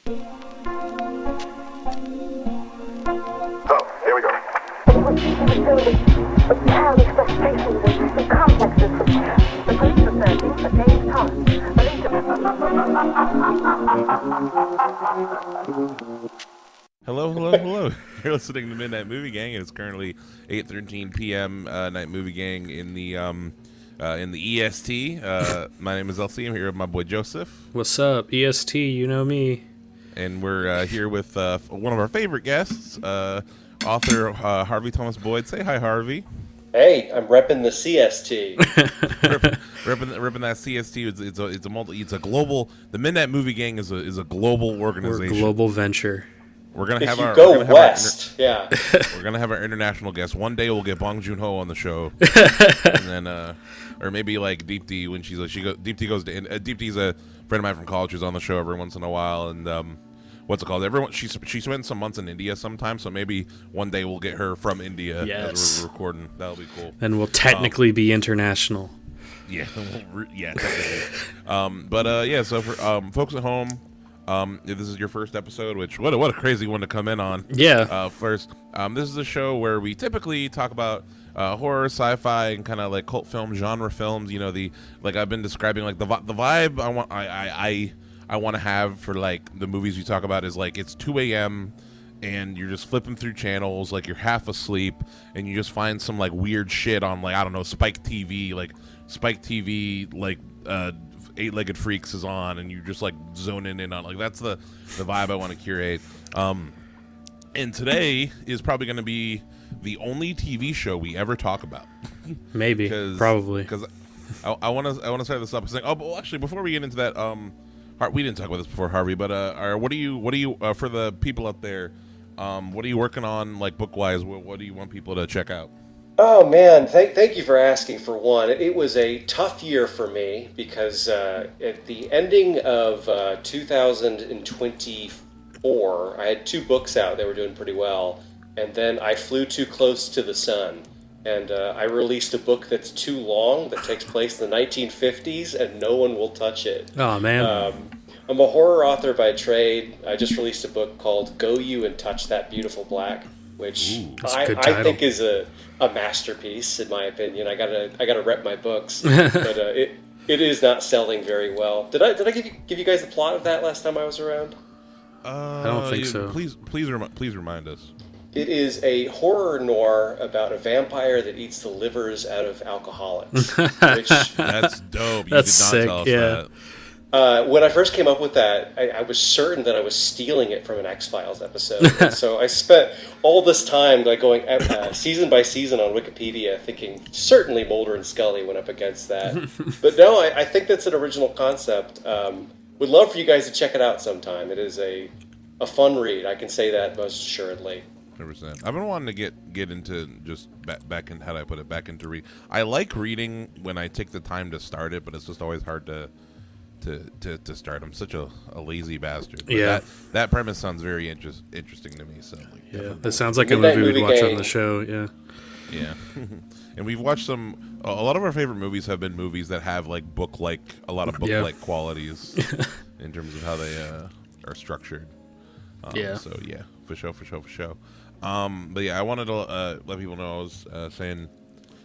So, here we go. With childish frustrations and complexes, the police are searching for James Thomas, Hello, hello, hello. You're listening to Midnight Movie Gang. It's currently 8:13 p.m. Night Movie Gang in the EST. My name is LC. I'm here with my boy Joseph. What's up, EST? You know me. And we're here with one of our favorite guests, author Harvey Thomas Boyd. Say hi, Harvey. Hey, I'm repping the CST. Ripping that CST. It's a global. The Midnight Movie Gang is a global organization. We're a global venture. We're gonna have If you our go west, yeah. We're gonna have our international guests. One day we'll get Bong Joon-ho on the show, and then or maybe like Deepti when Deepti goes to Deepti's a friend of mine from college who's on the show every once in a while, and what's it called? Everyone she spent some months in India sometimes, so maybe one day we'll get her from India as we're recording. That'll be cool. Then we'll technically be international. Yeah, technically. So for folks at home. If this is your first episode, which what a crazy one to come in on. Yeah. This is a show where we typically talk about horror, sci-fi, and kind of like cult film, genre films. You know, like I've been describing, like the vibe I want to have for like the movies we talk about is like it's 2 a.m. and you're just flipping through channels, like you're half asleep, and you just find some like weird shit on like I don't know Spike TV, like Eight-Legged Freaks is on, and you're just like zoning in on like that's the vibe I want to curate. And today is probably going to be the only TV show we ever talk about. Maybe, probably, because I want to start this up saying, but actually before we get into that, we didn't talk about this before, Harvey, but what do you for the people out there, what are you working on like book wise? What do you want people to check out? Oh man, thank you for asking. For one, it was a tough year for me because at the ending of 2024, I had 2 books out that were doing pretty well, and then I flew too close to the sun, and I released a book that's too long that takes place in the 1950s, and no one will touch it. Oh man. I'm a horror author by trade. I just released a book called Go You and Touch That Beautiful Black, which I think is a masterpiece in my opinion. I gotta rep my books, but it is not selling very well. Did I give you guys the plot of that last time I was around? I don't think so. Please remind us. It is a horror noir about a vampire that eats the livers out of alcoholics. Which, that's dope. You That's did not sick. tell us Yeah. that. When I first came up with that, I was certain that I was stealing it from an X-Files episode. And so I spent all this time like going season by season on Wikipedia thinking certainly Mulder and Scully went up against that. But no, I think that's an original concept. Would love for you guys to check it out sometime. It is a fun read. I can say that most assuredly. 100%. I've been wanting to get into just back in, how do I put it, back into read. I like reading when I take the time to start it, but it's just always hard to start. I'm such a lazy bastard. But yeah, that premise sounds very interesting to me. So yeah, that sounds like Midnight a movie we'd watch Gang. on the show. Yeah. And we've watched a lot of our favorite movies have been movies that have like a lot of book-like qualities in terms of how they are structured. So yeah, for sure. But yeah, I wanted to let people know I was saying.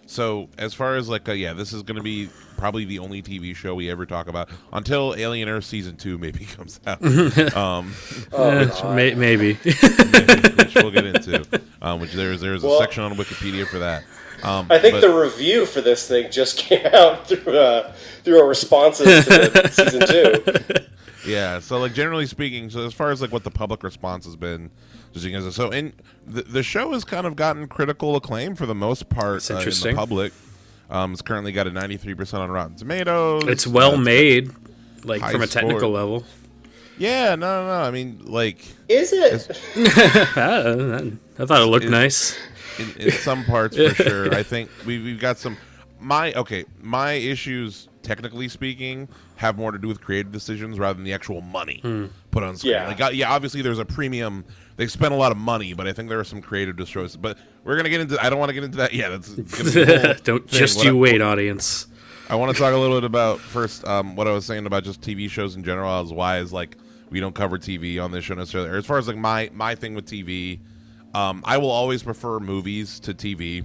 So as far as like this is going to be probably the only TV show we ever talk about until Alien Earth season 2 maybe comes out. Maybe. which we'll get into. Which there's a section on Wikipedia for that. I think the review for this thing just came out through our responses to season 2. Yeah. So like generally speaking, so as far as like what the public response has been. And the show has kind of gotten critical acclaim for the most part in the public. It's currently got a 93% on Rotten Tomatoes. It's well made, like high from a technical score. level. Yeah, no. I mean, like, Is it? I thought it looked nice. In some parts, for sure. I think we've got some. My issues, technically speaking, have more to do with creative decisions rather than the actual money put on screen. Yeah. Obviously there's a premium. They spent a lot of money, but I think there are some creative destroys. But we're gonna get into. I don't want to get into that. Yeah, that's gonna be a whole Don't thing. just you wait, audience. I want to talk a little bit about first what I was saying about just TV shows in general. Why We don't cover TV on this show necessarily. Or as far as like my thing with TV, I will always prefer movies to TV,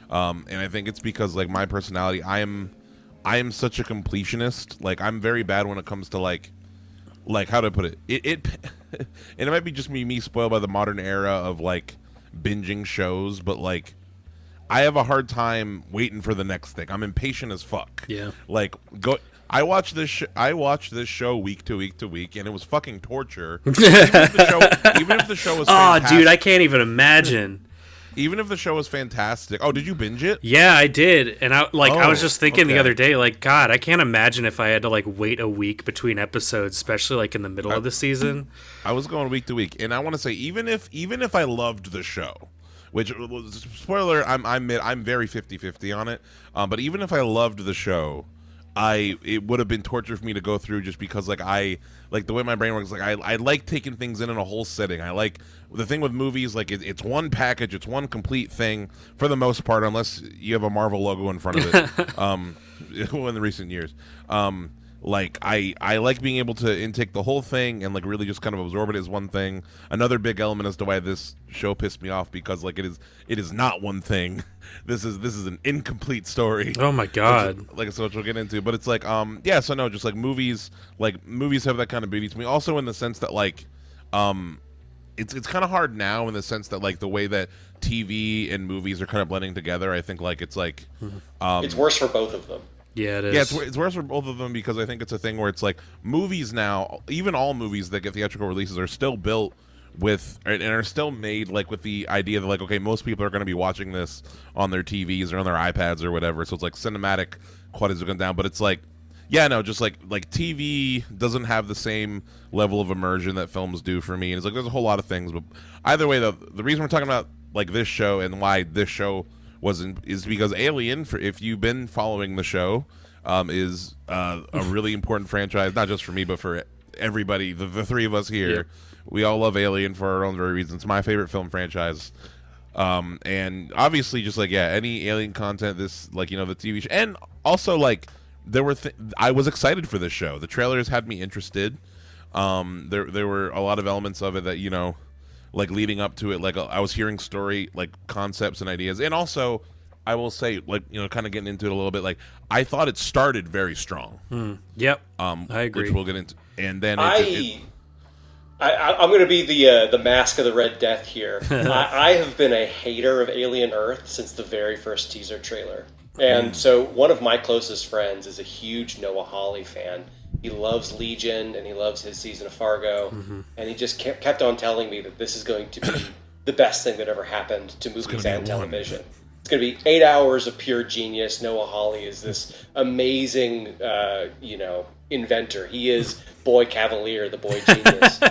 and I think it's because like my personality, I am such a completionist. Like I'm very bad when it comes to like how to put it. It and it might be just me spoiled by the modern era of like binging shows, but like I have a hard time waiting for the next thing. I'm impatient as fuck. Yeah. Like I watched this show week to week to week, and it was fucking torture. Even if the show was fantastic, dude, I can't even imagine. Even if the show was fantastic. Oh, did you binge it? Yeah, I did. And I was just thinking the okay. other day, like, God, I can't imagine if I had to like wait a week between episodes, especially like in the middle of the season. I was going week to week, and I want to say even if I loved the show, which spoiler, I'm very 50-50 on it. But even if I loved the show, it would have been torture for me to go through just because like the way my brain works, like I like taking things in a whole setting. I like the thing with movies, like it's one package, it's one complete thing for the most part, unless you have a Marvel logo in front of it. In the recent years, like I like being able to intake the whole thing and like really just kind of absorb it as one thing. Another big element as to why this show pissed me off, because like it is not one thing. This is an incomplete story. Oh my God. Which we'll get into, but it's like so no, just like movies have that kind of beauty to me. Also in the sense that like it's kind of hard now in the sense that like the way that TV and movies are kind of blending together. I think like it's like it's worse for both of them. Yeah, it is. Yeah, it's worse for both of them because I think it's a thing where it's like movies now, even all movies that get theatrical releases are still built with and are still made like with the idea that like, okay, most people are going to be watching this on their TVs or on their iPads or whatever, so it's like cinematic qualities are going down. But it's like, yeah, no, just like TV doesn't have the same level of immersion that films do for me. And it's like there's a whole lot of things, but either way, the reason we're talking about like this show and why this show is because Alien, if you've been following the show, is a really important franchise, not just for me but for everybody. The three of us here, yep. We all love Alien for our own very reasons. It's my favorite film franchise, and obviously just like any Alien content, this like the TV show, and also like I was excited for this show. The trailers had me interested. There were a lot of elements of it that like leading up to it, like I was hearing story like concepts and ideas, and also I will say like kind of getting into it a little bit, like I thought it started very strong. Yep. I agree. Which we'll get into, and then I'm going to be the mask of the Red Death here. I have been a hater of Alien Earth since the very first teaser trailer, and so one of my closest friends is a huge Noah Hawley fan. He loves Legion, and he loves his season of Fargo, and he just kept on telling me that this is going to be the best thing that ever happened to movies and television. It's going to be 8 hours of pure genius. Noah Hawley is this amazing, inventor. He is Boy Cavalier, the boy genius.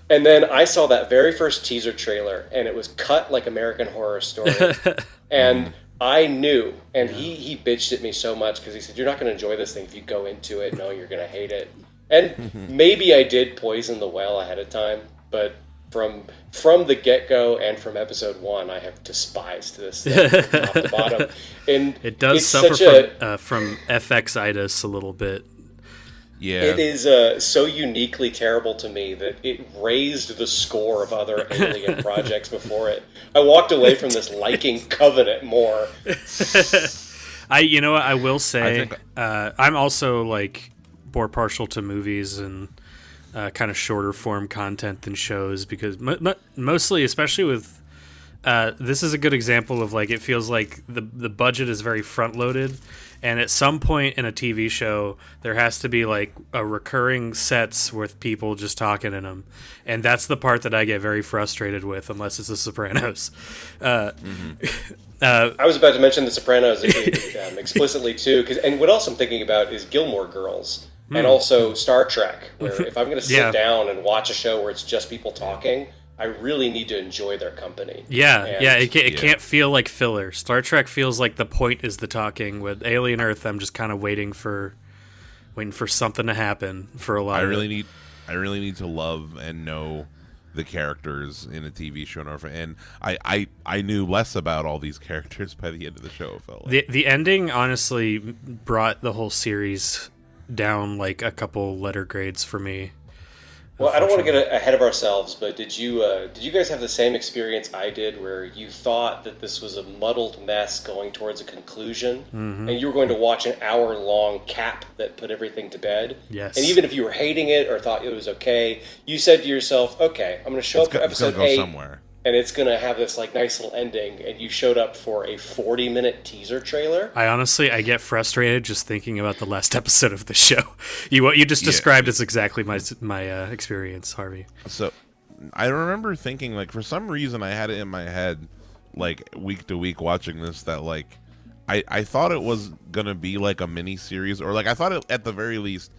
And then I saw that very first teaser trailer, and it was cut like American Horror Story. And I knew, and he bitched at me so much because he said, "You're not going to enjoy this thing if you go into it knowing you're going to hate it." And maybe I did poison the well ahead of time, but from the get-go and from episode 1, I have despised this thing from top to bottom. And it does suffer from FX-itis a little bit. Yeah, it is so uniquely terrible to me that it raised the score of other Alien projects before it. I walked away from this liking Covenant more. I will say, I'm also like more partial to movies and kind of shorter form content than shows because mostly, especially with this is a good example of like it feels like the budget is very front loaded. And at some point in a TV show, there has to be like a recurring sets with people just talking in them, and that's the part that I get very frustrated with, unless it's The Sopranos. I was about to mention The Sopranos explicitly too, and what else I'm thinking about is Gilmore Girls and also Star Trek. Where if I'm going to sit down and watch a show where it's just people talking, I really need to enjoy their company. It can't feel like filler. Star Trek feels like the point is the talking. With Alien Earth, I'm just kind of waiting for something to happen for a lot. I really need to love and know the characters in a TV show, and I knew less about all these characters by the end of the show. It felt like. The ending honestly brought the whole series down like a couple letter grades for me. Well, I don't want to get ahead of ourselves, but did you guys have the same experience I did, where you thought that this was a muddled mess going towards a conclusion, and you were going to watch an hour-long cap that put everything to bed? Yes. And even if you were hating it or thought it was okay, you said to yourself, "Okay, I'm going to show up for episode 8, somewhere. and it's going to have this like nice little ending." And you showed up for a 40-minute teaser trailer. I get frustrated just thinking about the last episode of the show. What you just described is exactly my experience, Harvey. So I remember thinking, like, for some reason I had it in my head, like, week to week watching this, that like I thought it was gonna be like a mini series, or like I thought it, at the very least,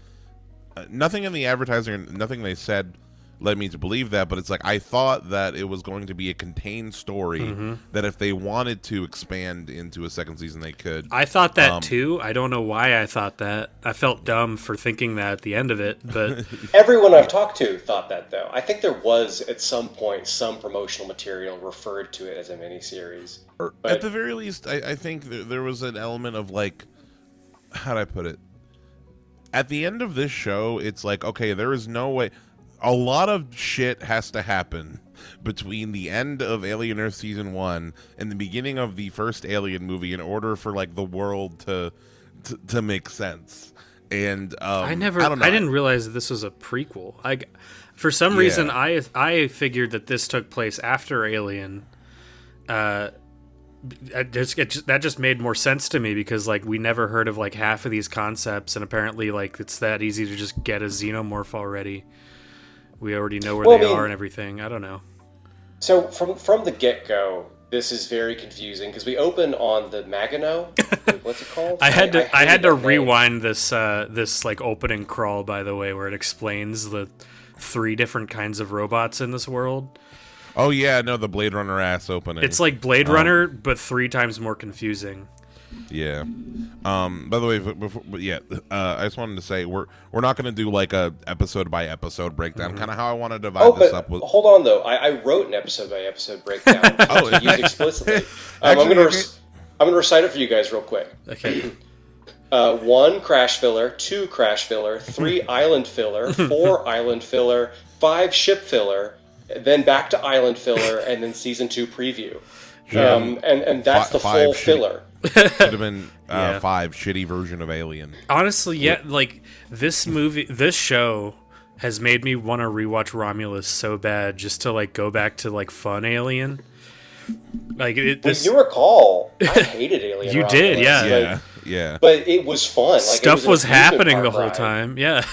nothing in the advertising or nothing they said led me to believe that, but it's like I thought that it was going to be a contained story, that if they wanted to expand into a second season, they could. I thought that too. I don't know why I thought that. I felt dumb for thinking that at the end of it, but Everyone I've talked to thought that, though. I think there was at some point some promotional material referred to it as a miniseries. Or at the very least, I think there was an element of, like, how do I put it? At the end of this show, it's like, okay, there is no way. A lot of shit has to happen between the end of Alien Earth Season 1 and the beginning of the first Alien movie in order for, like, the world to make sense. And I didn't realize that this was a prequel. For some reason, I figured that this took place after Alien. That just made more sense to me, because like we never heard of like half of these concepts, and apparently like it's that easy to just get a xenomorph already. We already know where they are and everything. I don't know. So from the get-go, this is very confusing, because we open on the Maginot. What's it called? I had to rewind this like opening crawl, by the way, where it explains the 3 different kinds of robots in this world. Oh yeah, no, the Blade Runner ass opening. It's like Blade Runner, but 3 times more confusing. Yeah. By the way, I just wanted to say we're not going to do like a episode by episode breakdown. Kind of how I want to divide this up. Hold on though, I wrote an episode by episode breakdown to use explicitly. I'm going to recite it for you guys real quick. Okay. 1 crash filler, 2 crash filler, 3 island filler, 4 island filler, 5 ship filler, then back to island filler, and then season 2 preview. And that's the full filler. Should have been 5 shitty version of Alien. Honestly, yeah, like this show has made me want to rewatch Romulus so bad, just to like go back to like fun Alien. Like you recall, I hated Alien. You Romulus. did, yeah. Yeah. But it was fun. Like, stuff was happening the whole time. Yeah.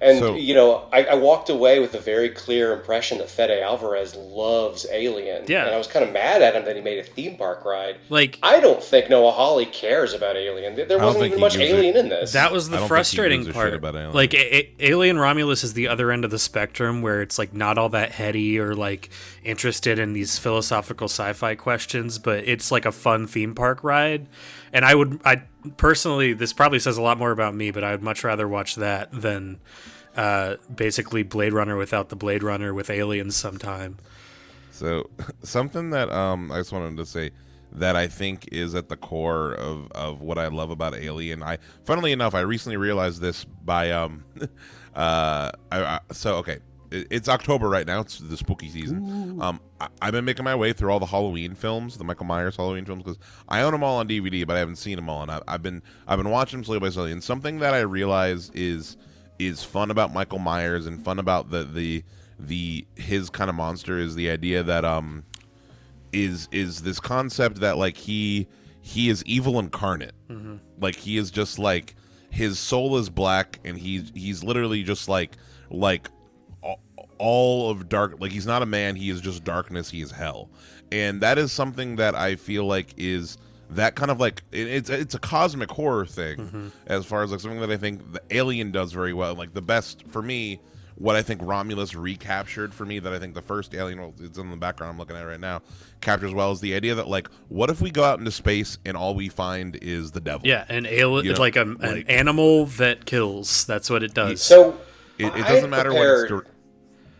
And, I walked away with a very clear impression that Fede Alvarez loves Alien. Yeah. And I was kind of mad at him that he made a theme park ride. Like, I don't think Noah Hawley cares about Alien. There wasn't even much Alien in this. That was the frustrating part. Like, Alien Romulus is the other end of the spectrum, where it's, like, not all that heady or, like, interested in these philosophical sci-fi questions, but it's, like, a fun theme park ride. And I personally, this probably says a lot more about me, but I would much rather watch that than basically Blade Runner without the Blade Runner with aliens sometime. So something that I just wanted to say that I think is at the core of what I love about Alien. Funnily enough, I recently realized this by it's October right now. It's the spooky season. I've been making my way through all the Halloween films, the Michael Myers Halloween films, because I own them all on DVD, but I haven't seen them all, and I've been watching them slowly by slowly. And something that I realize is fun about Michael Myers and fun about his kind of monster is the idea that is this concept that like he is evil incarnate. Mm-hmm. Like he is just like his soul is black, and he's literally just like all of dark. Like he's not a man, he is just darkness, he is hell. And that is something that I feel like is that kind of like it's a cosmic horror thing, as far as like something that I think the Alien does very well. Like the best for me, what I think Romulus recaptured for me, that I think the first Alien, well, it's in the background I'm looking at right now, captures well, is the idea that like, what if we go out into space and all we find is the devil? Yeah, an alien, like an animal that kills. That's what it does. So it doesn't matter what it's.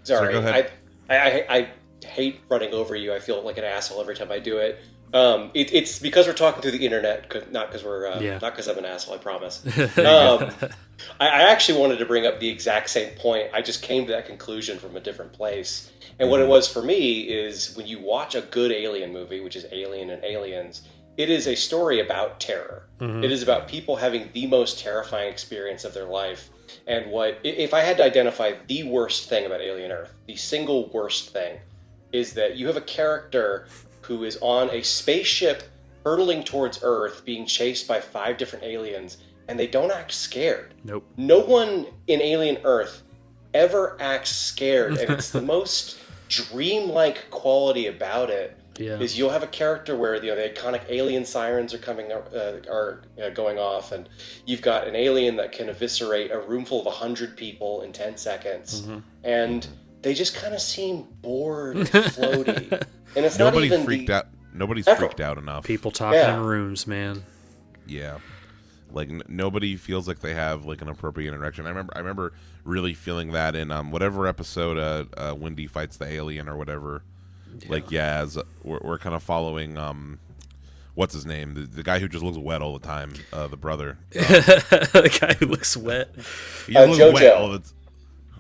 Sorry, go ahead. I hate running over you. I feel like an asshole every time I do it. It's because we're talking through the internet, not because we're not because I'm an asshole. I promise. I actually wanted to bring up the exact same point. I just came to that conclusion from a different place. And what it was for me is when you watch a good alien movie, which is Alien and Aliens, it is a story about terror. Mm-hmm. It is about people having the most terrifying experience of their life. And if I had to identify the worst thing about Alien Earth, the single worst thing, is that you have a character who is on a spaceship hurtling towards Earth, being chased by 5 different aliens, and they don't act scared. Nope. No one in Alien Earth ever acts scared, and it's the most dreamlike quality about it. Yeah. Is you'll have a character where the iconic alien sirens are going off, and you've got an alien that can eviscerate a room full of 100 people in 10 seconds, and they just kind of seem bored and floaty. And it's Nobody not even freaked out. Nobody's freaked out enough. People talking in rooms, man. Yeah, like nobody feels like they have like an appropriate interaction. I remember really feeling that in whatever episode Wendy fights the alien or whatever. Yeah. Like as we're kind of following what's his name, the guy who just looks wet all the time, the brother. The guy who looks wet. He looks Jojo. wet all the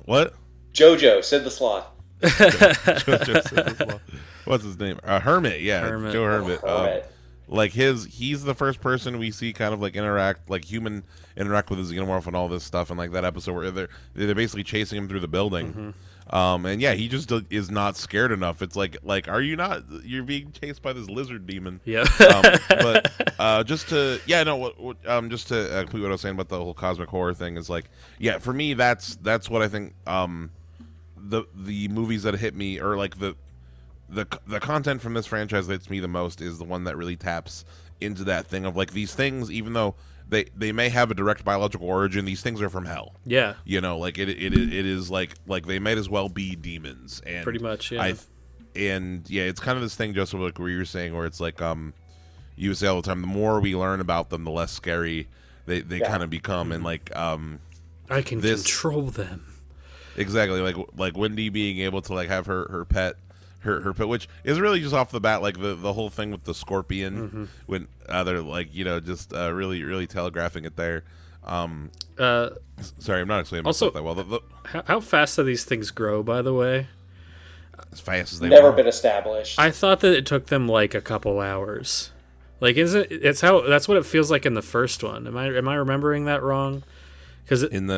what? Jojo, Sid the Sloth. Jojo Sid the Sloth. What's his name? Hermit, yeah, Hermit. Joe Hermit. Hermit. Like he's the first person we see kind of like interact with his xenomorph and all this stuff, and like that episode where they're basically chasing him through the building, and yeah, he just is not scared enough. It's like are you not? You're being chased by this lizard demon. Yeah. Just to complete what I was saying about the whole cosmic horror thing is like, yeah, for me that's what I think. The movies that hit me, or like the content from this franchise that hits me the most, is the one that really taps into that thing of like these things, even though they may have a direct biological origin, these things are from hell. Yeah. You know, like it is like they might as well be demons. And pretty much, yeah. It's kind of this thing, Joseph, like where you're saying, where it's like you say all the time, the more we learn about them, the less scary they kind of become, and like I can control them. Exactly, like Wendy being able to like have her pet, which is really just off the bat, like the whole thing with the scorpion, when they're like, just really telegraphing it there. Sorry, I'm not explaining myself that well. How fast do these things grow, by the way? As fast as they never been established. I thought that it took them like a couple hours. Like, that's what it feels like in the first one. Am I remembering that wrong? Because in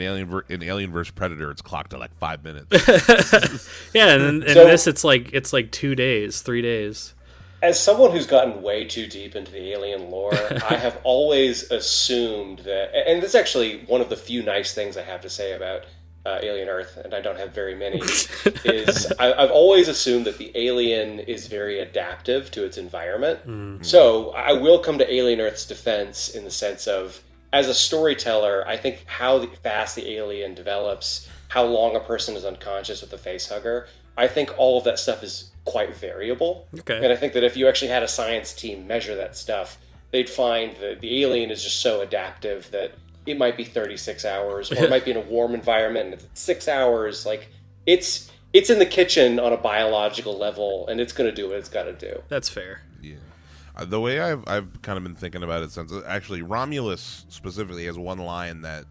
Alien vs Predator, it's clocked at like 5 minutes. Yeah, and in this, it's like 2 days, 3 days. As someone who's gotten way too deep into the alien lore, I have always assumed that, and this is actually one of the few nice things I have to say about Alien Earth, and I don't have very many, is I've always assumed that the alien is very adaptive to its environment. Mm-hmm. So I will come to Alien Earth's defense in the sense of, as a storyteller, I think how fast the alien develops, how long a person is unconscious with a facehugger, I think all of that stuff is quite variable. Okay. And I think that if you actually had a science team measure that stuff, they'd find that the alien is just so adaptive that it might be 36 hours, or it might be in a warm environment and it's 6 hours. Like, it's in the kitchen on a biological level, and it's going to do what it's got to do. That's fair. Yeah. The way I've kind of been thinking about it since, actually, Romulus specifically has one line that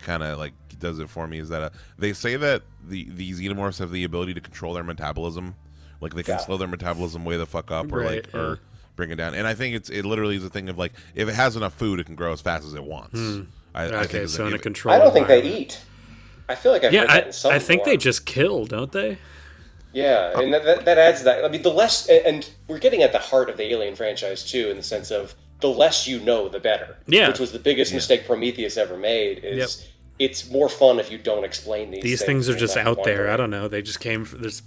kind of like does it for me, is that they say that the xenomorphs have the ability to control their metabolism, like they can slow their metabolism way the fuck up, or or bring it down. And I think it literally is a thing of like, if it has enough food, it can grow as fast as it wants. I think so in a control. I don't think they eat. I feel like I've heard that in some I think form. they just kill, don't they? Yeah, and that adds that. I mean, the less, and we're getting at the heart of the Alien franchise too, in the sense of the less you know, the better. Yeah, which was the biggest mistake Prometheus ever made. Is it's more fun if you don't explain these. These things are just out there. I don't know. They just came. The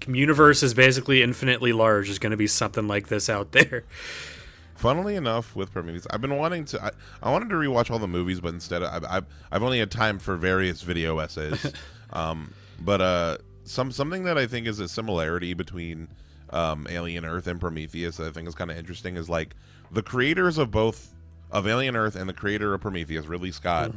universe is basically infinitely large. There's going to be something like this out there. Funnily enough, with Prometheus, I've been wanting to. I wanted to rewatch all the movies, but instead, I've only had time for various video essays. But something that I think is a similarity between Alien Earth and Prometheus that I think is kind of interesting is like the creators of Alien Earth and the creator of Prometheus, Ridley Scott,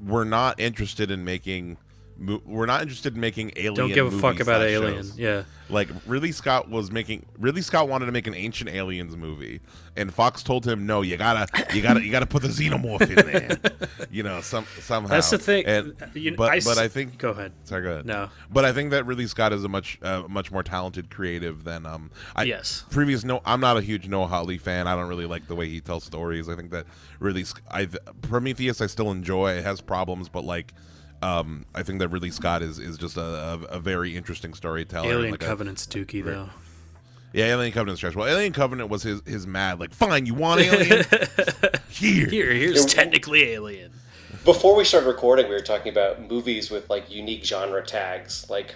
were not interested in making we're not interested in making alien. Don't give a fuck about Alien. Shows. Yeah. Like Ridley Scott wanted to make an ancient aliens movie, and Fox told him, "No, you gotta put the xenomorph in there." Somehow. That's the thing. But I think. Go ahead. Sorry, go ahead. No. But I think that Ridley Scott is a much more talented creative than Yes. I'm not a huge Noah Hawley fan. I don't really like the way he tells stories. I think that Prometheus I still enjoy. It has problems, but I think that Ridley Scott is just a very interesting storyteller. Alien Covenant's dookie, though. Yeah, Alien Covenant's trash. Well, Alien Covenant was his mad, fine, you want Alien? Here's technically Alien. Before we started recording, we were talking about movies with unique genre tags, like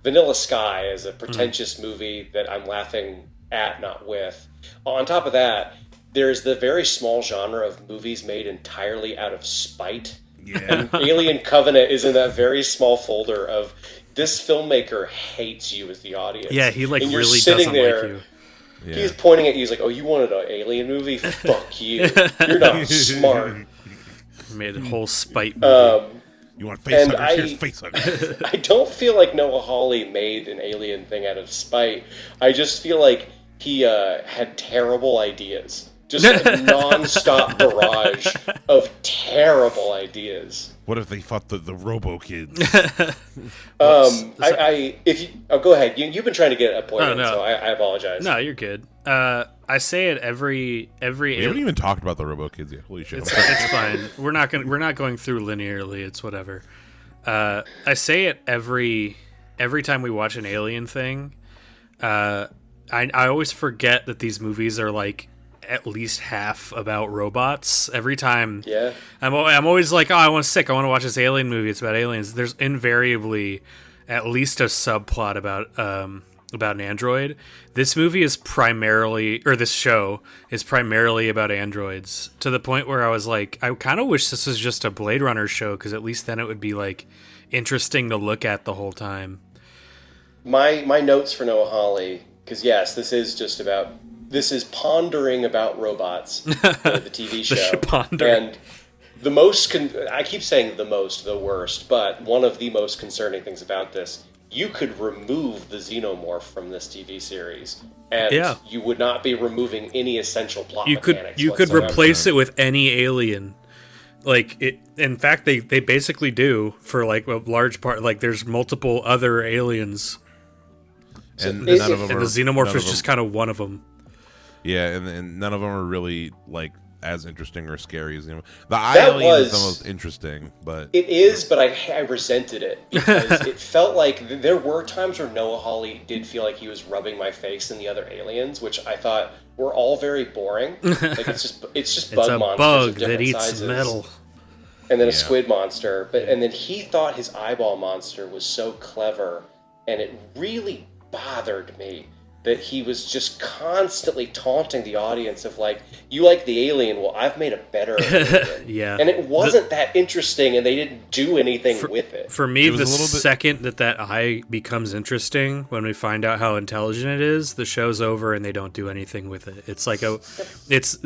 Vanilla Sky is a pretentious movie that I'm laughing at, not with. On top of that, there's the very small genre of movies made entirely out of spite. Yeah. And Alien Covenant is in that very small folder of this filmmaker hates you as the audience. Yeah, he and you're really sitting doesn't there, like you. Yeah. He's pointing at you. He's like, "Oh, you wanted an Alien movie? Fuck you. You're not smart." Made a whole spite movie. You want face huggers? Here's face huggers. I don't feel like Noah Hawley made an Alien thing out of spite. I just feel like he had terrible ideas. Just a non-stop barrage of terrible ideas. What if they fought the Robo Kids? Go ahead. You've been trying to get a point in, so I apologize. No, you're good. I say it every. We haven't even talked about the Robo Kids yet. Holy shit! It's fine. We're not going through linearly. It's whatever. I say it every time we watch an Alien thing. I always forget that these movies are at least half about robots. Every time, yeah, I'm always like, oh, I want to watch this Alien movie. It's about aliens. There's invariably at least a subplot about an android. This movie is this show is primarily about androids, to the point where I was like, I kind of wish this was just a Blade Runner show, because at least then it would be interesting to look at the whole time. My notes for Noah Hawley, because yes, this is pondering about robots, the TV show. And the most, I keep saying the worst, but one of the most concerning things about this, you could remove the xenomorph from this TV series, and you would not be removing any essential plot mechanics. You could replace it with any alien. In fact, they basically do for a large part. There's multiple other aliens, and the xenomorph is just kind of one of them. Yeah, and none of them are really as interesting or scary as the alien is the most interesting. But it is, but I resented it because it felt like there were times where Noah Hawley did feel like he was rubbing my face in the other aliens, which I thought were all very boring. It's just bug monsters bug of different that eats sizes. Metal, and then a squid monster. And then he thought his eyeball monster was so clever, and it really bothered me that he was just constantly taunting the audience of you like the alien, well, I've made a better alien. Yeah. And it wasn't that interesting, and they didn't do anything with it. For me, the second that eye becomes interesting, when we find out how intelligent it is, the show's over and they don't do anything with it. It's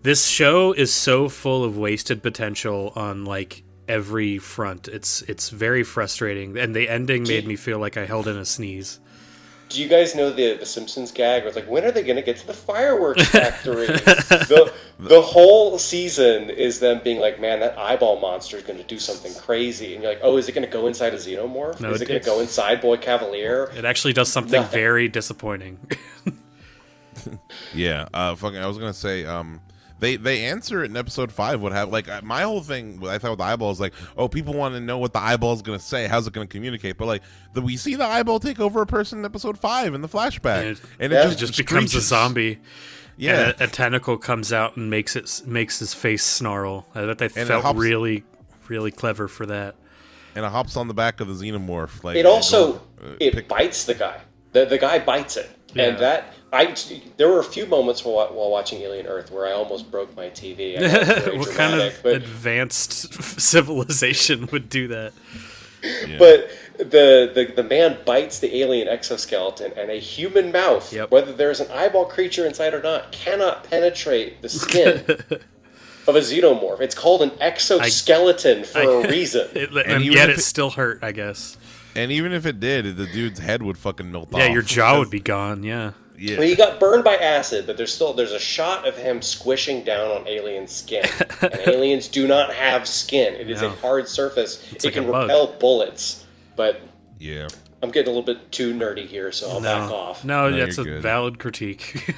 this show is so full of wasted potential on every front. It's very frustrating, and the ending made me feel like I held in a sneeze. Do you guys know the Simpsons gag? It was when are they going to get to the fireworks factory? the whole season is them being man, that eyeball monster is going to do something crazy. And you're oh, is it going to go inside a xenomorph? No, is it going to go inside Boy Cavalier? It actually does something very disappointing. Yeah, I was going to say, They answer it in episode 5. What have my whole thing? I thought with the eyeball is oh, people want to know what the eyeball is going to say. How's it going to communicate? But we see the eyeball take over a person in episode 5 in the flashback, and it just becomes a zombie. Yeah, and a tentacle comes out and makes his face snarl. I bet they felt really, really clever for that. And it hops on the back of the xenomorph. It bites the guy. The guy bites it, and there were a few moments while watching Alien Earth where I almost broke my TV. What kind of advanced civilization would do that? Yeah. But the man bites the alien exoskeleton, and a human mouth, whether there's an eyeball creature inside or not, cannot penetrate the skin. of a xenomorph. It's called an exoskeleton for a reason. And yet it still hurt, I guess. And even if it did, the dude's head would fucking melt off. Yeah, your jaw would be gone. Yeah. Yeah. Well, he got burned by acid, but there's a shot of him squishing down on alien skin. And aliens do not have skin. It is a hard surface. It can repel bullets. But yeah, I'm getting a little bit too nerdy here, so I'll back off. No, that's a valid critique.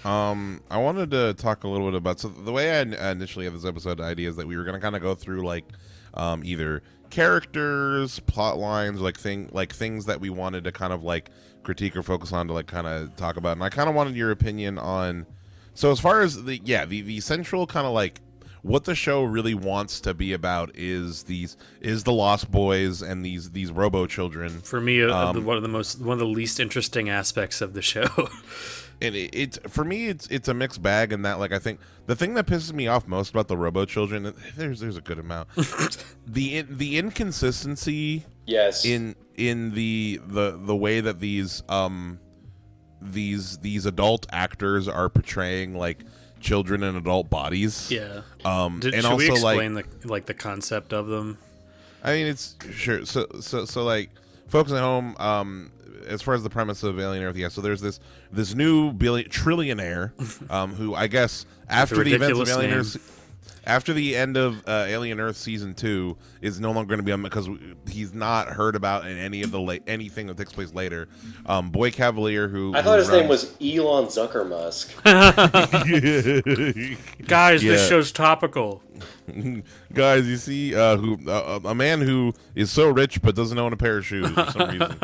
I wanted to talk a little bit about, so the way I initially had this episode idea is that we were going to kind of go through like either characters, plot lines, like things that we wanted to kind of like critique or focus on to like kind of talk about. And I kind of wanted your opinion on, so as far as the central kind of like what the show really wants to be about is the Lost Boys and these Robo children. For me, one of the least interesting aspects of the show. And it's for me, it's a mixed bag in that, like, I think the thing that pisses me off most about the Robo Children, there's a good amount, the inconsistency, yes, in the way that these adult actors are portraying like children in adult bodies. Yeah. And should also we explain the concept of them? I mean, it's sure. So like, folks at home, as far as the premise of Alien Earth, so there's this new trillionaire, who I guess after the events of Alien Earth, after the end of Alien Earth season 2, is no longer going to be on because he's not heard about in any of the anything that takes place later. Boy Cavalier, who I thought his name was Elon Zuckermusk. Guys, this show's topical. Guys, you see, a man who is so rich but doesn't own a pair of shoes for some reason.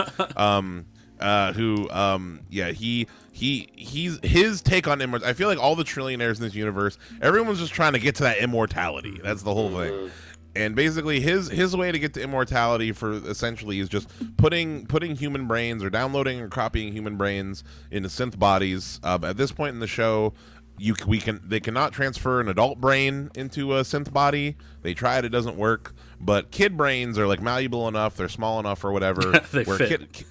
He's his take on immortality. I feel like all the trillionaires in this universe, everyone's just trying to get to that immortality. That's the whole thing. And basically, his way to get to immortality for essentially is just putting human brains or downloading or copying human brains into synth bodies. At this point in the show, they cannot transfer an adult brain into a synth body. They tried, it doesn't work. But kid brains are like malleable enough, they're small enough or whatever. They fit.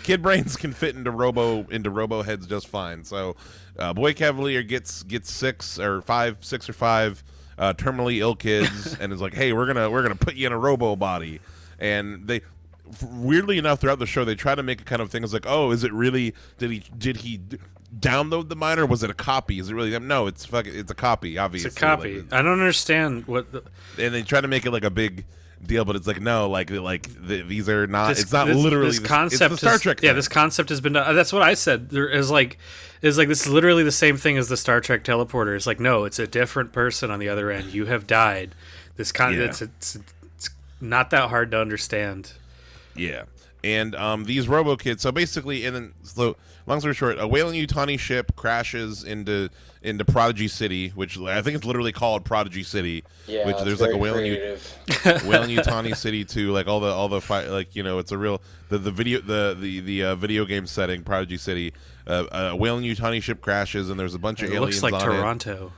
Kid brains can fit into robo heads just fine. So, Boy Cavalier gets 6 or 5 terminally ill kids, and is like, "Hey, we're gonna put you in a robo body." And they, weirdly enough, throughout the show, they try to make it kind of things like, "Oh, is it really? Did he download the mine, or was it a copy? Is it really them?" No, it's a copy. Obviously, it's a copy. Like, I don't understand and they try to make it like a big deal, but it's like, no, these are not. It's not literally this concept. It's the Star Trek thing. This concept has been done. That's what I said. There is like this is literally the same thing as the Star Trek teleporter. It's like, no, it's a different person on the other end. You have died. It's not that hard to understand. Yeah. And these robo kids, so basically, and then long story short, a Weyland-Yutani ship crashes into Prodigy City, which I think it's literally called Prodigy City. Yeah, which there's like a Weyland-Yutani City too, like all the fight, like, you know, it's a real the video game setting, Prodigy City. A Weyland-Yutani ship crashes, and there's a bunch of aliens on it. Looks like Toronto.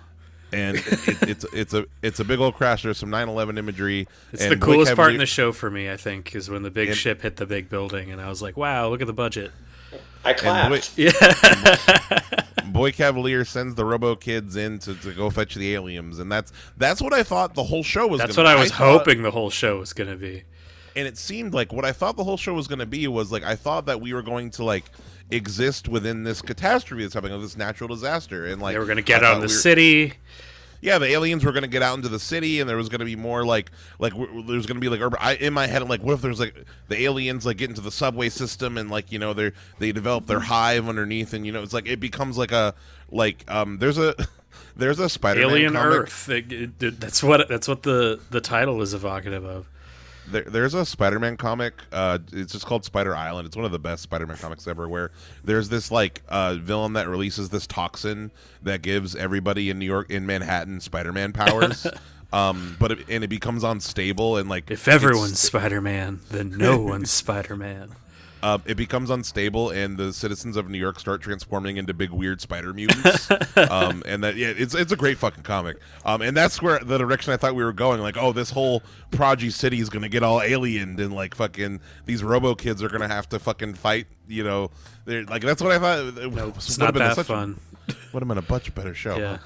And it's a big old crash. There's some 9/11 imagery. It's the coolest part in the show for me, I think, is when the big ship hit the big building, and I was like, "Wow, look at the budget." I clapped. Boy Cavalier sends the Robo Kids in to go fetch the aliens, and that's what I thought the whole show was. That's what I was hoping the whole show was going to be. And it seemed like what I thought the whole show was going to be was like, I thought that we were going to like exist within this catastrophe that's happening, of this natural disaster, and like they were going to get out in the city. Yeah, the aliens were going to get out into the city, and there was going to be more like there's going to be like urban. In my head, I'm like, what if there's like the aliens like get into the subway system, and like, you know, they develop their hive underneath, and, you know, it's like it becomes like a there's a Spider-Man Alien comic. Earth. That's what the title is evocative of. There's a Spider-Man comic. It's just called Spider Island. It's one of the best Spider-Man comics ever. Where there's this like villain that releases this toxin that gives everybody in New York, in Manhattan, Spider-Man powers. But it becomes unstable, and like, if everyone's Spider-Man, then no one's Spider-Man. It becomes unstable, and the citizens of New York start transforming into big weird spider mutants. And that, yeah, it's a great fucking comic. And that's where the direction I thought we were going. Like, oh, this whole Prodigy City is gonna get all aliened, and like fucking these Robo Kids are gonna have to fucking fight. You know, they're like, that's what I thought. Nope, it's not that fun. would have been a much better show. Yeah.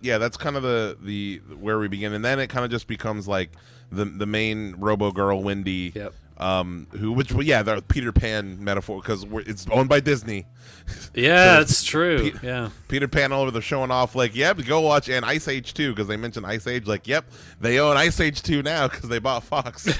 Yeah, that's kind of the where we begin, and then it kind of just becomes like the main Robo Girl Wendy. Yep. The Peter Pan metaphor, because it's owned by Disney. Yeah, So that's true. Yeah. Peter Pan all over, they're showing off like, yep, go watch, and Ice Age 2, because they mentioned Ice Age, like, yep, they own Ice Age 2 now because they bought Fox. You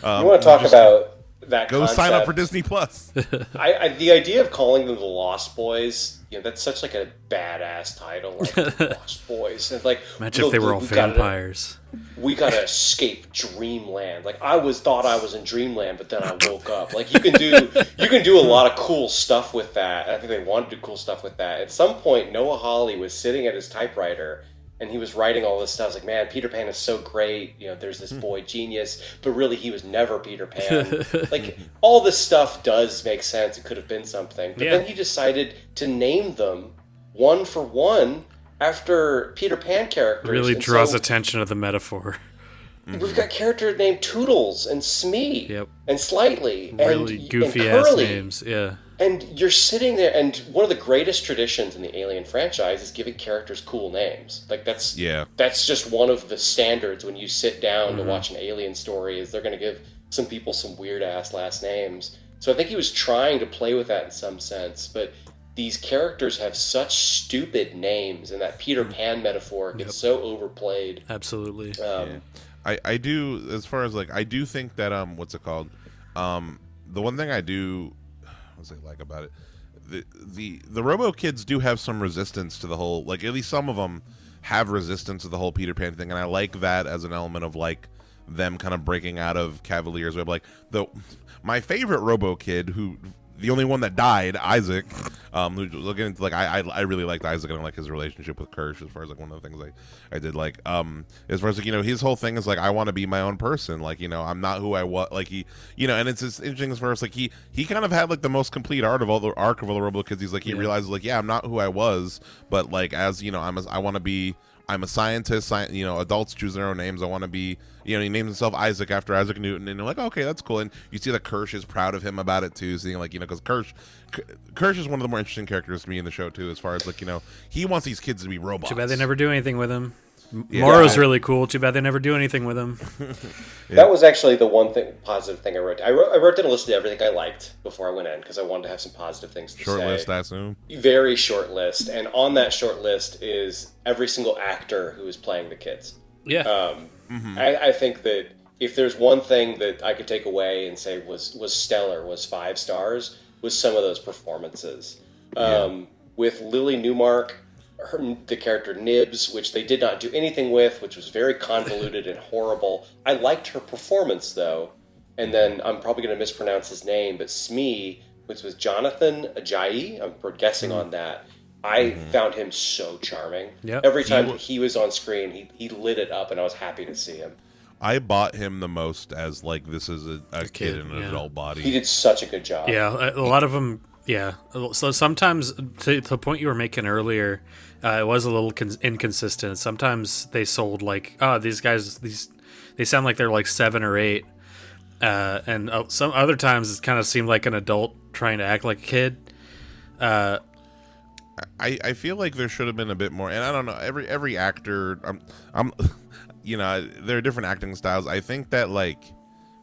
want to talk about that go concept? sign up for Disney Plus. The idea of calling them the Lost Boys, that's such like a badass title, like the Lost Boys. And like, Imagine if they were all vampires. We gotta escape Dreamland. Like thought I was in Dreamland, but then I woke up. Like you can do a lot of cool stuff with that. I think they wanted to do cool stuff with that. At some point, Noah Hawley was sitting at his typewriter and he was writing all this stuff. I was like, man, Peter Pan is so great. There's this boy genius, but really he was never Peter Pan. Like all this stuff does make sense. It could have been something, but then he decided to name them one for one after Peter Pan characters. Really draws attention to the metaphor. We've got characters named Toodles and Smee and Slightly really and goofy and ass Curly. names. Yeah. And you're sitting there, and one of the greatest traditions in the Alien franchise is giving characters cool names. Like that's just one of the standards when you sit down to watch an Alien story. Is they're going to give some people some weird ass last names. So I think he was trying to play with that in some sense, but these characters have such stupid names, and that Peter Pan metaphor gets so overplayed. Absolutely. I do, as far as like, I do think that what's it called? The one thing I do, what's it like about it? The Robo Kids do have some resistance to the whole, like at least some of them have resistance to the whole Peter Pan thing, and I like that as an element of like them kind of breaking out of Cavalier's web. Like my favorite Robo Kid, who the only one that died, Isaac, who looking into like I really liked Isaac, and I like his relationship with Kirsch, as far as like one of the things I did like as far as like his whole thing is like, I want to be my own person, like I'm not who I was, like he and it's just interesting as far as like he kind of had like the most complete arc of all the Robo Kids. He's like he realizes like I'm not who I was, but like as I want to be. I'm a scientist. Adults choose their own names. I want to be. He names himself Isaac after Isaac Newton, and you're like, okay, that's cool. And you see that Kirsch is proud of him about it too, seeing like because Kirsch is one of the more interesting characters to me in the show too, as far as like he wants these kids to be robots. Too bad they never do anything with him. Morrow's really cool. Too bad they never do anything with him. That was actually the one positive thing I wrote. I wrote down a list of everything I liked before I went in because I wanted to have some positive things to say. Short list, I assume. Very short list, and on that short list is every single actor who is playing the kids. Yeah. I think that if there's one thing that I could take away and say was stellar, was 5 stars, was some of those performances. With Lily Newmark, the character Nibs, which they did not do anything with, which was very convoluted and horrible. I liked her performance, though. And then I'm probably going to mispronounce his name, but Smee, which was Jonathan Ajayi, I'm guessing on that. I found him so charming. Yep. Every time he was on screen, he lit it up, and I was happy to see him. I bought him the most as like this is a kid in an adult body. He did such a good job. Yeah, a lot of them. Yeah, so sometimes to the point you were making earlier, it was a little inconsistent. Sometimes they sold like, these guys, they sound like they're like 7 or 8, and some other times it kind of seemed like an adult trying to act like a kid. I feel like there should have been a bit more, and I don't know. Every actor, I'm there are different acting styles. I think that like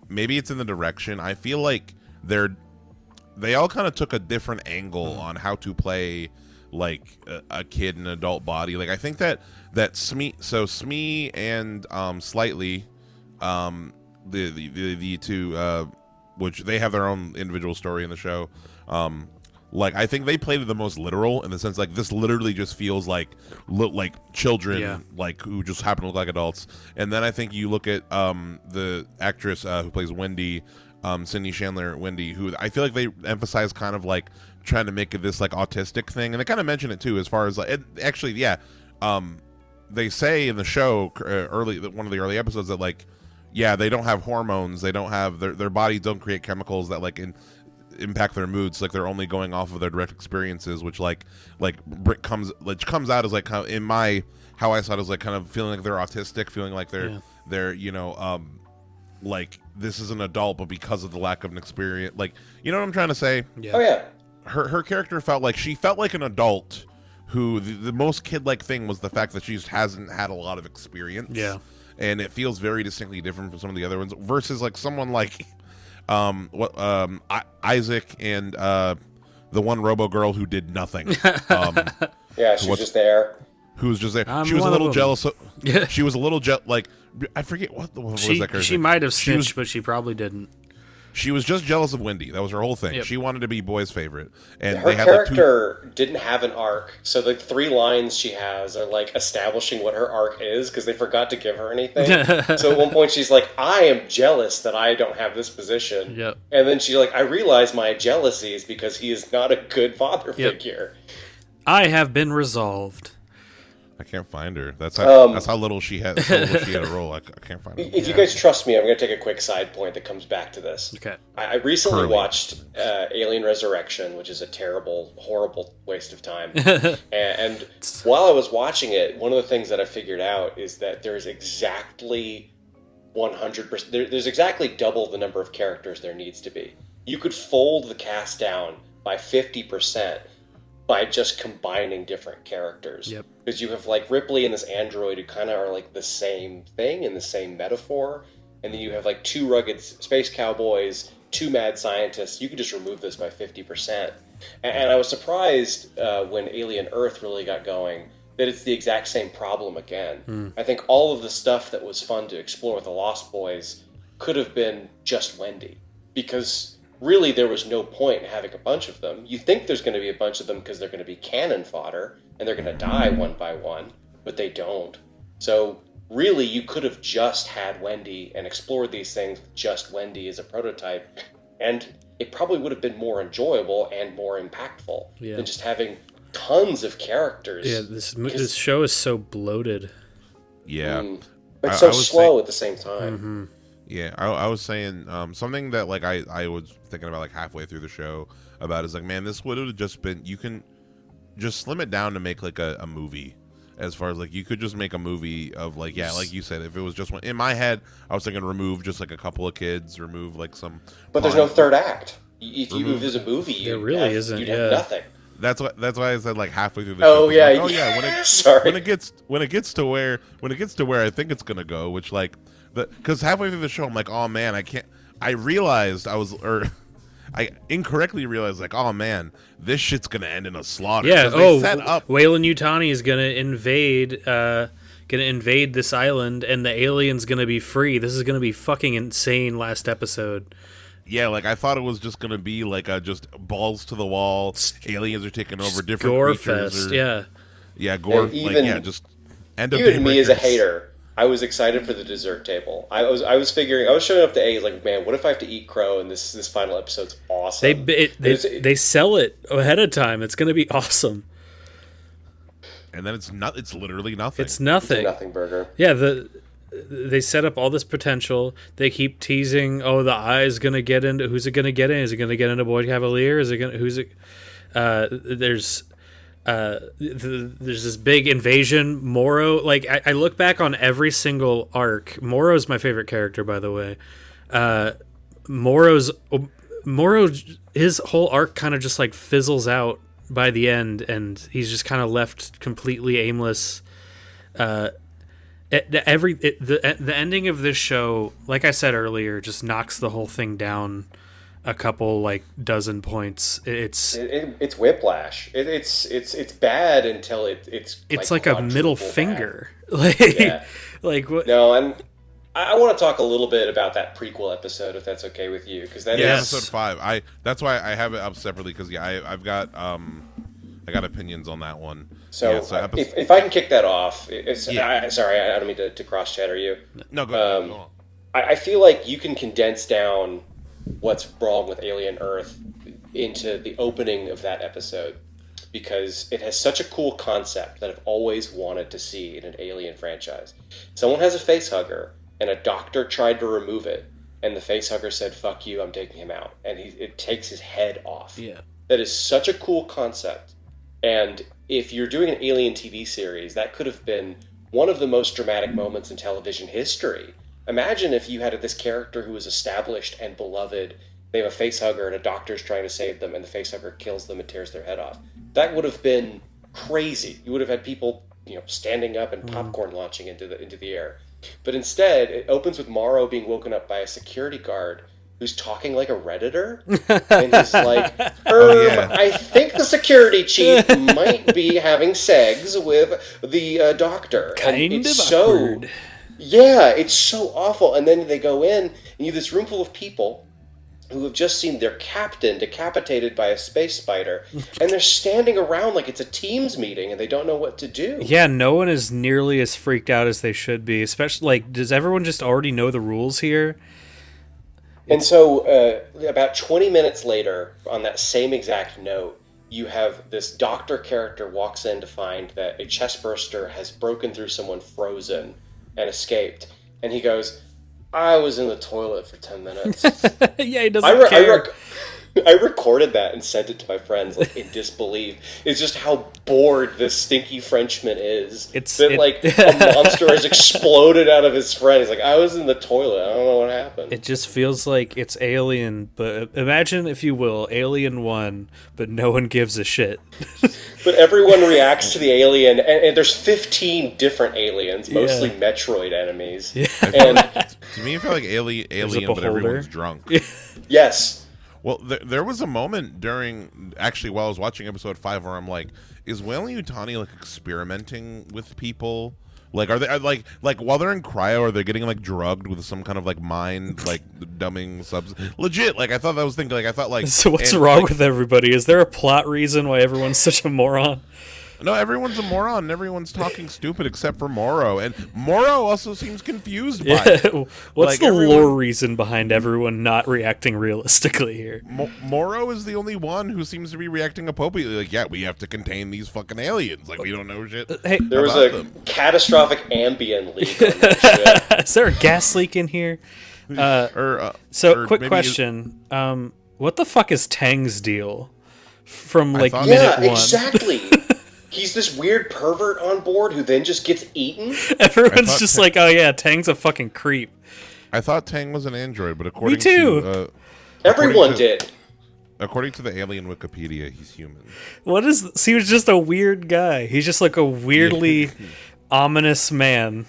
maybe it's in the direction. I feel like they all kind of took a different angle on how to play like a kid in an adult body. Like I think that Smee and Slightly, the two, which they have their own individual story in the show. Like I think they played it the most literal in the sense like this literally just feels like children like who just happen to look like adults. And then I think you look at the actress who plays Wendy, Sydney Chandler Wendy, who I feel like they emphasize kind of like trying to make it this like autistic thing, and they kind of mention it too as far as like they say in the show one of the early episodes that like they don't have hormones, they don't have their bodies don't create chemicals that like impact their moods, like they're only going off of their direct experiences, which comes out as like kind of, in my how I saw it, as like kind of feeling like they're autistic, feeling like they're like this is an adult, but because of the lack of an experience, like what I'm trying to say. Oh yeah. Her character felt like an adult who the most kid-like thing was the fact that she just hasn't had a lot of experience. Yeah. And it feels very distinctly different from some of the other ones versus like someone like Isaac and the one Robo girl who did nothing. Yeah, she was just there. Who was just there. I'm She was a one little of them. jealous. She was a little like I forget what was that character. She might have snitched, but she probably didn't. She was just jealous of Wendy. That was her whole thing. Yep. She wanted to be Boy's favorite, and Her they had character didn't have an arc, so the 3 lines she has are like establishing what her arc is because they forgot to give her anything. So at one point she's like, "I am jealous that I don't have this position," Yep. and then she's like, "I realize my jealousy is because he is not a good father Yep. figure." I have been resolved. I can't find her. That's how little she had. How little she had a role. I can't find her. If you guys trust me, I'm going to take a quick side point that comes back to this. Okay. I recently Curly. watched Alien Resurrection, which is a terrible, horrible waste of time. and while I was watching it, one of the things that I figured out is that there's exactly 100%. There's exactly double the number of characters there needs to be. You could fold the cast down by 50% by just combining different characters. Yep. Because you have like Ripley and this android who kind of are like the same thing in the same metaphor, and then you have like 2 rugged space cowboys, 2 mad scientists. You could just remove this by 50%. And I was surprised when Alien Earth really got going that it's the exact same problem again. I think all of the stuff that was fun to explore with the Lost Boys could have been just Wendy, because really there was no point in having a bunch of them. You think there's going to be a bunch of them because they're going to be cannon fodder and they're going to die one by one, but they don't. So really you could have just had Wendy and explored these things with just Wendy as a prototype, and it probably would have been more enjoyable and more impactful than just having tons of characters. Yeah, this show is so bloated. Yeah. But I so would slow say- at the same time. Yeah, I was saying something that like I was thinking about like halfway through the show about is like, man, this would have just been, you can just slim it down to make like a movie. As far as like, you could just make a movie of like, yeah, like you said, if it was just one in my head, I was thinking remove just like a couple of kids, remove like some. But there's no third act. If there's a movie, There really isn't, you'd yeah. have nothing. That's why I said like halfway through the Oh, show. yeah. Like, oh yeah, when it Sorry. when it gets to where I think it's gonna go, which like because halfway through the show I'm like, oh man, I incorrectly realized like, oh man, this shit's gonna end in a slaughter. Yeah. 'Cause they set up. Wayland Yutani is gonna invade this island, and the alien's gonna be free. This is gonna be fucking insane. Last episode. Yeah, like I thought it was just gonna be like a just balls to the wall. Aliens are taking over different Gore creatures. fest. Yeah. Yeah, gore. And even- just end of Even me as a Daybreakers. hater, I was excited for the dessert table. I was showing up to A like, man, what if I have to eat crow and this final episode's awesome. They sell it ahead of time. It's gonna be awesome. And then it's literally nothing. It's nothing. It's a nothing burger. Yeah, they set up all this potential. They keep teasing, oh, the eye's gonna get into. Who's it gonna get in? Is it gonna get into Boyd Cavalier? Is it gonna? Who's it? There's this big invasion. Morrow. Like I look back on every single arc. Morrow's my favorite character, by the way. Morrow, his whole arc kind of just like fizzles out by the end, and he's just kind of left completely aimless. The ending of this show, like I said earlier, just knocks the whole thing down a couple like dozen points. It's whiplash. It's bad until it's like a middle quadruple finger. Yeah. Like what? No, and I want to talk a little bit about that prequel episode, if that's okay with you, because that is episode 5. That's why I have it up separately because I've got I got opinions on that one. So, Yeah, if I can kick that off, sorry, I don't mean to cross chatter you. No, go ahead. Go on. I feel like you can condense down what's wrong with Alien Earth into the opening of that episode, because it has such a cool concept that I've always wanted to see in an Alien franchise. Someone has a face hugger, and a doctor tried to remove it, and the face hugger said, "Fuck you, I'm taking him out," and it takes his head off. Yeah. That is such a cool concept. And if you're doing an Alien TV series, that could have been one of the most dramatic moments in television history. Imagine if you had this character who was established and beloved. They have a facehugger and a doctor's trying to save them, and the facehugger kills them and tears their head off. That would have been crazy. You would have had people, standing up and popcorn launching into the air. But instead, it opens with Morrow being woken up by a security guard who's talking like a Redditor. And he's like, I think the security chief might be having segs with the doctor. Kind and it's of awkward. Yeah, it's so awful. And then they go in, and you have this room full of people who have just seen their captain decapitated by a space spider, and they're standing around like it's a Teams meeting, and they don't know what to do. Yeah, no one is nearly as freaked out as they should be. Especially, does everyone just already know the rules here? And so, about 20 minutes later, on that same exact note, you have this doctor character walks in to find that a chestburster has broken through someone frozen and escaped. And he goes, I was in the toilet for 10 minutes. Yeah, he doesn't care. I recorded that and sent it to my friends in disbelief. It's just how bored this stinky Frenchman is. A monster has exploded out of his friend. He's like, I was in the toilet. I don't know what happened. It just feels like it's Alien, but imagine, if you will, Alien 1, but no one gives a shit. But everyone reacts to the alien, and there's 15 different aliens, mostly Metroid enemies. Yeah. And to me, I feel like Alien, but everyone's drunk. Yes. Well, there was a moment while I was watching episode 5 where I'm like, is Weyland-Yutani experimenting with people? Like, are they like while they're in cryo, are they getting drugged with some kind of mind dumbing substance? Legit, I thought that was thinking. I thought So what's wrong with everybody? Is there a plot reason why everyone's such a moron? No, everyone's a moron and everyone's talking stupid except for Morrow. And Morrow also seems confused by it. What's the lore reason behind everyone not reacting realistically here? Morrow is the only one who seems to be reacting appropriately. We have to contain these fucking aliens. We don't know shit. Hey, there was a catastrophic Ambien leak on that shit. Is there a gas leak in here? Quick question. What the fuck is Tang's deal from minute one? Yeah, exactly. He's this weird pervert on board who then just gets eaten. Everyone's just oh yeah, Tang's a fucking creep. I thought Tang was an android, but according Me too. to... Everyone did. According to the alien Wikipedia, he's human. What is this? He was just a weird guy. He's just a weirdly ominous man.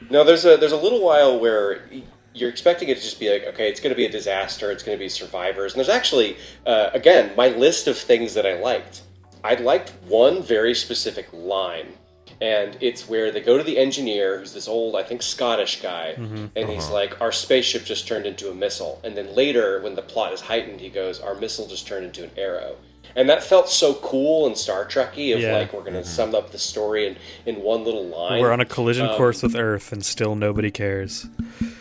No, there's a little while where you're expecting it to just be okay, it's going to be a disaster, it's going to be survivors. And there's actually, again, my list of things that I liked. I liked one very specific line, and it's where they go to the engineer, who's this old, I think, Scottish guy, and he's like, our spaceship just turned into a missile. And then later, when the plot is heightened, he goes, our missile just turned into an arrow. And that felt so cool and Star Trek-y of we're going to sum up the story in one little line. We're on a collision course with Earth, and still nobody cares.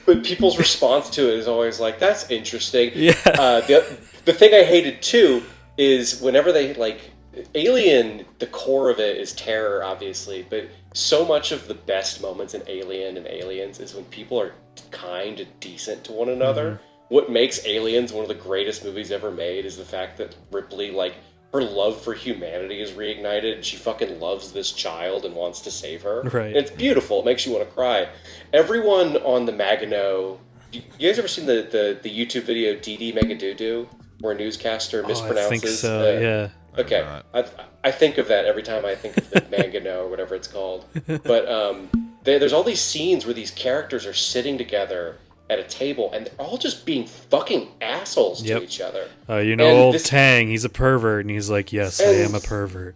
But people's response to it is always that's interesting. Yeah. The thing I hated, too, is whenever they, Alien, the core of it is terror, obviously, but so much of the best moments in Alien and Aliens is when people are kind and decent to one another. Mm-hmm. What makes Aliens one of the greatest movies ever made is the fact that Ripley, her love for humanity is reignited, and she fucking loves this child and wants to save her. Right. And it's beautiful. It makes you want to cry. Everyone on the Maginot... You guys ever seen the YouTube video Dee Megadoodoo, where a newscaster mispronounces... I think so, yeah. Okay, I think of that every time I think of the Mangano or whatever it's called. But there's all these scenes where these characters are sitting together at a table, and they're all just being fucking assholes to each other. Old Tang, he's a pervert, and he's like, yes, I am a pervert.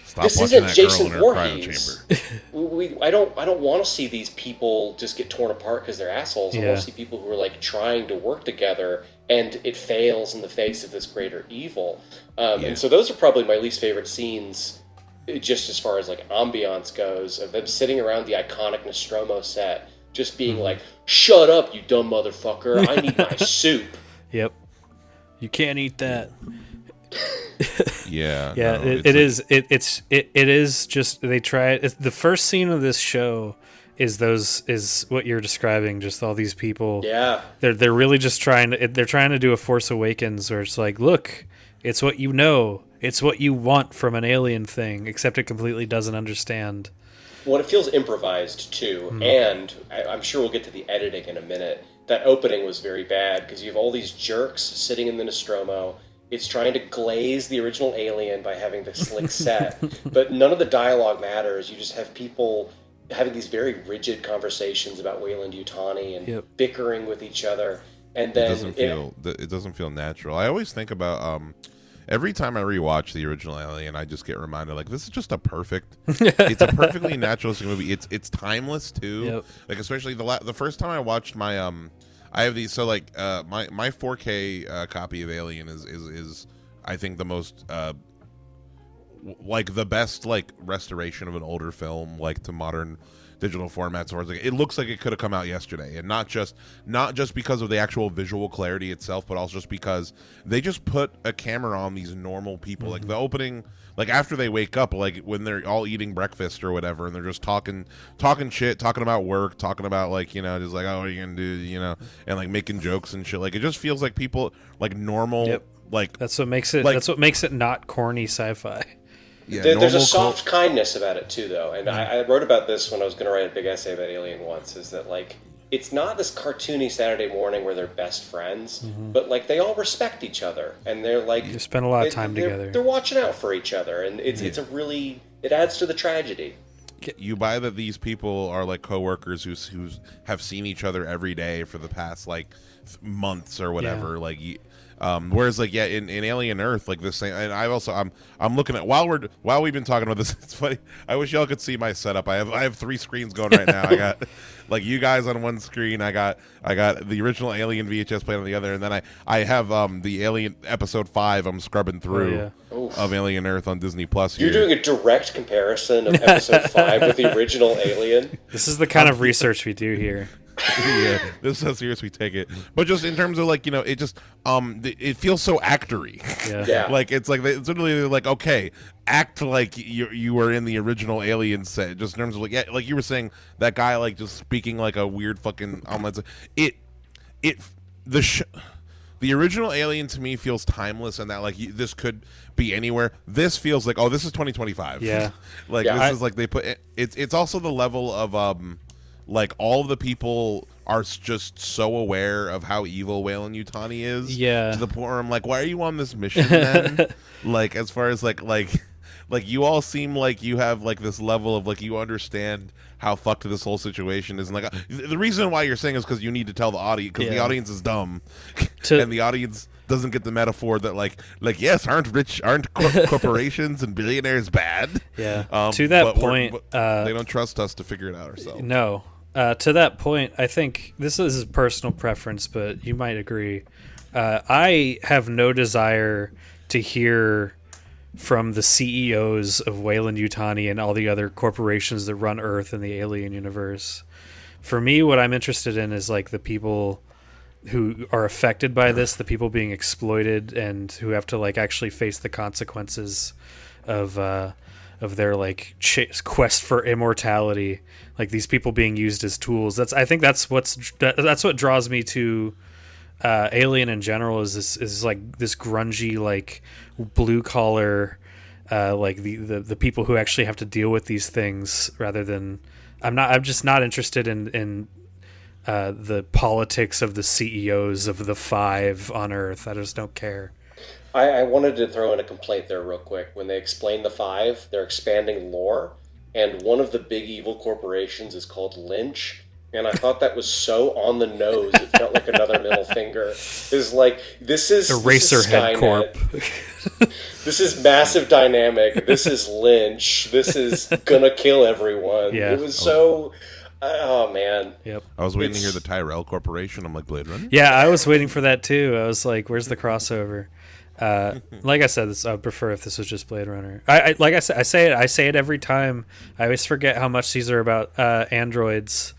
Stop this isn't Jason Voorhees. I don't want to see these people just get torn apart because they're assholes. I want to see people who are trying to work together, and it fails in the face of this greater evil. And so those are probably my least favorite scenes, just as far as ambiance goes, of them sitting around the iconic Nostromo set, just being shut up, you dumb motherfucker! I need my soup. Yep, you can't eat that. Yeah, it is just they try it. The first scene of this show is what you're describing, just all these people. Yeah, they're really just trying to do a Force Awakens where it's look, it's what you know, it's what you want from an alien thing, except it completely doesn't understand. Well, it feels improvised too, and I'm sure we'll get to the editing in a minute. That opening was very bad because you have all these jerks sitting in the Nostromo, It's trying to glaze the original Alien by having the slick set, but none of the dialogue matters. You just have people having these very rigid conversations about Weyland-Yutani and bickering with each other, and then it doesn't feel natural. I always think about every time I rewatch the original Alien, I just get reminded like this is just a perfect. It's a perfectly naturalistic movie. It's timeless too. Yep. Like especially the first time I watched my I have these my 4K copy of Alien is I think the most like the best like restoration of an older film like to modern digital formats. Or like, it looks like it could have come out yesterday, and not just because of the actual visual clarity itself, but also just because they just put a camera on these normal people. Like the opening, like after they wake up, like when they're all eating breakfast or whatever, and they're just talking shit, talking about work, talking about like, you know, just like, oh, what are you gonna do, you know, and like making jokes and shit. Like it just feels like people like normal. Like that's what makes it not corny sci-fi. Yeah, there's a soft kindness about it too, though, and I wrote about this when I was going to write a big essay about Alien once. Is that like it's not this cartoony Saturday morning where they're best friends, but like they all respect each other, and they're like you spend a lot of time together. They're watching out for each other, and it's a really it adds to the tragedy. You buy that these people are like coworkers who have seen each other every day for the past like months or whatever, like. Whereas like in Alien Earth, like this same, and I'm looking at while we've been talking about this, it's funny. I wish y'all could see my setup. I have 3 screens going right now. I got like you guys on one screen. I got the original Alien VHS playing on the other, and then I have the Alien episode 5 I'm scrubbing through of Alien Earth on Disney Plus. You're doing a direct comparison of episode 5 with the original Alien. This is the kind of research we do here. Yeah, this is how serious we take it. But just in terms of like, you know, it just it feels so actory. Yeah. Like it's like it's literally like, okay, act like you were in the original Alien set. Just in terms of like like you were saying, that guy like just speaking like a weird fucking the original Alien to me feels timeless, and that like this could be anywhere. This feels like, oh, this is 2025. Yeah. Like this is like they put it's also the level of like all of the people are just so aware of how evil Weyland-Yutani is. Yeah. To the point where I'm like, why are you on this mission then? Like as far as like you all seem like you have like this level of like you understand how fucked this whole situation is, and like the reason why you're saying is because you need to tell the audience, because the audience is dumb, and the audience doesn't get the metaphor that like yes, aren't corporations and billionaires bad? Yeah. To that point, they don't trust us to figure it out ourselves. No. To that point, I think this is personal preference, but you might agree. I have no desire to hear from the CEOs of Weyland-Yutani and all the other corporations that run Earth and the Alien universe. For me, what I'm interested in is like the people who are affected by this, the people being exploited and who have to like actually face the consequences of their like quest for immortality. Like these people being used as tools. I think that's what draws me to Alien in general is like this grungy like blue collar like the people who actually have to deal with these things, rather than I'm just not interested in the politics of the CEOs of the 5 on Earth. I just don't care. I wanted to throw in a complaint there real quick. When they explain the 5, they're expanding lore, and one of the big evil corporations is called Lynch. And I thought that was so on the nose, it felt like another middle finger. It's like, this is Eraserhead Corp. This is Massive Dynamic. This is Lynch. This is gonna kill everyone. Yeah. It was so... Oh, man. Yep. I was waiting to hear the Tyrell Corporation. I'm like, Blade Runner? Yeah, I was waiting for that too. I was like, where's the crossover? Like I said, I would prefer if this was just Blade Runner. I say it every time. I always forget how much these are about androids,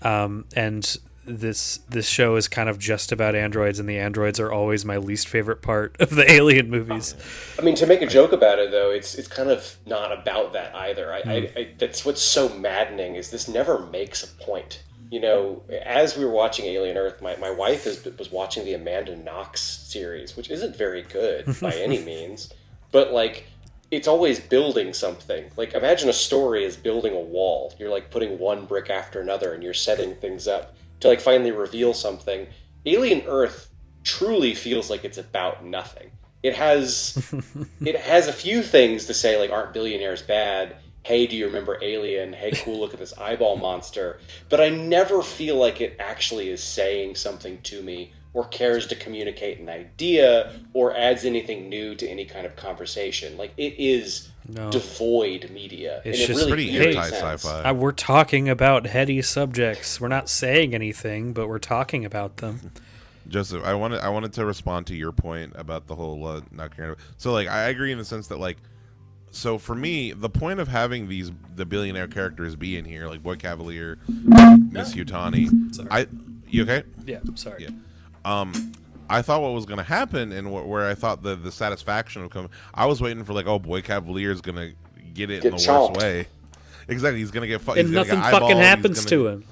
and this show is kind of just about androids, and the androids are always my least favorite part of the Alien movies. I mean, to make a joke about it, though, it's kind of not about that either. I that's what's so maddening, is this never makes a point. You know, as we were watching Alien Earth, my wife was watching the Amanda Knox series, which isn't very good by any means, but like it's always building something. Like imagine a story is building a wall. You're like putting one brick after another, and you're setting things up to like finally reveal something. Alien Earth truly feels like it's about nothing. it has a few things to say, like, aren't billionaires bad? Hey, do you remember Alien? Hey, cool, look at this eyeball monster. But I never feel like it actually is saying something to me or cares to communicate an idea or adds anything new to any kind of conversation. Like, it is devoid media. It's and just it really pretty makes anti-sci-fi. sense. We're talking about heady subjects. We're not saying anything, but we're talking about them. Joseph, I wanted to respond to your point about the whole not caring. So, like, I agree in the sense that, like, so for me, the point of having the billionaire characters be in here, like Boy Cavalier, Miss Yutani. Sorry. You okay? Yeah, sorry. Yeah. I thought what was going to happen, and where I thought the satisfaction would come. I was waiting for, like, oh, Boy Cavalier is going to get it in the chomped. worst way. Exactly, he's going to get And nothing fucking happens to him.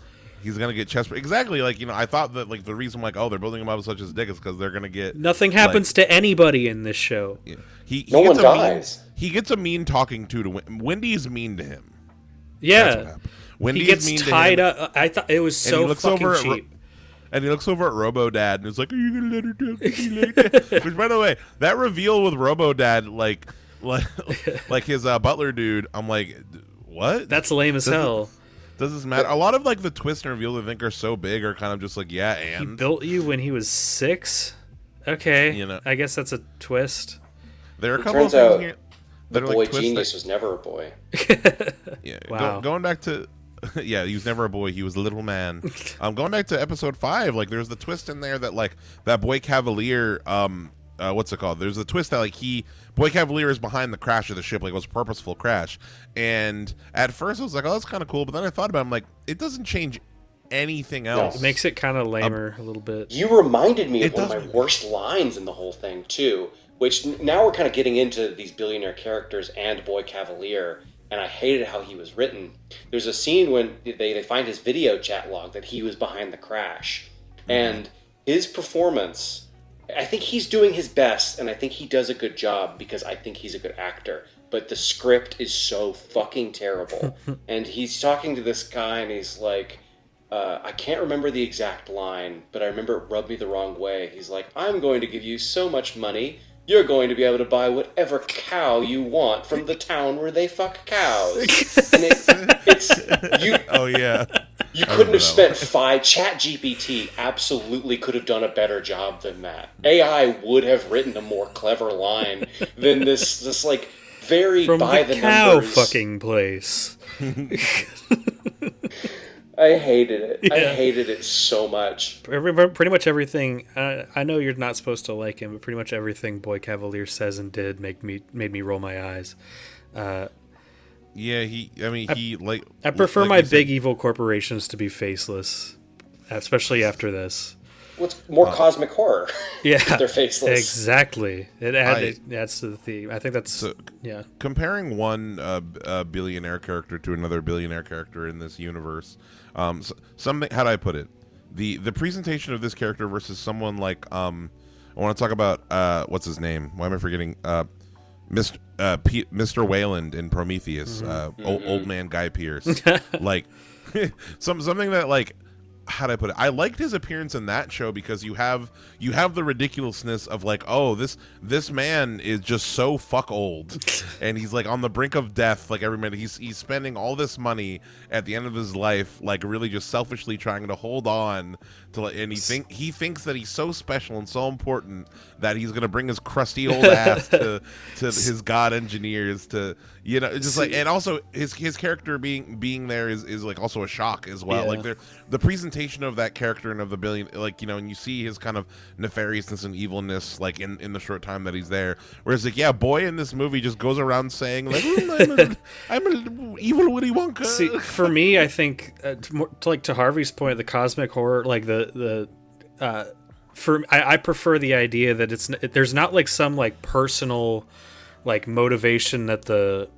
He's gonna get chest. Exactly, like, I thought that, like, the reason, like, oh, they're building him up as such as dick is because they're gonna get Nothing happens to anybody in this show. Yeah. No one dies. He gets a mean talking to Wendy's mean to him. Yeah, Wendy's he gets mean tied to him, up. I thought it was so fucking cheap. and he looks over at Robo Dad and is like, "Are you gonna let her talk to me like that?" Which, by the way, that reveal with Robo Dad, like his butler dude, I'm like, what? That's lame as hell. Does this matter? A lot of, like, the twist and reveal I think are so big are kind of just like, yeah, and He built you when he was 6. Okay, I guess that's a twist. There are a couple of Turns things out here the that are, boy like, twists genius that, was never a boy. yeah. Wow. Going back to yeah, he was never a boy. He was a little man. Going back to episode 5, like, there's the twist in there that, like, that Boy Cavalier, what's it called? There's a twist that, like, Boy Cavalier is behind the crash of the ship, like, it was a purposeful crash. And at first I was like, oh, that's kind of cool. But then I thought about it, I'm like, it doesn't change anything else. It makes it kind of lamer a little bit. You reminded me of It one of does- my worst lines in the whole thing, too, which now we're kind of getting into these billionaire characters and Boy Cavalier, and I hated how he was written. There's a scene when they find his video chat log that he was behind the crash, and his performance, I think he's doing his best, and I think he does a good job because I think he's a good actor. But the script is so fucking terrible. And he's talking to this guy, and he's like, I can't remember the exact line, but I remember it rubbed me the wrong way. He's like, I'm going to give you so much money, you're going to be able to buy whatever cow you want from the town where they fuck cows. And it's you. Oh, yeah. You couldn't have spent ChatGPT absolutely could have done a better job than that. AI would have written a more clever line than this like very From by the the cow numbers. fucking place. I hated it. Yeah. I hated it so much. Pretty much everything. I know you're not supposed to like him, but pretty much everything Boy Cavalier says and did made me roll my eyes. Yeah, I prefer like my you said- big evil corporations to be faceless, especially after this. What's more cosmic horror? Yeah, They're faceless. Exactly. It adds to the theme. I think that's So- yeah. comparing one billionaire character to another billionaire character in this universe, something. How do I put it? The presentation of this character versus someone like I want to talk about what's his name? Why am I forgetting? Mr. Wayland in Prometheus, old man Guy Pearce, like something that, like, how do I put it? I liked his appearance in that show because you have the ridiculousness of, like, oh, this man is just so fuck old, and he's, like, on the brink of death, like, every minute. He's spending all this money at the end of his life, like, really just selfishly trying to hold on to, and he thinks that he's so special and so important that he's gonna bring his crusty old ass to his god engineers to, just like, and also his character being there is like also a shock as well. Yeah. Like, the presentation of that character and of the billion, like, and you see his kind of nefariousness and evilness, like, in the short time that he's there. Whereas, like, yeah, Boy in this movie just goes around saying, like, I'm an evil Willy Wonka. See, for me, I think to Harvey's point, the cosmic horror, like I prefer the idea that there's not like some like personal like motivation that the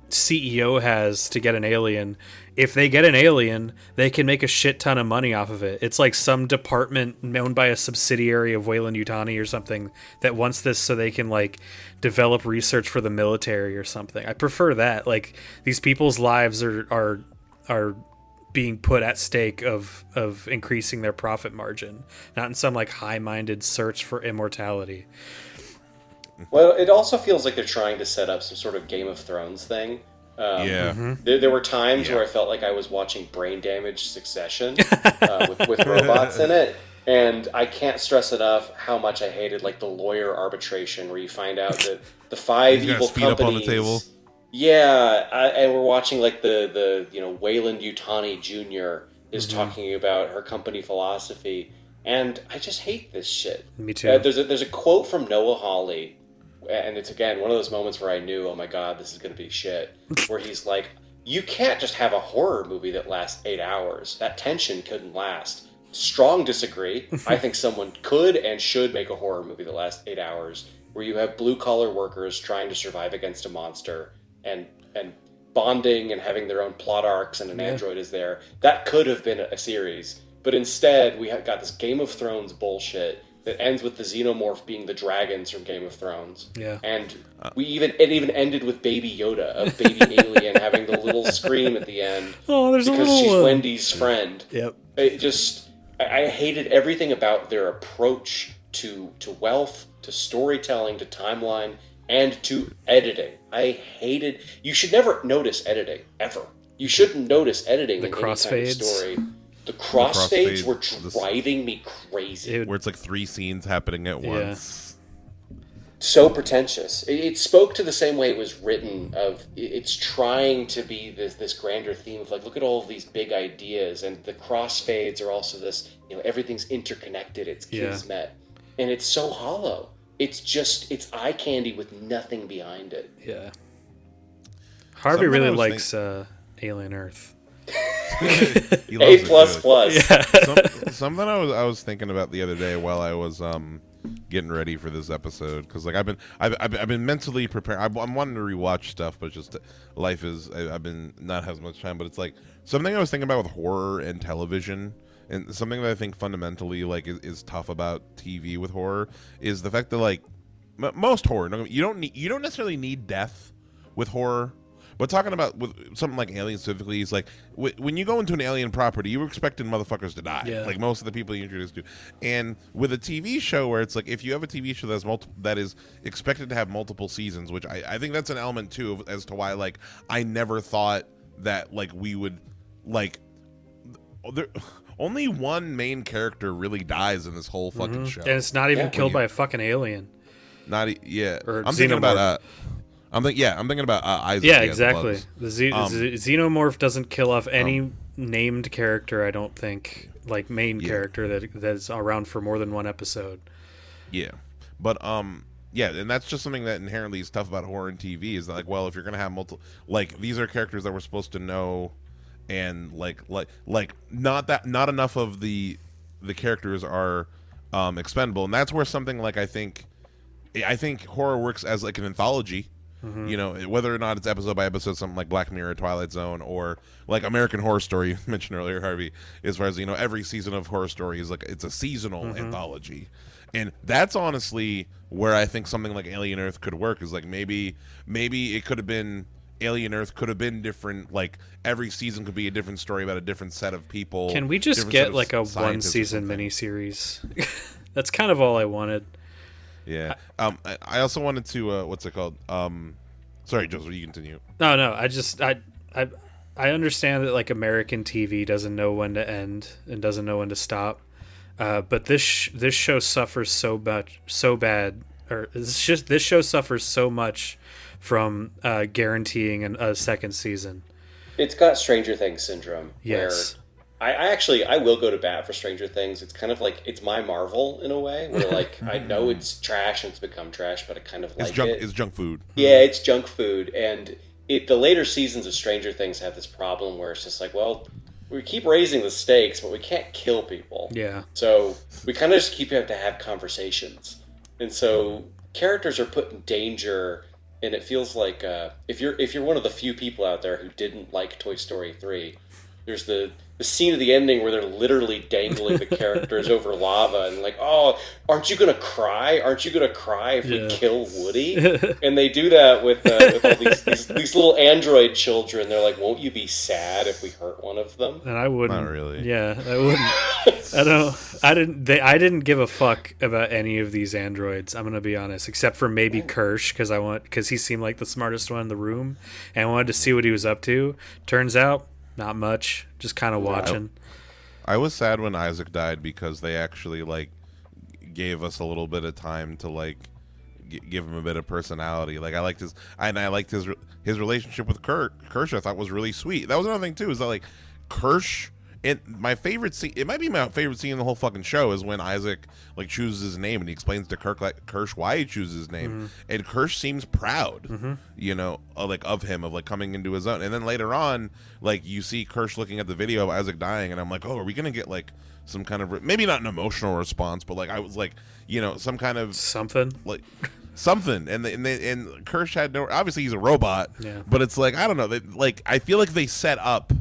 CEO has to get an alien. If they get an alien, they can make a shit ton of money off of it. It's like some department owned by a subsidiary of Wayland Yutani or something that wants this so they can like develop research for the military or something. I prefer that. Like, these people's lives are being put at stake of increasing their profit margin, not in some like high-minded search for immortality. Well, it also feels like they're trying to set up some sort of Game of Thrones thing. There were times where I felt like I was watching Brain Damage Succession with robots in it. And I can't stress enough how much I hated like the lawyer arbitration where you find out that the 5 evil companies... up on the table. Yeah, and we're watching like the Wayland Yutani Jr. is talking about her company philosophy, and I just hate this shit. Me too. There's a quote from Noah Hawley, and it's again one of those moments where I knew, oh my god, this is going to be shit. Where he's like, you can't just have a horror movie that lasts 8 hours. That tension couldn't last. Strong disagree. I think someone could and should make a horror movie that lasts 8 hours, where you have blue collar workers trying to survive against a monster and bonding and having their own plot arcs, and an android is there. That could have been a series, but instead we got this Game of Thrones bullshit that ends with the xenomorph being the dragons from Game of Thrones. Yeah, and it even ended with Baby Yoda, a baby alien, having the little scream at the end. Oh, there's because a little, she's Wendy's friend. Yep. It just, I hated everything about their approach to wealth, to storytelling, to timeline, and to editing. I hated... You should never notice editing, ever. You shouldn't notice editing in any kind of story. The crossfades were driving me crazy. Where it's like 3 scenes happening at once. So pretentious. It spoke to the same way it was written, of it's trying to be this grander theme of like, look at all of these big ideas, and the crossfades are also this, everything's interconnected, it's kismet. And it's so hollow. It's eye candy with nothing behind it. Yeah. Harvey really likes Alien Earth. A++. Yeah. Something I was thinking about the other day while I was getting ready for this episode, because like I've been mentally prepared. I'm wanting to rewatch stuff, but just life is I've been not having much time. But it's like something I was thinking about with horror and television. And something that I think fundamentally like is tough about TV with horror is the fact that like most horror, you don't necessarily need death with horror, but talking about with something like Alien specifically is like when you go into an alien property, you're expecting motherfuckers to die, like most of the people you introduce to. And with a TV show where it's like if you have a TV show that is expected to have multiple seasons, which I think that's an element too as to why like I never thought that like we would like only one main character really dies in this whole fucking show, and it's not even killed by a fucking alien. Or I'm thinking about thinking about Isaac. Yeah, exactly. The xenomorph doesn't kill off any named character. I don't think like main character that's around for more than one episode. Yeah, but and that's just something that inherently is tough about horror and TV is that like, well, if you're gonna have multiple, like these are characters that we're supposed to know. And like not enough of the characters are expendable, and that's where something like I think horror works as like an anthology, whether or not it's episode by episode, something like Black Mirror, Twilight Zone, or like American Horror Story you mentioned earlier, Harvey. As far as every season of Horror Story is like it's a seasonal anthology, and that's honestly where I think something like Alien Earth could work. Is like maybe it could have been. Alien Earth could have been different. Like every season could be a different story about a different set of people. Can we just get like a 1-season miniseries? That's kind of all I wanted. Yeah. I also wanted to what's it called? Sorry, Joseph, you continue. No. I understand that like American TV doesn't know when to end and doesn't know when to stop. But this show suffers so bad, or this show suffers so much from guaranteeing a second season. It's got Stranger Things syndrome. Yes. Where I will go to bat for Stranger Things. It's kind of like, it's my Marvel in a way, where like, I know it's trash and it's become trash, but I kind of like it. It's junk food. Yeah, it's junk food. And the later seasons of Stranger Things have this problem where it's just like, well, we keep raising the stakes, but we can't kill people. Yeah. So we kind of just have to have conversations. And so characters are put in danger. And it feels like if you're one of the few people out there who didn't like Toy Story 3, there's the the scene of the ending where they're literally dangling the characters over lava and like, oh, aren't you gonna cry? Aren't you gonna cry if we kill Woody? And they do that with all these little android children. They're like, won't you be sad if we hurt one of them? And I wouldn't. Not really. Yeah, I wouldn't. I didn't give a fuck about any of these androids. I'm gonna be honest, except for maybe Kirsch because he seemed like the smartest one in the room, and I wanted to see what he was up to. Turns out, not much. Just kind of watching. I was sad when Isaac died because they actually like gave us a little bit of time to like give him a bit of personality. Like I liked his relationship with Kirsch. I thought was really sweet. That was another thing too. Is that like Kirsch. My favorite scene, it might be my favorite scene in the whole fucking show, is when Isaac like chooses his name and he explains to Kirsch why he chooses his name, and Kirsch seems proud, you know, like of him, of like coming into his own. And then later on, like you see Kirsch looking at the video of Isaac dying, and I'm like, oh, are we gonna get like some kind of maybe not an emotional response, but like I was like, you know, some kind of something like. Something and Kirsch had no. Obviously, he's a robot, but it's like I don't know. Like I feel like they set up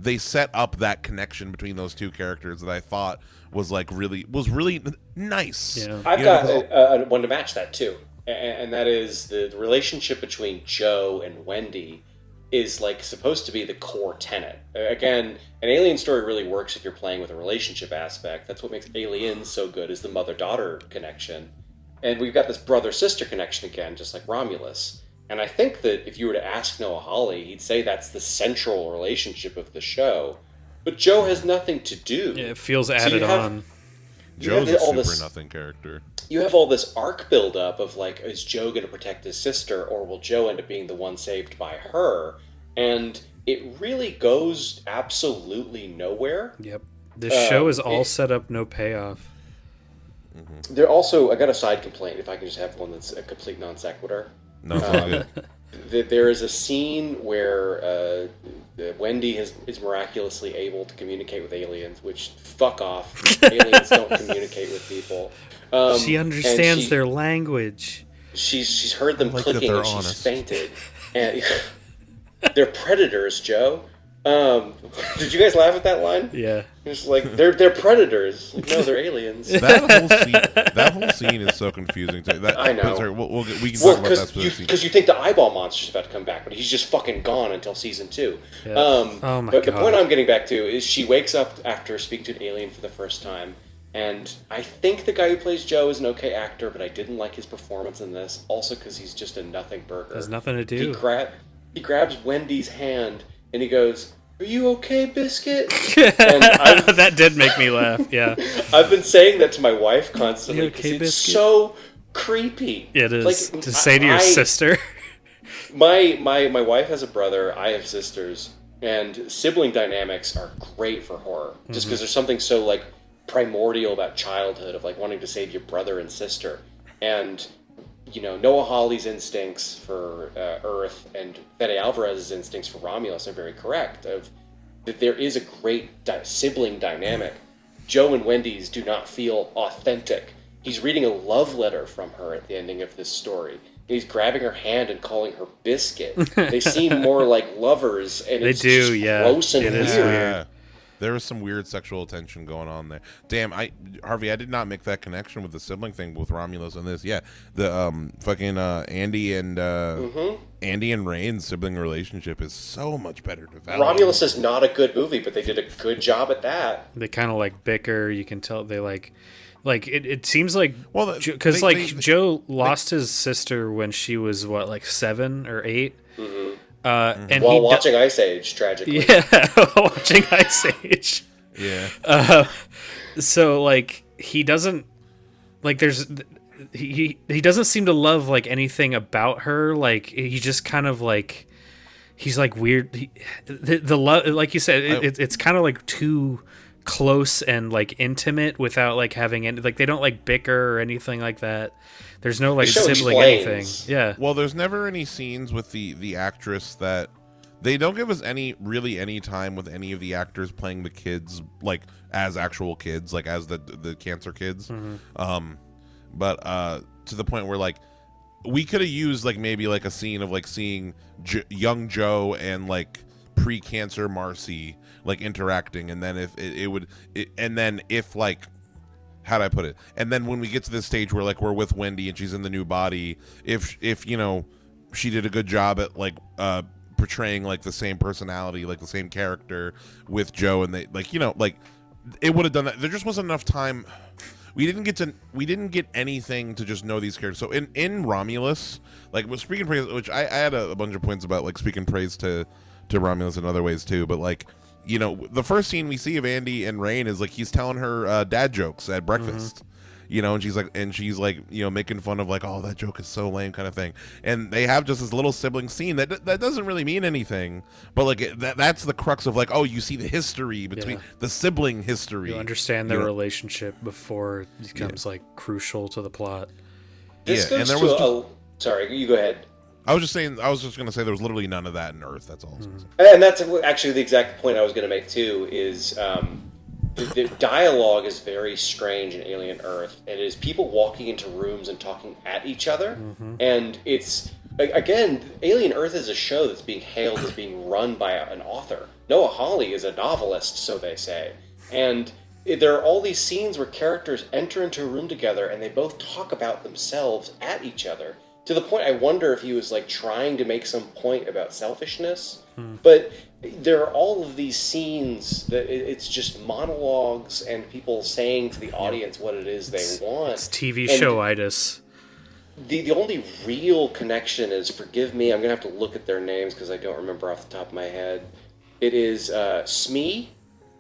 that connection between those two characters that I thought was really nice. Yeah. I've got one to match that too, and that is the relationship between Joe and Wendy is like supposed to be the core tenet. Again, an Alien story really works if you're playing with a relationship aspect. That's what makes Aliens so good, is the mother-daughter connection. And we've got this brother-sister connection again, just like Romulus. And I think that if you were to ask Noah Hawley, he'd say that's the central relationship of the show. But Joe has nothing to do. Yeah, it feels added on. Joe's a super nothing character. You have all this arc buildup of like, is Joe going to protect his sister, or will Joe end up being the one saved by her? And it really goes absolutely nowhere. Yep. This show is all set up, no payoff. There also, I got a side complaint, if I can just have one that's a complete non sequitur. No, it's all good. There is a scene where Wendy is miraculously able to communicate with aliens, which, fuck off. Aliens don't communicate with people. She understands their language. She's heard them like clicking and honest. she's fainted. And they're predators, Joe. Did you guys laugh at that line? Yeah. It's like, they're predators. Like, no, they're aliens. That whole scene is so confusing. I know. Sorry, we can talk about that because you think the eyeball monster's about to come back, but he's just fucking gone until season 2. Yeah. Oh my God. The point I'm getting back to is she wakes up after speaking to an alien for the first time, and I think the guy who plays Joe is an okay actor, but I didn't like his performance in this, also because he's just a nothing burger. There's nothing to do. He grabs Wendy's hand, and he goes, "Are you okay, Biscuit?" That did make me laugh, yeah. I've been saying that to my wife constantly because okay, it's Biscuit? so creepy. It is. Like, to say to your sister. My wife has a brother, I have sisters, and sibling dynamics are great for horror. Just because there's something so like primordial about childhood, of like wanting to save your brother and sister. And you know, Noah Hawley's instincts for Earth and Fede Alvarez's instincts for Romulus are very correct. Of that, there is a great sibling dynamic. Joe and Wendy's do not feel authentic. He's reading a love letter from her at the ending of this story. And he's grabbing her hand and calling her Biscuit. They seem more like lovers, and it's just gross and weird. Yeah. There was some weird sexual tension going on there. Damn, Harvey, I did not make that connection with the sibling thing with Romulus and this. Yeah, the fucking Andy and Rain's sibling relationship is so much better developed. Romulus is not a good movie, but they did a good job at that. They kind of like bicker. You can tell they like it seems like because Joe lost his sister when she was like 7 or 8. And while watching Ice Age, tragically. Yeah, watching Ice Age. Yeah. So like he doesn't like he doesn't seem to love like anything about her. Like he just kind of like he's like weird. The love, like you said, it's kind of like too close and like intimate without like having any like they don't like bicker or anything like that. There's no like sibling anything. Yeah. Well, there's never any scenes with the actress that they don't give us any time with any of the actors playing the kids like as actual kids, like as the cancer kids. But to the point where like we could have used like maybe like a scene of like seeing young Joe and like pre-cancer Marcy like interacting, and then if and then if like, how do I put it? And then when we get to this stage where like we're with Wendy and she's in the new body, if you know, she did a good job at like portraying like the same personality, like the same character with Joe, and they like, you know, like it would have done that. There just wasn't enough time. We didn't get anything to just know these characters. So in Romulus, like with Speaking Praise, which I had a bunch of points about, like speaking praise to Romulus in other ways too, but like, you know, the first scene we see of Andy and Rain is like he's telling her dad jokes at breakfast, you know, and she's like, you know, making fun of like, oh, that joke is so lame kind of thing. And they have just this little sibling scene that doesn't really mean anything, but like that's the crux of like, oh, you see the history between the sibling history. You understand their relationship before it becomes like crucial to the plot. This goes and there was sorry, you go ahead. I was just going to say there was literally none of that in Earth. That's all I was going to say. And that's actually the exact point I was going to make too, is the dialogue is very strange in Alien Earth. It is people walking into rooms and talking at each other. And it's, again, Alien Earth is a show that's being hailed as being run by an author. Noah Hawley is a novelist, so they say. And there are all these scenes where characters enter into a room together and they both talk about themselves at each other. To the point I wonder if he was like trying to make some point about selfishness. But there are all of these scenes that it's just monologues and people saying to the audience what it is they want. It's TV show-itis. The only real connection is, forgive me, I'm going to have to look at their names because I don't remember off the top of my head. It is Smee,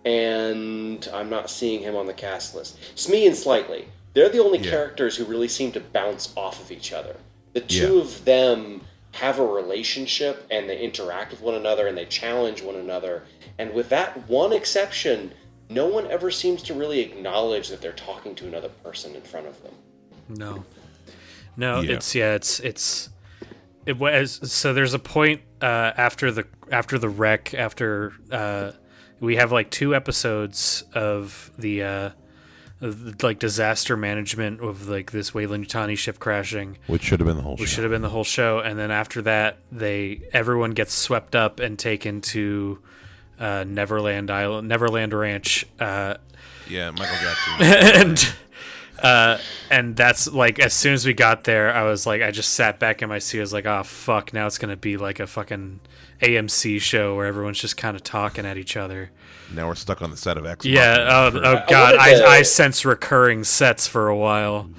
and I'm not seeing him on the cast list. Smee and Slightly. They're the only characters who really seem to bounce off of each other. The two of them have a relationship, and they interact with one another, and they challenge one another. And with that one exception, no one ever seems to really acknowledge that they're talking to another person in front of them. No, it was, so there's a point after the wreck, after we have like 2 episodes of the like disaster management of like this Weyland-Yutani ship crashing, which should have been the whole show. Which should have been the whole show, and then after that, everyone gets swept up and taken to Neverland Ranch. Michael Jackson. and that's like, as soon as we got there, I was like, I just sat back in my seat. I was like, oh fuck, now it's gonna be like a fucking AMC show where everyone's just kind of talking at each other. Now we're stuck on the set of X. Yeah. Oh god, I sense recurring sets for a while.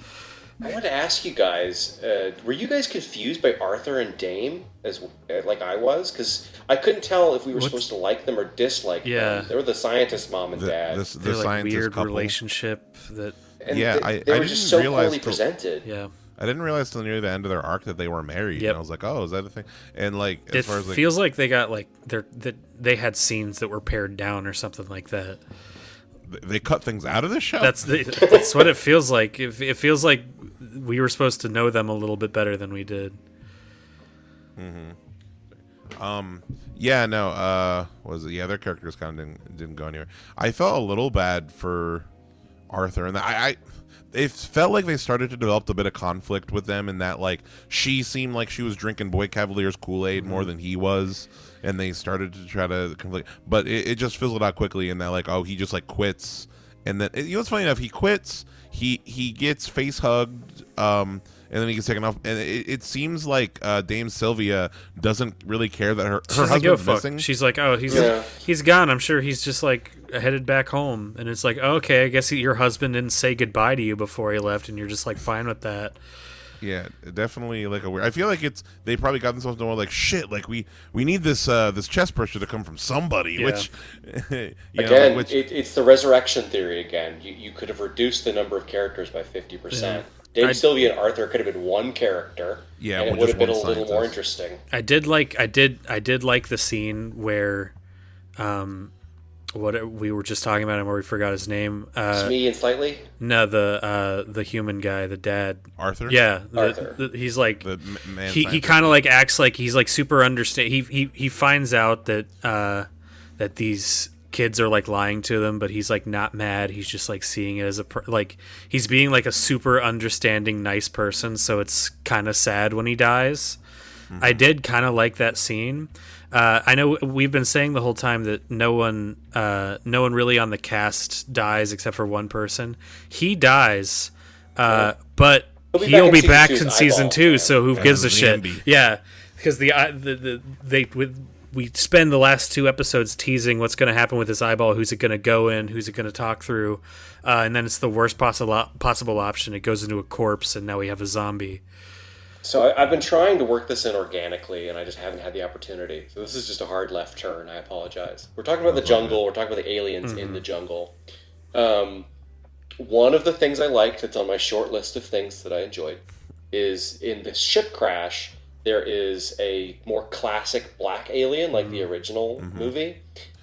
I wanted to ask you guys: were you guys confused by Arthur and Dame as like I was? Because I couldn't tell if we were supposed to like them or dislike them. They were the scientist mom and dad. They're like weird couple. Relationship that. And they were just so poorly presented. Yeah. I didn't realize till near the end of their arc that they were married. And I was like, oh, is that a thing? And like, as far as like, feels like they got like they had scenes that were pared down or something like that. They cut things out of the show. That's what it feels like. It feels like we were supposed to know them a little bit better than we did. Yeah. No. Was it? Yeah. Their characters kind of didn't go anywhere. I felt a little bad for Arthur, and it felt like they started to develop a bit of conflict with them, in that like she seemed like she was drinking Boy Cavalier's Kool-Aid more than he was, and they started to try to conflict, but it just fizzled out quickly, and that like, oh, he just like quits, and then you know what's funny enough, he quits, he gets face hugged, and then he gets taken off, and it seems like Dame Sylvia doesn't really care that her husband's missing. She's like, oh, he's gone. I'm sure he's just like headed back home, and it's like, oh, okay, I guess your husband didn't say goodbye to you before he left, and you're just like fine with that. Yeah, definitely like a weird. I feel like they probably got themselves to more like shit. Like we need this chest pressure to come from somebody. Which again, it's the resurrection theory again. You could have reduced the number of characters by 50%. Dame Sylvia and Arthur could have been one character, and it would have been a little more interesting. I did like the scene where, what we were just talking about him, where we forgot his name. Smee and Slightly? No, the human guy, the dad. Arthur? Yeah, Arthur. He's like the man. He kind of like acts like he's like super understand. He finds out that that these kids are like lying to them, but he's like not mad. He's just like seeing it as like he's being like a super understanding, nice person. So it's kind of sad when he dies. I did kind of like that scene. I know we've been saying the whole time that no one really on the cast dies except for one person. He dies, but he'll be back in season 2. So who gives a shit? Yeah, because we spend the last 2 episodes teasing what's going to happen with his eyeball, who's it going to go in, who's it going to talk through, and then it's the worst possible option. It goes into a corpse, and now we have a zombie. So I've been trying to work this in organically, and I just haven't had the opportunity. So this is just a hard left turn. I apologize. We're talking about the jungle. We're talking about the aliens in the jungle. One of the things I liked that's on my short list of things that I enjoyed is in the ship crash, there is a more classic black alien, like the original movie,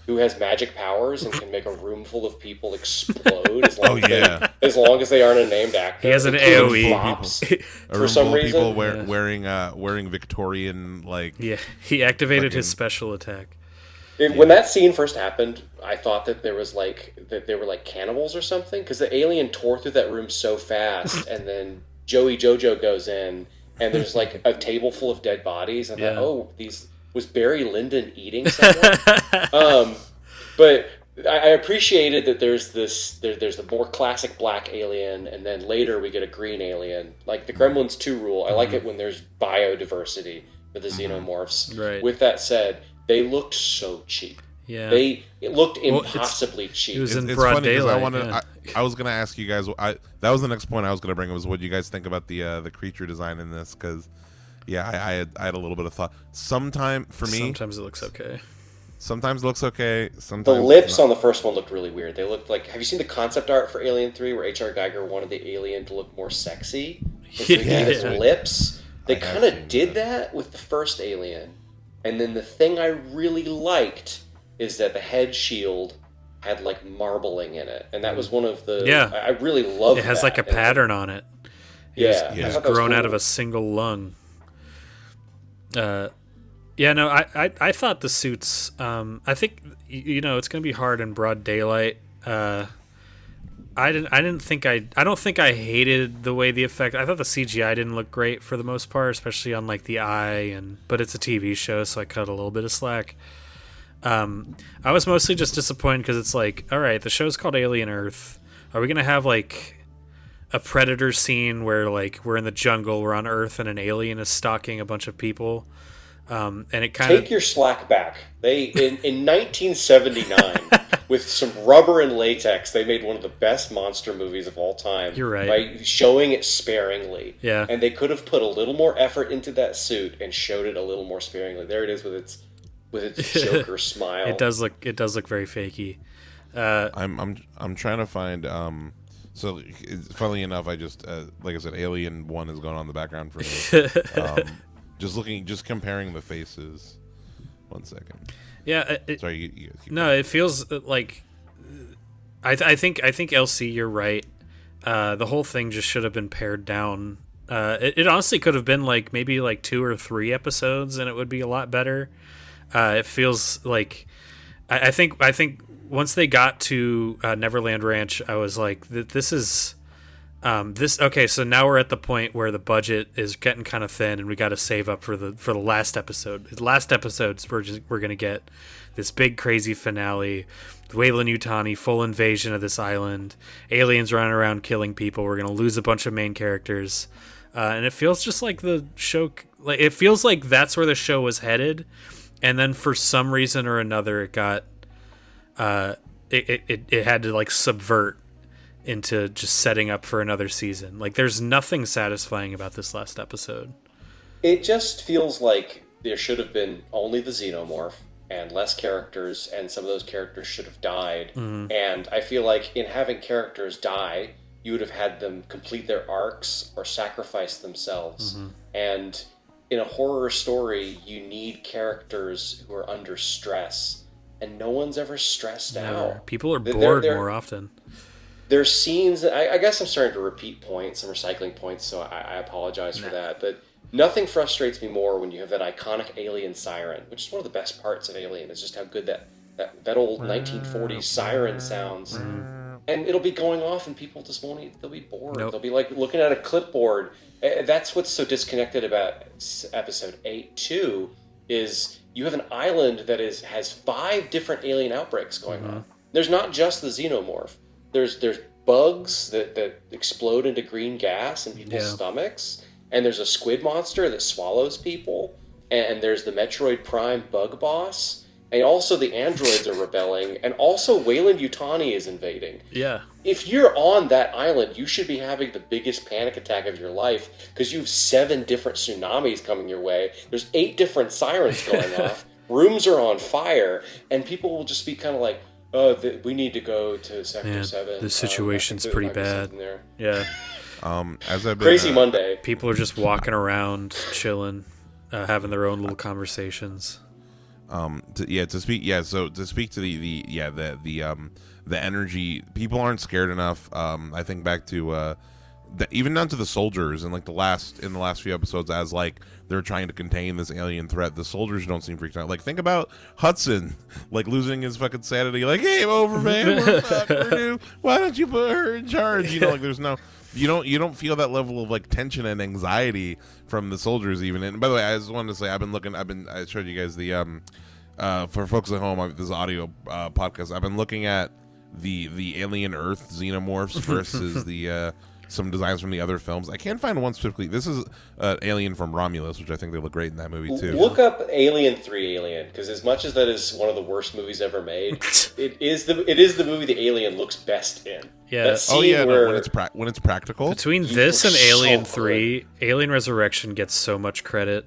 who has magic powers and can make a room full of people explode as long as they aren't a named actor. He has an AoE. For some reason, people wearing Victorian he activated his special attack. When that scene first happened, I thought that there was that they were like cannibals or something, because the alien tore through that room so fast, and then Joey Jojo goes in. And there's like a table full of dead bodies. And was Barry Lyndon eating someone? But I appreciated that there's the more classic black alien, and then later we get a green alien, like the Gremlins 2 rule. I like it when there's biodiversity for the xenomorphs. Right. With that said, they looked so cheap. Yeah, it looked impossibly cheap. It was in broad daylight. I was gonna ask you guys. That was the next point I was gonna bring up. Was what do you guys think about the creature design in this? Because I had a little bit of thought. Sometimes it looks okay. Sometimes it looks okay. Sometimes the lips on the first one looked really weird. They looked like. Have you seen the concept art for Alien 3 where H.R. Geiger wanted the alien to look more sexy? His lips. They kind of did that with the first Alien, and then the thing I really liked is that the head shield had like marbling in it, and that was one of the. Yeah, I really loved. It has like a pattern on it. It was grown out of a single lung. I thought the suits. I think it's going to be hard in broad daylight. I don't think I hated the way the effect. I thought the CGI didn't look great for the most part, especially on like the eye, but it's a TV show, so I cut a little bit of slack. I was mostly just disappointed because it's like, all right, the show's called Alien Earth. Are we gonna have like a Predator scene where like we're in the jungle, we're on Earth, and an alien is stalking a bunch of people? And it kind of take your slack back. They in 1979 with some rubber and latex, they made one of the best monster movies of all time. You're right. By showing it sparingly. Yeah. And they could have put a little more effort into that suit and showed it a little more sparingly. There it is with its Joker smile. It does look very fakey. I'm trying to find. So, funnily enough, I just like I said, Alien 1 is going on in the background for me. Just comparing the faces. 1 second. Yeah. Sorry. You keep no, going. it feels like. I think LC, you're right. The whole thing just should have been pared down. It honestly could have been like maybe like 2 or 3 episodes, and it would be a lot better. It feels like I think once they got to Neverland Ranch, I was like, this is this okay. So now we're at the point where the budget is getting kind of thin, and we got to save up for the last episode. The last episodes we're gonna get this big crazy finale. Weyland-Yutani, full invasion of this island. Aliens running around killing people. We're gonna lose a bunch of main characters, and it feels just like the show. Like it feels like that's where the show was headed. And then for some reason or another, it got, it had to like subvert into just setting up for another season. Like there's nothing satisfying about this last episode. It just feels like there should have been only the xenomorph and less characters, and some of those characters should have died. Mm-hmm. And I feel like in having characters die, you would have had them complete their arcs or sacrifice themselves. Mm-hmm. And in a horror story, you need characters who are under stress, and no one's ever stressed out. People are bored more often. There's scenes, I guess I'm starting to repeat points, some recycling points, so I apologize for that, but nothing frustrates me more when you have that iconic alien siren, which is one of the best parts of Alien, is just how good that old 1940s siren sounds. And it'll be going off and people just won't, they'll be bored. Nope. They'll be like looking at a clipboard. That's what's so disconnected about episode 8 too, is you have an island that has 5 different alien outbreaks going on. There's not just the xenomorph. There's bugs that explode into green gas in people's stomachs, and there's a squid monster that swallows people, and there's the Metroid Prime bug boss, and also the androids are rebelling, and also Weyland Yutani is invading. Yeah. If you're on that island, you should be having the biggest panic attack of your life because you have 7 different tsunamis coming your way. There's 8 different sirens going off. Rooms are on fire, and people will just be kind of like, "Oh, we need to go to Sector 7. The situation's pretty bad." Yeah. As I've been, Crazy Monday. People are just walking around, chilling, having their own little conversations. To speak to the energy, people aren't scared enough. I think back to even down to the soldiers in the last few episodes, as like they're trying to contain this alien threat, the soldiers don't seem freaked out. Like, think about Hudson losing his fucking sanity, like, "Game over, man, we're fucked, we're due. Why don't you put her in charge?" There's no, you don't feel that level of tension and anxiety from the soldiers even. And by the way, I just wanted to say, I showed you guys the for folks at home, this is audio podcast. I've been looking at the Alien Earth xenomorphs versus the some designs from the other films. I can't find one specifically. This is Alien from Romulus, which I think they look great in that movie too. Look up Alien 3 Alien, because as much as that is one of the worst movies ever made, it is the movie the alien looks best in. Yeah. That scene where when it's practical. Between this and Alien 3, Alien Resurrection gets so much credit.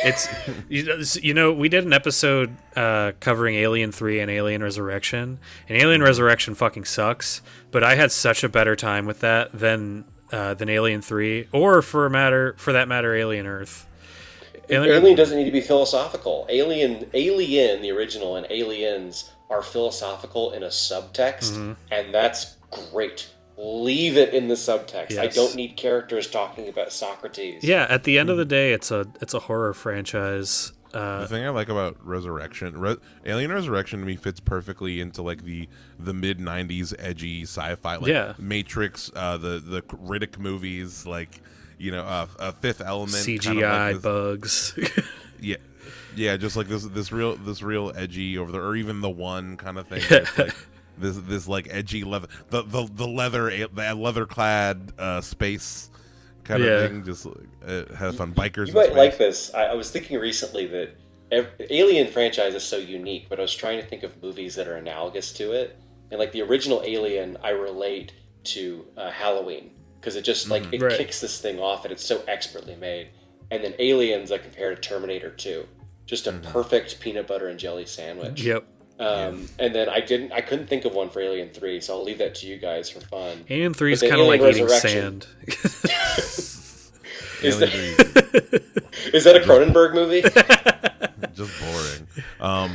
It's we did an episode covering Alien 3 and Alien Resurrection, and Alien Resurrection fucking sucks, but I had such a better time with that than Alien 3, or for that matter Alien Earth. Alien doesn't need to be philosophical. Alien the original, and Aliens are philosophical in a subtext, and that's great. Leave it in the subtext. Yes. I don't need characters talking about Socrates. Yeah, at the end of the day, it's a horror franchise. The thing I like about Resurrection, Alien Resurrection to me fits perfectly into the mid '90s edgy sci-fi, Matrix, the Riddick movies, Fifth Element, CGI bugs. yeah, just this real edgy over there, or even The One kind of thing. It's this edgy leather, the leather clad space kind of thing. Just have fun, bikers. You might like this. I was thinking recently that Alien franchise is so unique, but I was trying to think of movies that are analogous to it. And the original Alien, I relate to Halloween, because it just kicks this thing off, and it's so expertly made. And then Aliens, I compare to Terminator 2, just a perfect peanut butter and jelly sandwich. Yep. And then I couldn't think of one for Alien 3, so I'll leave that to you guys for fun. Alien 3 is kind of like eating sand. Is that a Cronenberg movie? Just boring.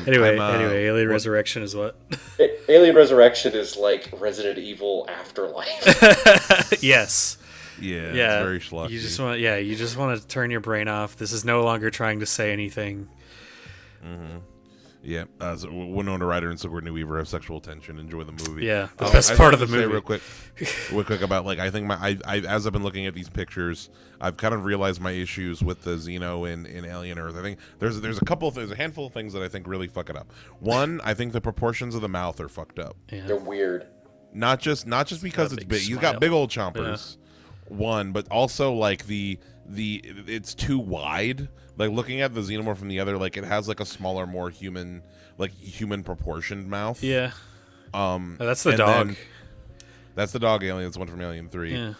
Anyway, Alien Resurrection is what? Alien Resurrection is like Resident Evil Afterlife. Yes. Yeah, it's very schlocky. You just want to turn your brain off. This is no longer trying to say anything. Mm-hmm. Yeah, so Winona Ryder and Sigourney Weaver have sexual tension. Enjoy the movie. Yeah, the best part of the movie. Real quick about I think as I've been looking at these pictures, I've kind of realized my issues with the Xeno in Alien Earth. I think there's a handful of things that I think really fuck it up. One, I think the proportions of the mouth are fucked up. Yeah. They're weird. Not just because it's big. He's got big old chompers. Yeah. One, but also it's too wide. Looking at the xenomorph from the other, it has a smaller, more human proportioned mouth. Yeah. That's the dog. That's the dog alien. That's one from Alien 3. Yeah.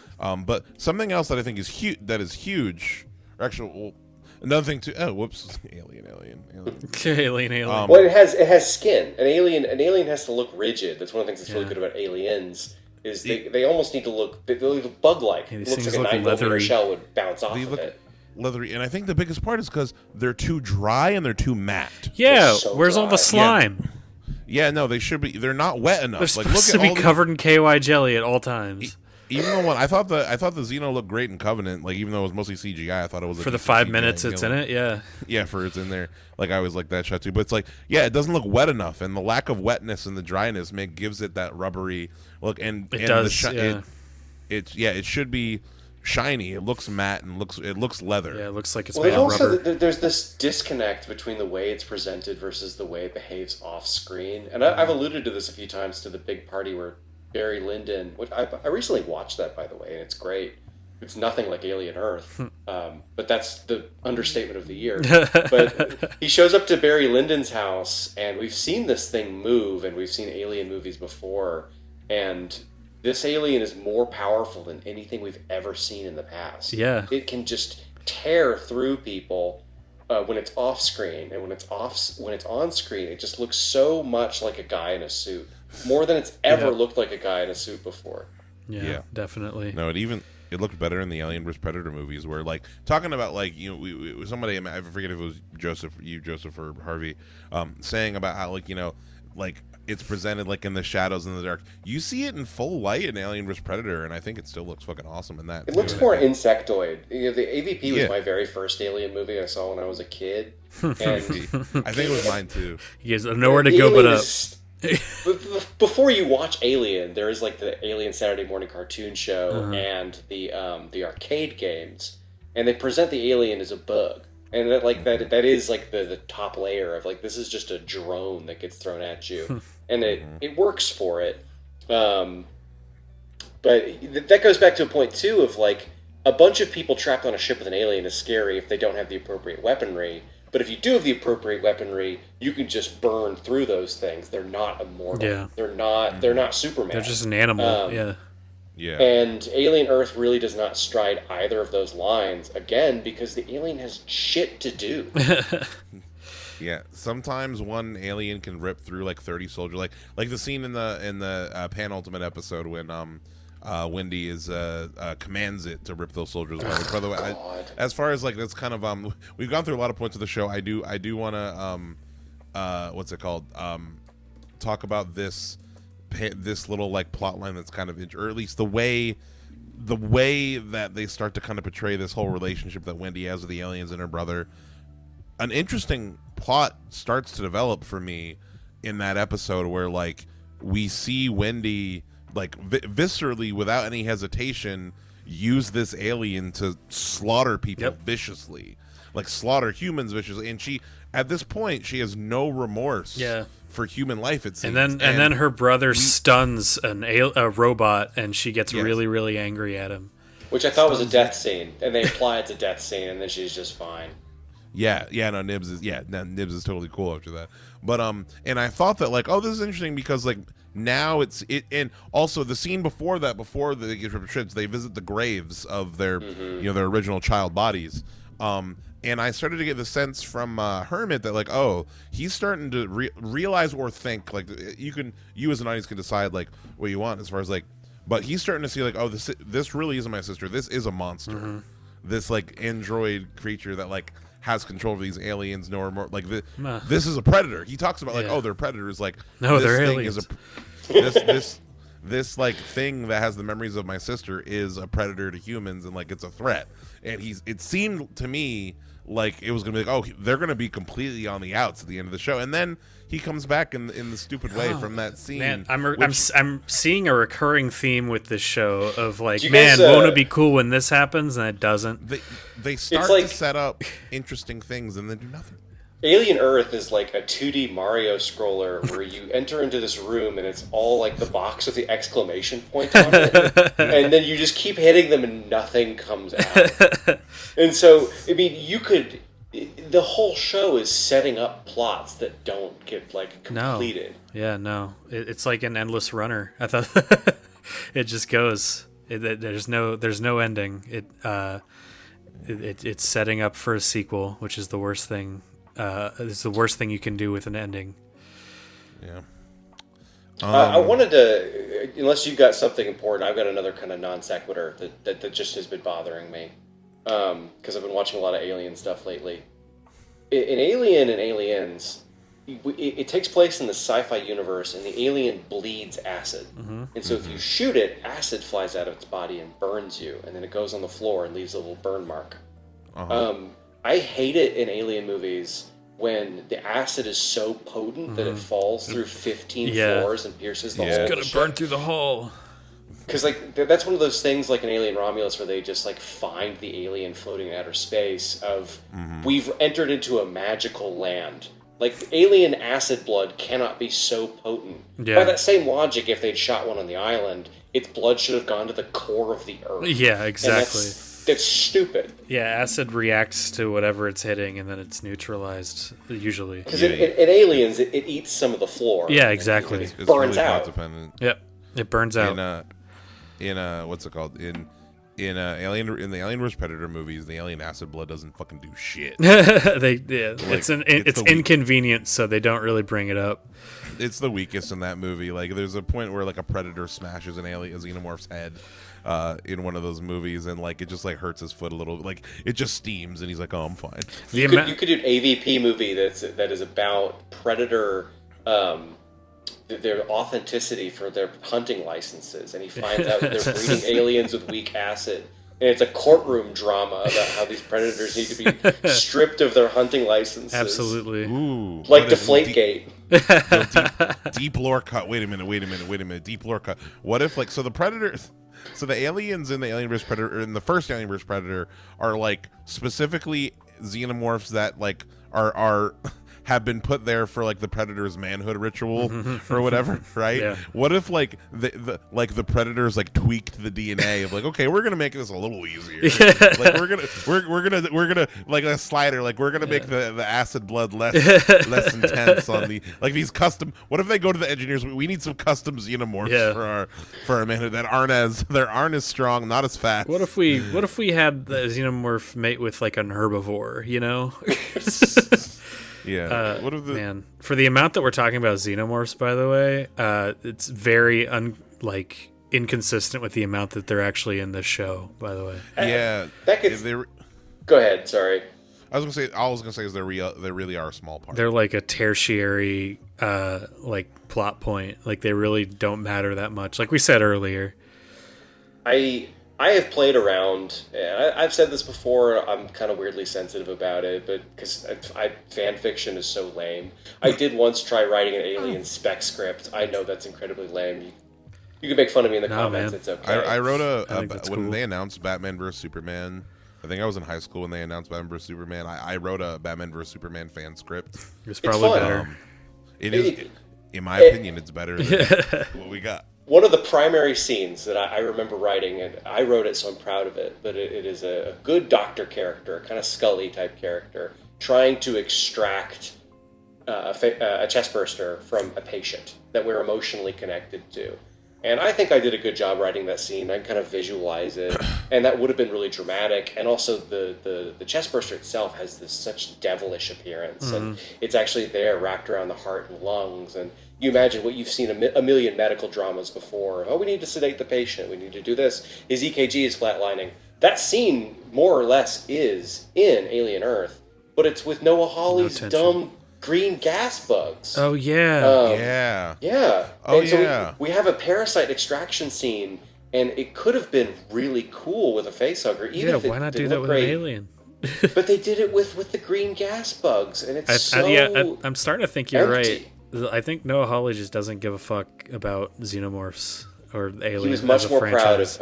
But something else that I think is huge. Or actually, another thing too. Oh, whoops! Alien. Alien. Well, it has skin. An alien has to look rigid. That's one of the things that's really good about Aliens. Is they almost need to look bug-like. It looks like a 9mm shell would bounce off of it. Leathery, and I think the biggest part is because they're too dry and they're too matte. Yeah, where's all the slime? Yeah, no, they should be. They're not wet enough. They're supposed to be covered in KY jelly at all times. Even though I thought the Xeno looked great in Covenant, even though it was mostly CGI, I thought it was for the 5 minutes it's in it. Yeah, for it's in there. I always like that shot too. But it's it doesn't look wet enough, and the lack of wetness and the dryness gives it that rubbery look. And it does. it should be shiny. It looks matte and it looks leather. Yeah, it looks like it's Well, made there's of also rubber. there's this disconnect between the way it's presented versus the way it behaves off screen. And I've alluded to this a few times to the big party where Barry Lyndon, which I recently watched that, by the way, and it's great. It's nothing like Alien Earth, but that's the understatement of the year. But he shows up to Barry Lyndon's house, and we've seen this thing move, and we've seen alien movies before, and this alien is more powerful than anything we've ever seen in the past. Yeah. It can just tear through people when it's off screen, and when it's on screen, it just looks so much like a guy in a suit, more than it's ever looked like a guy in a suit before. Yeah, definitely. No, it looked better in the Alien vs Predator movies, where like talking about like somebody, I forget if it was Joseph or Harvey, saying about how like like it's presented like in the shadows in the dark. You see it in full light in Alien vs Predator, and I think it still looks fucking awesome in that. It looks more insectoid. The AVP was my very first Alien movie I saw when I was a kid, and I think it was mine too. You guys have nowhere to go but up. Before you watch Alien, there is like the Alien Saturday morning cartoon show and the arcade games, and they present the alien as a bug, and that is like the top layer of like, this is just a drone that gets thrown at you, and it works for it. But that goes back to a point too of like, a bunch of people trapped on a ship with an alien is scary if they don't have the appropriate weaponry. But if you do have the appropriate weaponry, you can just burn through those things. They're not immortal. Yeah. They're not Superman. They're just an animal. Yeah. And Alien Earth really does not stride either of those lines, again, because the alien has shit to do. Yeah, sometimes one alien can rip through like 30 soldiers, like the scene in the Penultimate episode when Wendy commands it to rip those soldiers away. By the way, as far as like that's kind of we've gone through a lot of points of the show. I do want to what's it called? Talk about this little like plot line that's kind of or at least the way that they start to kind of portray this whole relationship that Wendy has with the aliens and her brother. An interesting plot starts to develop for me in that episode where like we see Wendy like viscerally, without any hesitation, use this alien to slaughter people viciously, like slaughter humans viciously. And she, at this point, she has no remorse for human life. It seems. And then her brother stuns a robot, and she gets really, really angry at him. Which I thought was a death scene, and they imply it's a death scene, and then she's just fine. Nibs is totally cool after that. But and I thought that like, oh, this is interesting because like now and also the scene before that, before they get trips, they visit the graves of their their original child bodies. And I started to get the sense from Hermit that like, oh, he's starting to realize or think like you as an audience can decide like what you want as far as like, but he's starting to see like, oh, this really isn't my sister. This is a monster. This like android creature that like has control of these aliens, no more like this is a predator. He talks about like, oh, they're predators. Like, no, this they're thing aliens. this like thing that has the memories of my sister is a predator to humans, and like it's a threat. And it seemed to me like it was gonna be like, oh, they're gonna be completely on the outs at the end of the show, and then he comes back in the stupid way from that scene. Man, I'm seeing a recurring theme with this show of like, won't it be cool when this happens, and it doesn't. They start to set up interesting things and then do nothing. Alien Earth is like a 2D Mario scroller where you enter into this room and it's all like the box with the exclamation point on it, and then you just keep hitting them and nothing comes out. And so, I mean, the whole show is setting up plots that don't get like completed. It's like an endless runner. I thought it just goes. There's no ending. It's setting up for a sequel, which is the worst thing. It's the worst thing you can do with an ending. Yeah. I wanted to, unless you've got something important, I've got another kind of non sequitur that just has been bothering me. Because I've been watching a lot of Alien stuff lately. In Alien and Aliens, it takes place in the sci-fi universe, and the alien bleeds acid. And so if you shoot it, acid flies out of its body and burns you, and then it goes on the floor and leaves a little burn mark. I hate it in alien movies when the acid is so potent that it falls through 15 floors and pierces the hull. It's gonna burn through the hull. Because like that's one of those things like in Alien Romulus where they just like find the alien floating in outer space of we've entered into a magical land. Like alien acid blood cannot be so potent. Yeah. By that same logic, if they'd shot one on the island, its blood should have gone to the core of the earth. Yeah, exactly. That's stupid. Yeah, acid reacts to whatever it's hitting, and then it's neutralized, usually. Because in Aliens, it eats some of the floor. Yeah, exactly. It's burns really out. plot dependent. Yep, it burns out. What's it called? In the Alien vs Predator movies, the alien acid blood doesn't fucking do shit. It's inconvenient, so they don't really bring it up. It's the weakest in that movie. Like, there's a point where like a predator smashes a xenomorph's head in one of those movies, and like it just like hurts his foot a little. Like it just steams, and he's like, "Oh, I'm fine." You could do an AVP movie that is about predator. Their authenticity for their hunting licenses, and he finds out that they're breeding aliens with weak acid. And it's a courtroom drama about how these predators need to be stripped of their hunting licenses. Absolutely. Ooh, like Deflategate. Deep lore cut. Wait a minute. Deep lore cut. What if like the predators? So the aliens in the Alien vs Predator, in the first Alien vs Predator, are like specifically xenomorphs that like are have been put there for like the predator's manhood ritual or whatever, right? Yeah. What if like the predators like tweaked the DNA of like, okay, we're gonna make this a little easier. Like we're gonna like a slider, like we're gonna make the acid blood less intense on the like these custom. What if they go to the engineers? We need some custom xenomorphs for our manhood that aren't as strong, not as fast. What if we had the xenomorph mate with like an herbivore? You know. Yeah. Man, for the amount that we're talking about xenomorphs, by the way, it's very inconsistent with the amount that they're actually in this show. By the way, yeah. Go ahead. Sorry. All I was gonna say is they really are a small part. They're like a tertiary like plot point. Like they really don't matter that much. Like we said earlier. I have played around, and I've said this before, I'm kind of weirdly sensitive about it, but because fan fiction is so lame. I did once try writing an alien spec script. I know that's incredibly lame. You can make fun of me in the comments, man. it's okay. I wrote when cool. they announced Batman vs Superman. I think I was in high school when they announced Batman vs Superman. I wrote a Batman vs Superman fan script. It's probably fun. better. It is, in my opinion, it's better than what we got. One of the primary scenes that I remember writing, and I wrote it, so I'm proud of it, but it is a good doctor character, kind of Scully type character, trying to extract a chest burster from a patient that we're emotionally connected to. And I think I did a good job writing that scene. I can kind of visualize it, and that would have been really dramatic. And also, the chest burster itself has this such devilish appearance, and it's actually there wrapped around the heart and lungs. And you imagine what you've seen a million medical dramas before. Oh, we need to sedate the patient. We need to do this. His EKG is flatlining. That scene, more or less, is in Alien Earth, but it's with Noah Hawley's dumb green gas bugs. Oh, yeah. Yeah. Oh, and so yeah. we have a parasite extraction scene, and it could have been really cool with a facehugger. Even if Why not do that with an alien? But they did it with the green gas bugs, and it's I'm starting to think you're empty. right. I think Noah Hawley just doesn't give a fuck about xenomorphs or aliens. He was much as a more proud franchise.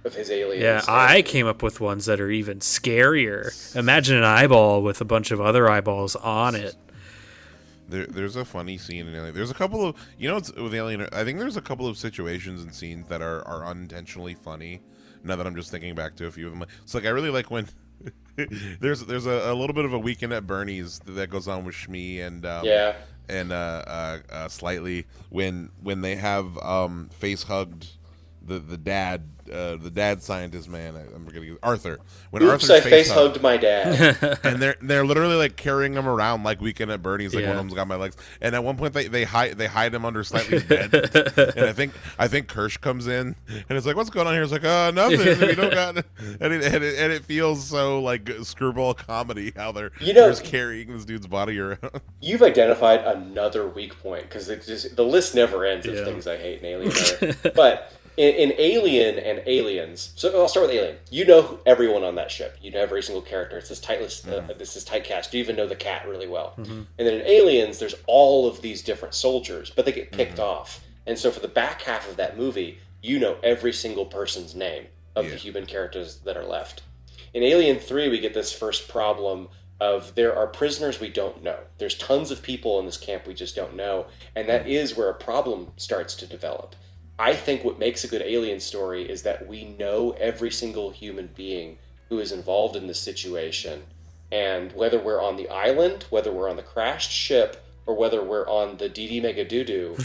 of his aliens. Yeah, I came up with ones that are even scarier. Imagine an eyeball with a bunch of other eyeballs on it. There's a funny scene in Alien. There's a couple of with Alien. I think there's a couple of situations and scenes that are unintentionally funny. Now that I'm just thinking back to a few of them, it's like I really like when there's a little bit of a Weekend at Bernie's that goes on with Shmi and Slightly when they have face hugged the dad scientist man. I'm forgetting Arthur. When Oops, I face hugged my dad. And they're literally like carrying him around like Weekend at Bernie's. Like one of them's got my legs. And at one point they hide him under Slightly's bed. And I think Kirsch comes in and it's like, what's going on here? It's like, nothing. We don't got. And it feels so like screwball comedy how they're just carrying this dude's body around. You've identified another weak point because the list never ends of things I hate in Alien. But in Alien and Aliens, so I'll start with Alien. You know everyone on that ship. You know every single character. It's this tight list. This is tight cast. You even know the cat really well. And then in Aliens, there's all of these different soldiers, but they get picked off. And so for the back half of that movie, you know every single person's name of the human characters that are left. In Alien 3, we get this first problem of there are prisoners we don't know. There's tons of people in this camp we just don't know, and that is where a problem starts to develop. I think what makes a good Alien story is that we know every single human being who is involved in this situation, and whether we're on the island, whether we're on the crashed ship, or whether we're on the DD Mega Doo-Doo,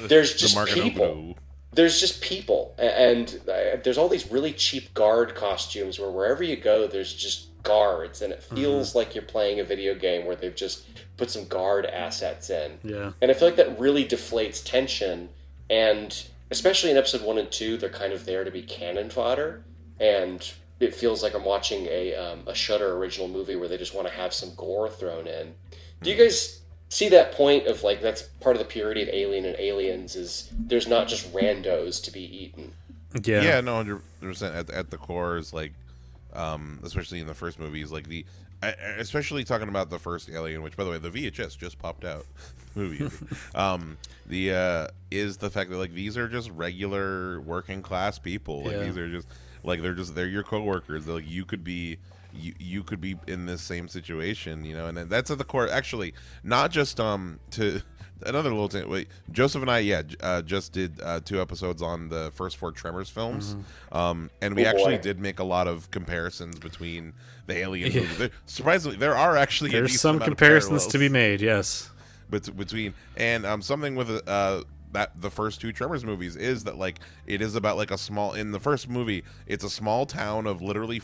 there's just people. There's just people, and there's all these really cheap guard costumes where wherever you go, there's just guards, and it feels like you're playing a video game where they've just put some guard assets in. Yeah. And I feel like that really deflates tension, and especially in episode 1 and 2, they're kind of there to be cannon fodder, and it feels like I'm watching a Shudder original movie where they just want to have some gore thrown in. Do you guys see that point of, like, that's part of the purity of Alien and Aliens, is there's not just randos to be eaten? Yeah, no, 100% at the core is, like, especially in the first movies, like especially talking about the first Alien, which, by the way, the VHS just popped out movie. Is the fact that, like, these are just regular working class people. Like, these are just, like, they're your coworkers. They're, like, you could be in this same situation, you know, and that's at the core. Actually, not just to another little thing. Wait, Joseph and I, just did 2 episodes on the first 4 Tremors films, and we actually did make a lot of comparisons between the Alien movies. Surprisingly, there are actually there's some comparisons to be made. Yes, between and something with that the first 2 Tremors movies is that, like, it is about, like, in the first movie, it's a small town of literally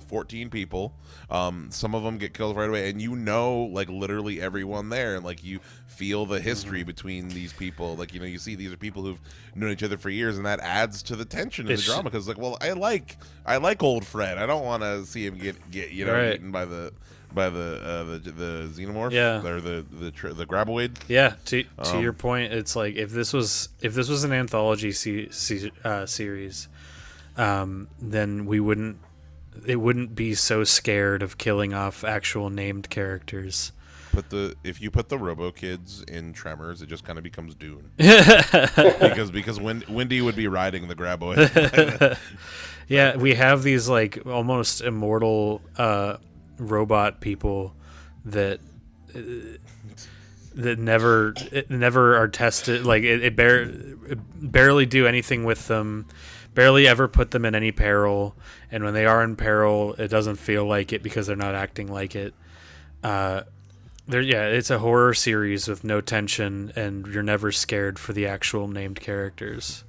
14 people. Some of them get killed right away, and you know, like, literally everyone there, and, like, you feel the history between these people. Like, you know, you see these are people who've known each other for years, and that adds to the tension of the drama, because, like, well, I like old Fred. I don't want to see him get eaten by the xenomorph, or the graboid. Yeah, to your point, it's like if this was an anthology series, then it wouldn't be so scared of killing off actual named characters. If you put the Robo Kids in Tremors, it just kind of becomes Dune. because Wendy would be riding the graboid. Yeah, we have these, like, almost immortal robot people that never are tested. Like, it barely do anything with them, barely ever put them in any peril, and when they are in peril, it doesn't feel like it because they're not acting like it. It's a horror series with no tension, and you're never scared for the actual named characters.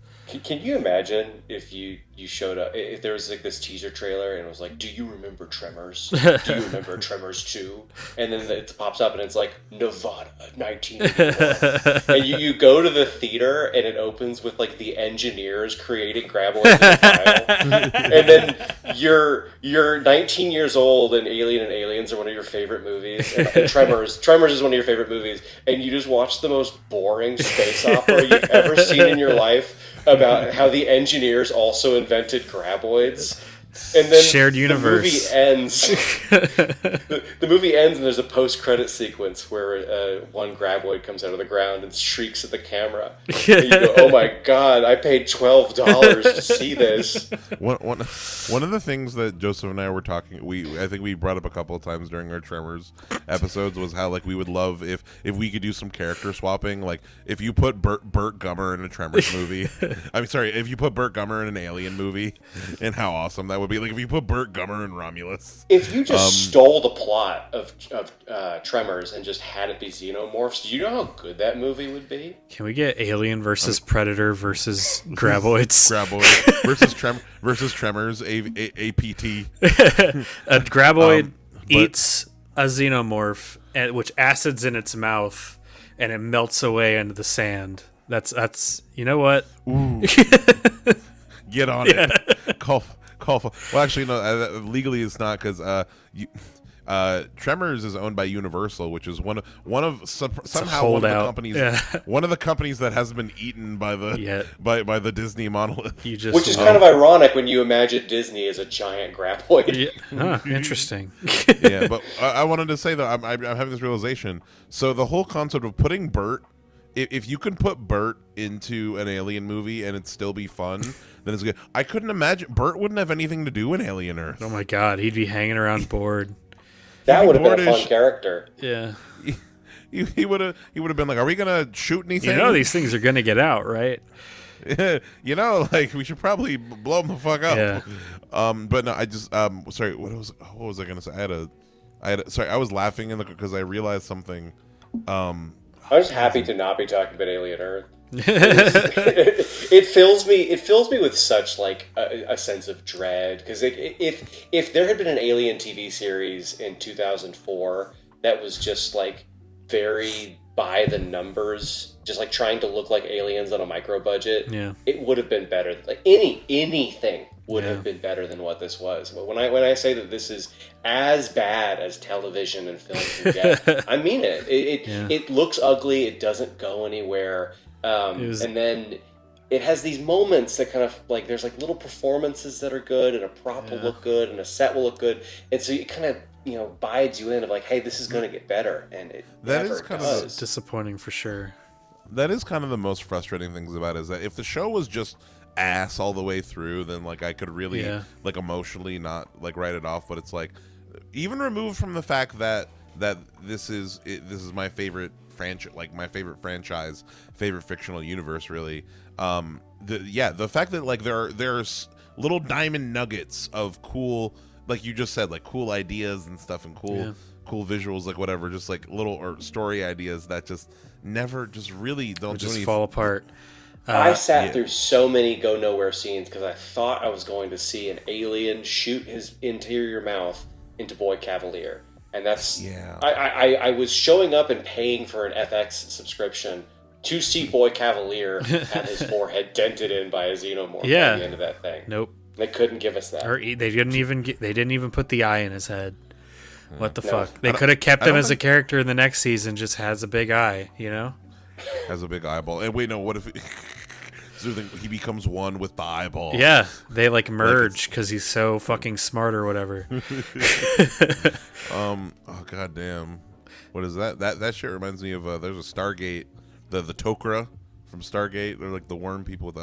Can you imagine if you showed up, if there was, like, this teaser trailer and it was like, do you remember Tremors? Do you remember Tremors 2? And then it pops up and it's like, Nevada, 1981. And you go to the theater and it opens with, like, the engineers creating graboids in the file. And then you're 19 years old and Aliens are one of your favorite movies. And Tremors is one of your favorite movies. And you just watch the most boring space opera you've ever seen in your life about how the engineers also invented graboids. And then shared universe. The movie ends. the movie ends, and there's a post-credit sequence where one graboid comes out of the ground and shrieks at the camera. And you go, "Oh my god! I paid $12 to see this." One of the things that Joseph and I were talking, I think we brought up a couple of times during our Tremors episodes, was how, like, we would love if we could do some character swapping. Like, if you put Burt Gummer in a Tremors movie, if you put Burt Gummer in an Alien movie, and how awesome that would be. Like, if you put Burt Gummer and Romulus. If you just stole the plot of Tremors and just had it be xenomorphs, do you know how good that movie would be? Can we get Alien versus Predator versus Graboids? versus Tremors, APT. A Graboid eats a xenomorph, which acids in its mouth, and it melts away into the sand. That's you know what? Ooh. Get on it. Call. Well, actually, no. Legally, it's not, because Tremors is owned by Universal, which is one of the companies. Yeah. One of the companies that hasn't been eaten by the Disney monolith. Which is kind of ironic when you imagine Disney as a giant graboid. Yeah. Interesting. Yeah, but I wanted to say that I'm having this realization. So the whole concept of putting Bert if you can put Bert into an Alien movie and it still be fun, then it's good. I couldn't imagine Bert wouldn't have anything to do in Alien Earth. Oh my God, he'd be hanging around bored. That would have been a fun character. Yeah. He would have been like, "Are we gonna shoot anything? You know these things are gonna get out, right?" You know, like we should probably blow them the fuck up. Yeah. But no, I just sorry. What was I gonna say? Sorry, I was laughing because I realized something. I was happy to not be talking about Alien Earth. It fills me with such like a sense of dread, because if there had been an Alien TV series in 2004 that was just like very by the numbers, just like trying to look like aliens on a micro budget, it would have been better. Like anything would have been better than what this was. But when I say that this is as bad as television and film can get, I mean it. It looks ugly. It doesn't go anywhere. And then it has these moments that kind of like, there's like little performances that are good, and a prop will look good, and a set will look good, and so it kind of bides you in of like, hey, this is going to get better, and it never does. Disappointing for sure. That is kind of the most frustrating things about it, is that if the show was just ass all the way through, then like I could really like emotionally not like write it off. But it's like, even removed from the fact that this is my favorite franchise, like my favorite franchise, favorite fictional universe, really. The fact that like there's little diamond nuggets of cool, like you just said, like cool ideas and stuff, and cool visuals, like whatever, just like little or story ideas that just never just really don't just fall apart. I sat through so many go nowhere scenes because I thought I was going to see an alien shoot his interior mouth into Boy Cavalier. And that's I was showing up and paying for an FX subscription to see Boy Cavalier have his forehead dented in by a xenomorph at the end of that thing. Nope. They couldn't give us that. Or they didn't even put the eye in his head. What the fuck? They could have kept him as a character in the next season, just has a big eye, Has a big eyeball. And wait, no, what if so he becomes one with the eyeball? Yeah, they like merge because he's so fucking smart or whatever. Oh goddamn, what is that? That shit reminds me of there's a Stargate, the Tok'ra from Stargate. They're like the worm people with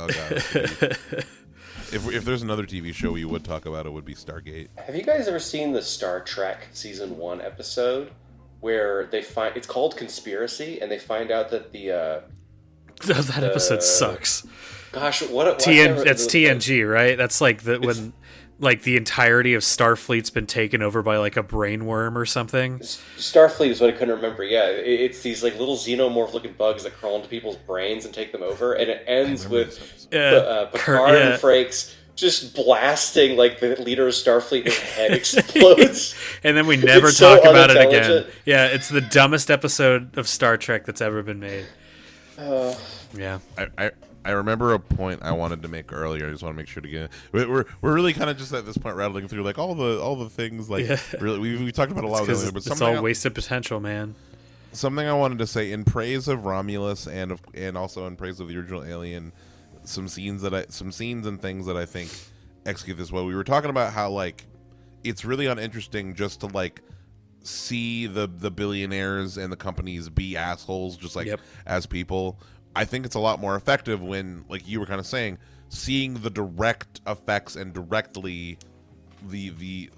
If there's another TV show you would talk about, it would be Stargate. Have you guys ever seen the Star Trek season 1 episode where they find, it's called Conspiracy, and they find out that that episode sucks. Gosh, that's TNG, right? That's like when like the entirety of Starfleet's been taken over by like a brain worm or something. Starfleet is what I couldn't remember. Yeah, it's these like little xenomorph looking bugs that crawl into people's brains and take them over, and it ends with Picard and Frakes just blasting like the leader of Starfleet, his head explodes. And then we never talk about it again. Yeah, it's the dumbest episode of Star Trek that's ever been made. Yeah. I remember a point I wanted to make earlier. I just want to make sure to get it. We're really kind of just at this point rattling through like all the things like really we talked about a lot of earlier, but it's all wasted potential, man. Something I wanted to say in praise of Romulus and also in praise of the original Alien, some scenes and things that I think execute this well. We were talking about how like it's really uninteresting just to like see the billionaires and the companies be assholes just like as people. I think it's a lot more effective when, like you were kind of saying, seeing the direct effects and directly the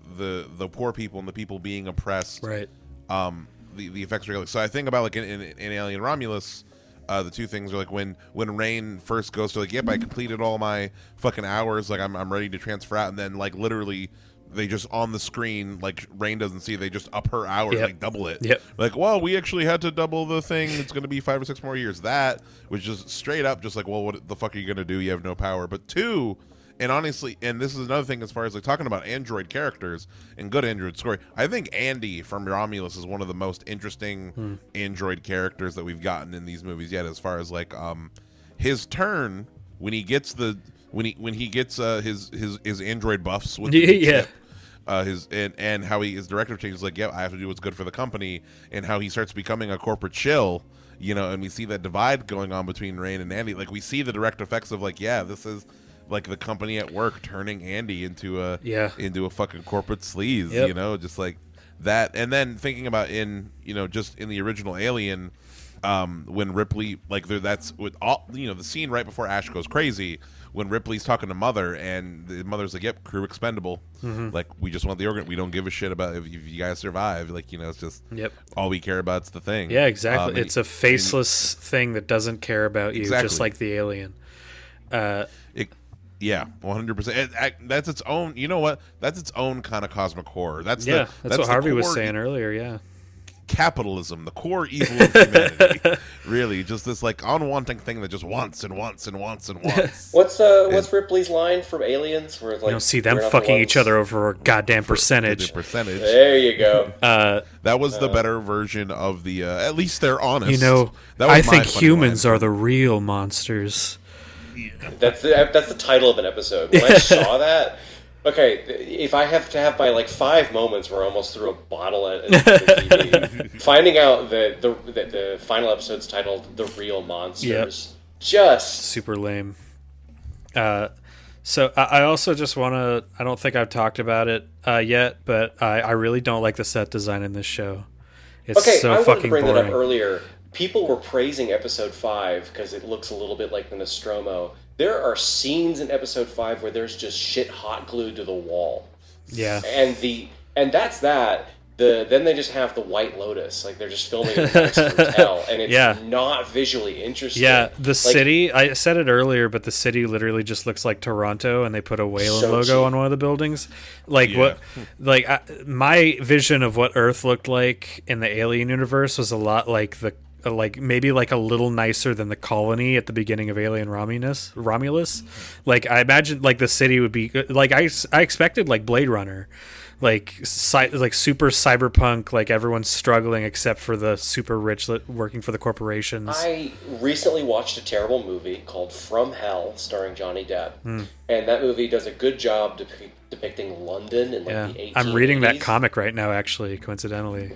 poor people and the people being oppressed. Right. The effects are like, so I think about like in Alien Romulus, the two things are like when Rain first goes to like, yep, I completed all my fucking hours, like I'm ready to transfer out, and then like literally they just on the screen, like Rain doesn't see, they just up her hours, like double it. Like, well, we actually had to double the thing. It's going to be 5 or 6 more years. That was just straight up just like, well, what the fuck are you going to do? You have no power. But two, and honestly, and this is another thing as far as like talking about android characters and good android story, I think Andy from Romulus is one of the most interesting android characters that we've gotten in these movies yet, as far as like his turn when he gets his android buffs with the chip. And how his directive changes, like, I have to do what's good for the company, and how he starts becoming a corporate shill, and we see that divide going on between Rain and Andy. Like, we see the direct effects of like, this is like the company at work turning Andy into a fucking corporate sleaze, just like that. And then thinking about just in the original Alien, when Ripley, like, that's with all, the scene right before Ash goes crazy, when Ripley's talking to Mother, and the Mother's like, "Yep, crew expendable. Like, we just want the organ. We don't give a shit about if you guys survive. Like, it's just all we care about is the thing." Yeah, exactly. It's a faceless thing that doesn't care about you, just like the alien. Yeah, 100%. That's its own. You know what? That's its own kind of cosmic horror. That's what Harvey was saying earlier. Yeah. Capitalism, the core evil of humanity. Really, just this like unwanting thing that just wants and wants and wants and wants. What's Ripley's line from Aliens? Where it's like, you don't see them fucking each other over a goddamn percentage. There you go. That was the better version of the. At least they're honest. I think humans are the real monsters. Yeah. That's the title of an episode. When I saw that. Okay, if I have to have my 5 moments where I almost threw a bottle at the TV, finding out that the final episode's titled "The Real Monsters," just super lame. So I also just want to. I don't think I've talked about it yet, but I really don't like the set design in this show. It's so fucking boring. I wanted to bring that up earlier. People were praising episode 5 because it looks a little bit like the Nostromo. There are scenes in episode 5 where there's just shit hot glued to the wall. Yeah. And that's that. Then they just have the White Lotus. Like, they're just filming in a nice hotel, and it's not visually interesting. Yeah, the city, I said it earlier, but the city literally just looks like Toronto, and they put a Whalen logo on one of the buildings. My vision of what Earth looked like in the Alien universe was a lot like maybe a little nicer than the colony at the beginning of Alien Romulus. Like, I imagined the city would be I expected Blade Runner, super cyberpunk, everyone's struggling except for the super rich working for the corporations. I recently watched a terrible movie called From Hell starring Johnny Depp, and that movie does a good job depicting London in the 1880s. I'm reading that comic right now, actually, coincidentally.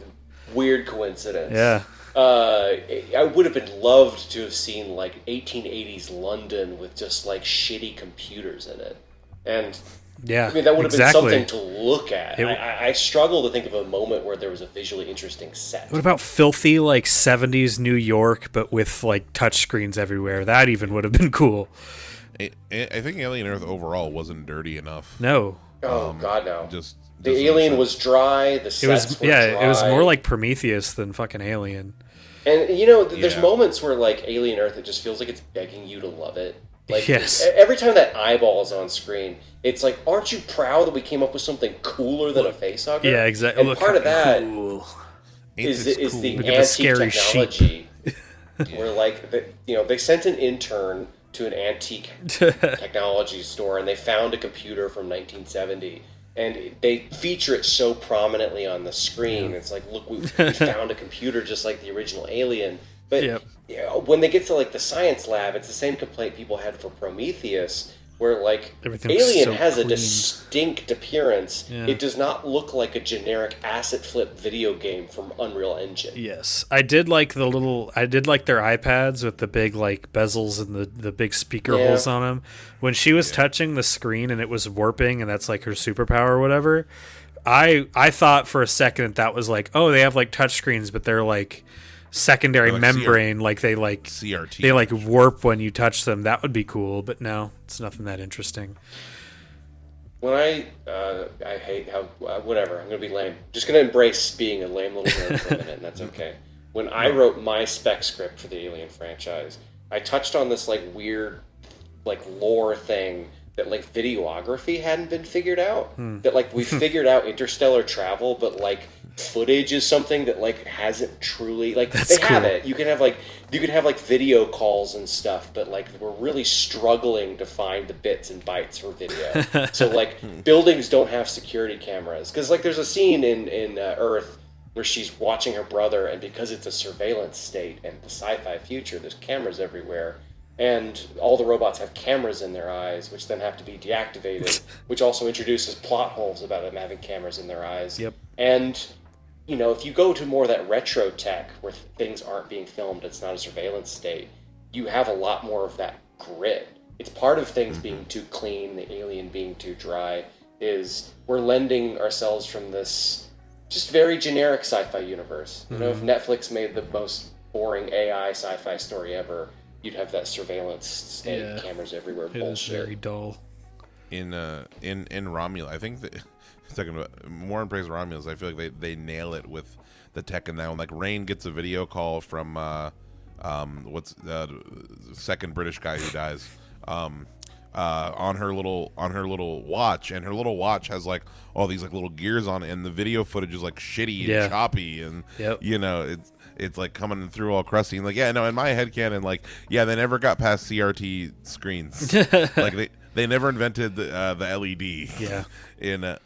Weird coincidence. Yeah. I would have loved to have seen 1880s London with just shitty computers in it, and that would have been something to look at. I struggle to think of a moment where there was a visually interesting set. What about filthy 70s New York, but with touchscreens everywhere? That even would have been cool. I think Alien Earth overall wasn't dirty enough. No. Oh God, no. Just the alien was dry. The sets were dry. It was more like Prometheus than fucking Alien. And there's moments where Alien Earth, it just feels like it's begging you to love it. Yes. Every time that eyeball is on screen, it's aren't you proud that we came up with something cooler than a facehugger? Yeah, exactly. And part of that is the antique technology, where they sent an intern to an antique technology store, and they found a computer from 1970. And they feature it so prominently on the screen. It's look, we found a computer just like the original Alien. But when they get to the science lab, it's the same complaint people had for Prometheus, where Alien has a distinct appearance. Yeah. It does not look like a generic asset flip video game from Unreal Engine. Yes, I did like their iPads with the big bezels and the big speaker holes on them. When she was touching the screen and it was warping, and that's her superpower or whatever, I thought for a second that was they have touch screens, but they're secondary membrane, CRT. They warp when you touch them. That would be cool, but no, it's nothing that interesting. When I hate how whatever, I'm gonna be lame. Just gonna embrace being a lame little nerd for a minute, and that's okay. When I wrote my spec script for the Alien franchise, I touched on this weird lore thing that videography hadn't been figured out. That we figured out interstellar travel, but footage is something that hasn't truly That's they have cool. it. You can have video calls and stuff, but we're really struggling to find the bits and bytes for video. So buildings don't have security cameras because there's a scene in Earth where she's watching her brother, and because it's a surveillance state and the sci-fi future, there's cameras everywhere. And all the robots have cameras in their eyes, which then have to be deactivated, which also introduces plot holes about them having cameras in their eyes. Yep. And, if you go to more of that retro tech where things aren't being filmed, it's not a surveillance state, you have a lot more of that grit. It's part of things being too clean, the alien being too dry, is we're lending ourselves from this just very generic sci-fi universe. If Netflix made the most boring AI sci-fi story ever, you'd have that surveillance state, cameras everywhere. It is very dull. In Romulus, I think that talking about more in praise of Romulus, I feel like they nail it with the tech in that one. Like Rain gets a video call from what's the second British guy who dies on her little watch, and her little watch has like all these like little gears on it, and the video footage is like shitty and choppy, and you know it's like coming through all crusty, and like in my headcanon, like they never got past CRT screens. Like they never invented the LED in the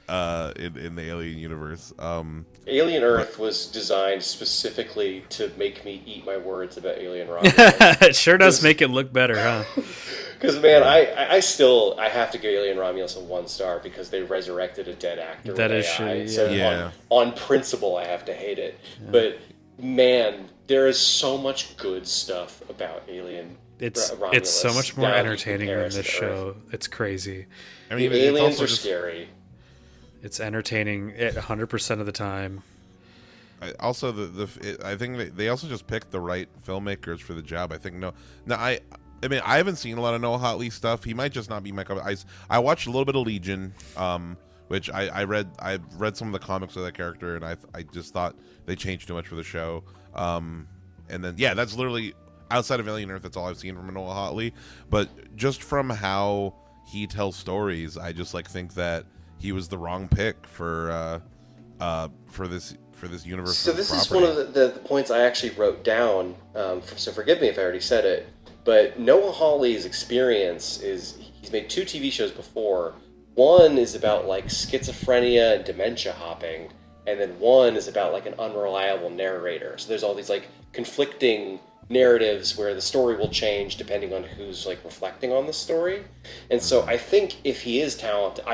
Alien universe. Alien Earth was designed specifically to make me eat my words about Alien Romulus. It sure does make it look better, huh? Because man, I have to give Alien Romulus a 1 star because they resurrected a dead actor. That is AI. shitty. So on principle, I have to hate it. Yeah. But man, there is so much good stuff about Alien. It's so much more entertaining than this show. It's crazy. I mean, the aliens are scary. It's entertaining 100% of the time. I think they also just picked the right filmmakers for the job. I think I mean, I haven't seen a lot of Noah Hawley stuff. He might just not be my cup of ice. I watched a little bit of Legion, which I read some of the comics of that character, and I just thought they changed too much for the show. And then that's literally outside of Alien Earth. That's all I've seen from Noah Hawley. But just from how he tells stories, I just think that he was the wrong pick for this universe. So this is one of the points I actually wrote down. So forgive me if I already said it. But Noah Hawley's experience is he's made 2 TV shows before. One is about like schizophrenia and dementia hopping, and then one is about like an unreliable narrator. So there's all these like conflicting narratives where the story will change depending on who's like reflecting on the story. And so I think if he is talented,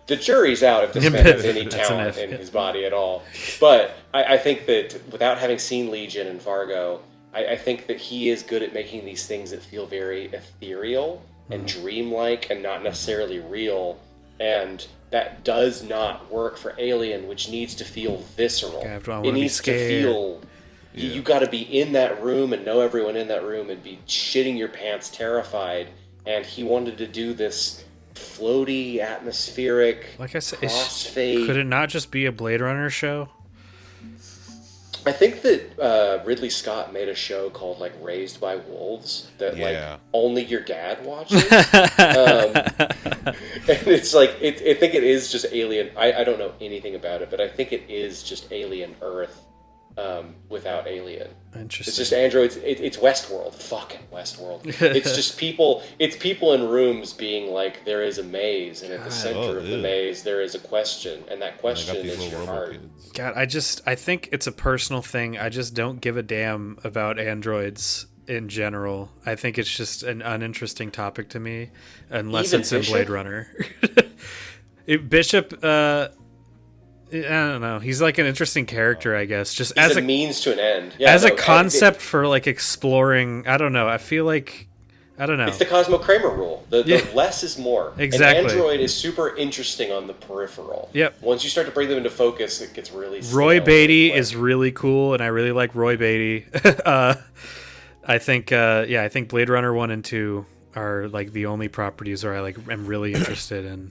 the jury's out if this man has any talent in his body at all. But I think that without having seen Legion and Fargo, I think that he is good at making these things that feel very ethereal and dreamlike and not necessarily real. And that does not work for Alien, which needs to feel visceral. It needs to feel... You got to be in that room and know everyone in that room and be shitting your pants terrified. And he wanted to do this floaty, atmospheric, like I said, crossfade. Could it not just be a Blade Runner show? I think that Ridley Scott made a show called like Raised by Wolves that like only your dad watches. And it's like I think it is just Alien. I don't know anything about it, but I think it is just Alien Earth without Alien. Interesting. It's just androids. It's Westworld. Fucking Westworld. It's just people. It's people in rooms being like, there is a maze, and at the center of the maze there is a question, and that question is your heart. God, I think it's a personal thing. I just don't give a damn about androids in general. I think it's just an uninteresting topic to me, unless it's in Blade Runner. Bishop, I don't know. He's like an interesting character, I guess. Just he's as a means to an end. As a concept for like exploring. I don't know. I feel like I don't know. It's the Cosmo Kramer rule. The less is more. Exactly. An android is super interesting on the peripheral. Yep. Once you start to bring them into focus, it gets really. Roy Beatty is really cool, and I really like Roy Beatty. I think I think Blade Runner 1 and 2 are like the only properties where I am really interested in.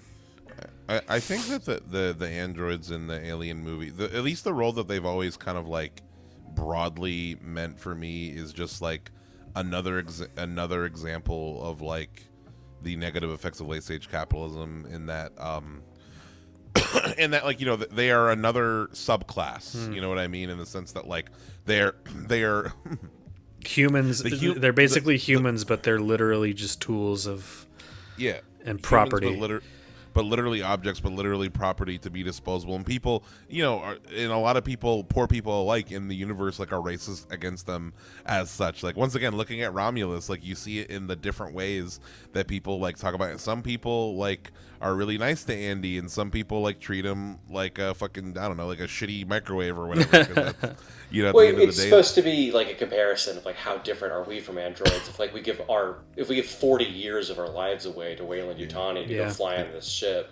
I think that the androids in the Alien movie, at least the role that they've always kind of like broadly meant for me, is just like another example of like the negative effects of late stage capitalism. In that like they are another subclass. You know what I mean, in the sense that like they are humans. They're basically humans, but they're literally just tools of and property. But literally objects, but literally property to be disposable. And people, and a lot of people, poor people alike in the universe, like, are racist against them as such. Like, once again, looking at Romulus, like, you see it in the different ways that people, like, talk about it. Some people, like, are really nice to Andy, and some people, like, treat him like a fucking, I don't know, like a shitty microwave or whatever. That's, at the end of the day, it's supposed to be, like, a comparison of, like, how different are we from androids if, like, we give 40 years of our lives away to Weyland Yutani to go fly on this ship.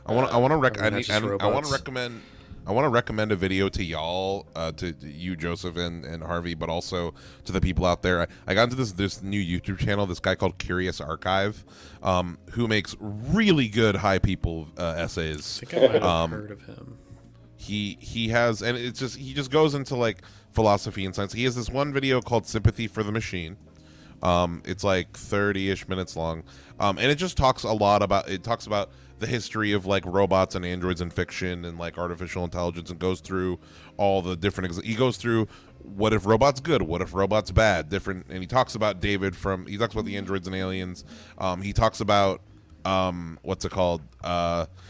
I want to recommend I want to recommend a video to y'all, to you, Joseph, and Harvey, but also to the people out there. I got into this new YouTube channel, this guy called Curious Archive, who makes really good high people essays. I think I might have heard of him. He has, and it's just, he just goes into like philosophy and science. He has this one video called Sympathy for the Machine. It's like 30-ish minutes long, and it just talks about the history of like robots and androids in fiction and like artificial intelligence, and goes through all the different. He goes through what if robots good, what if robots bad, different, and he talks about he talks about the androids and aliens. He talks about what's it called?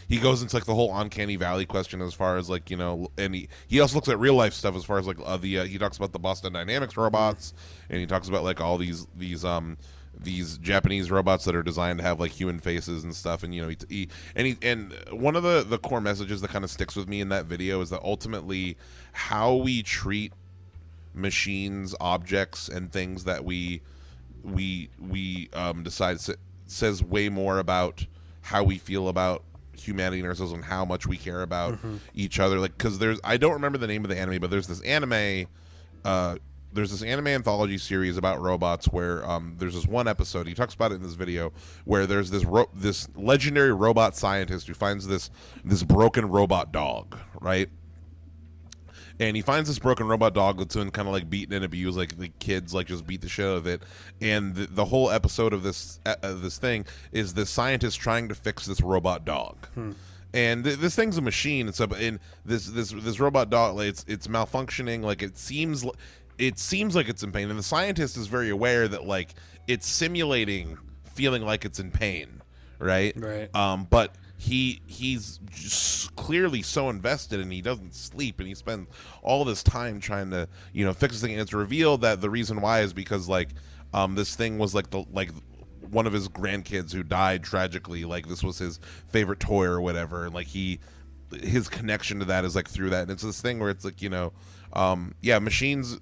He goes into like the whole uncanny valley question as far as like, you know, and he also looks at real life stuff as far as like he talks about the Boston Dynamics robots, and he talks about like all these Japanese robots that are designed to have like human faces and stuff. And you know, and one of the core messages that kind of sticks with me in that video is that ultimately how we treat machines, objects, and things that we decide says way more about how we feel about humanity and ourselves, and how much we care about each other. Like, because I don't remember the name of the anime, but there's this anime anthology series about robots where there's this one episode, he talks about it in this video, where there's this legendary robot scientist who finds this broken robot dog, right? And he finds this broken robot dog that's been kind of like beaten and abused, like the kids like just beat the shit out of it. And the whole episode of this thing is this scientist trying to fix this robot dog. And this thing's a machine, and so in this robot dog, like, it's malfunctioning. Like it seems like it's in pain, and the scientist is very aware that like it's simulating feeling like it's in pain, right? Right. But he's just clearly so invested, and he doesn't sleep, and he spends all this time trying to, you know, fix this thing. And it's revealed that the reason why is because like this thing was like one of his grandkids who died tragically. Like this was his favorite toy or whatever, and like his connection to that is like through that. And it's this thing where it's like, you know, machines,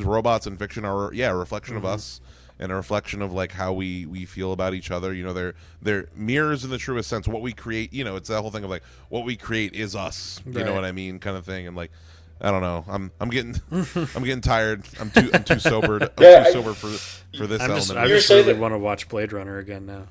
robots, and fiction are a reflection of us, and a reflection of like how we feel about each other. You know, they're mirrors in the truest sense. What we create, you know, it's that whole thing of like what we create is us. You know what I mean, kind of thing. And like, I don't know. I'm getting tired. I'm too sobered. I'm too sober for this element. I just really want to watch Blade Runner again now.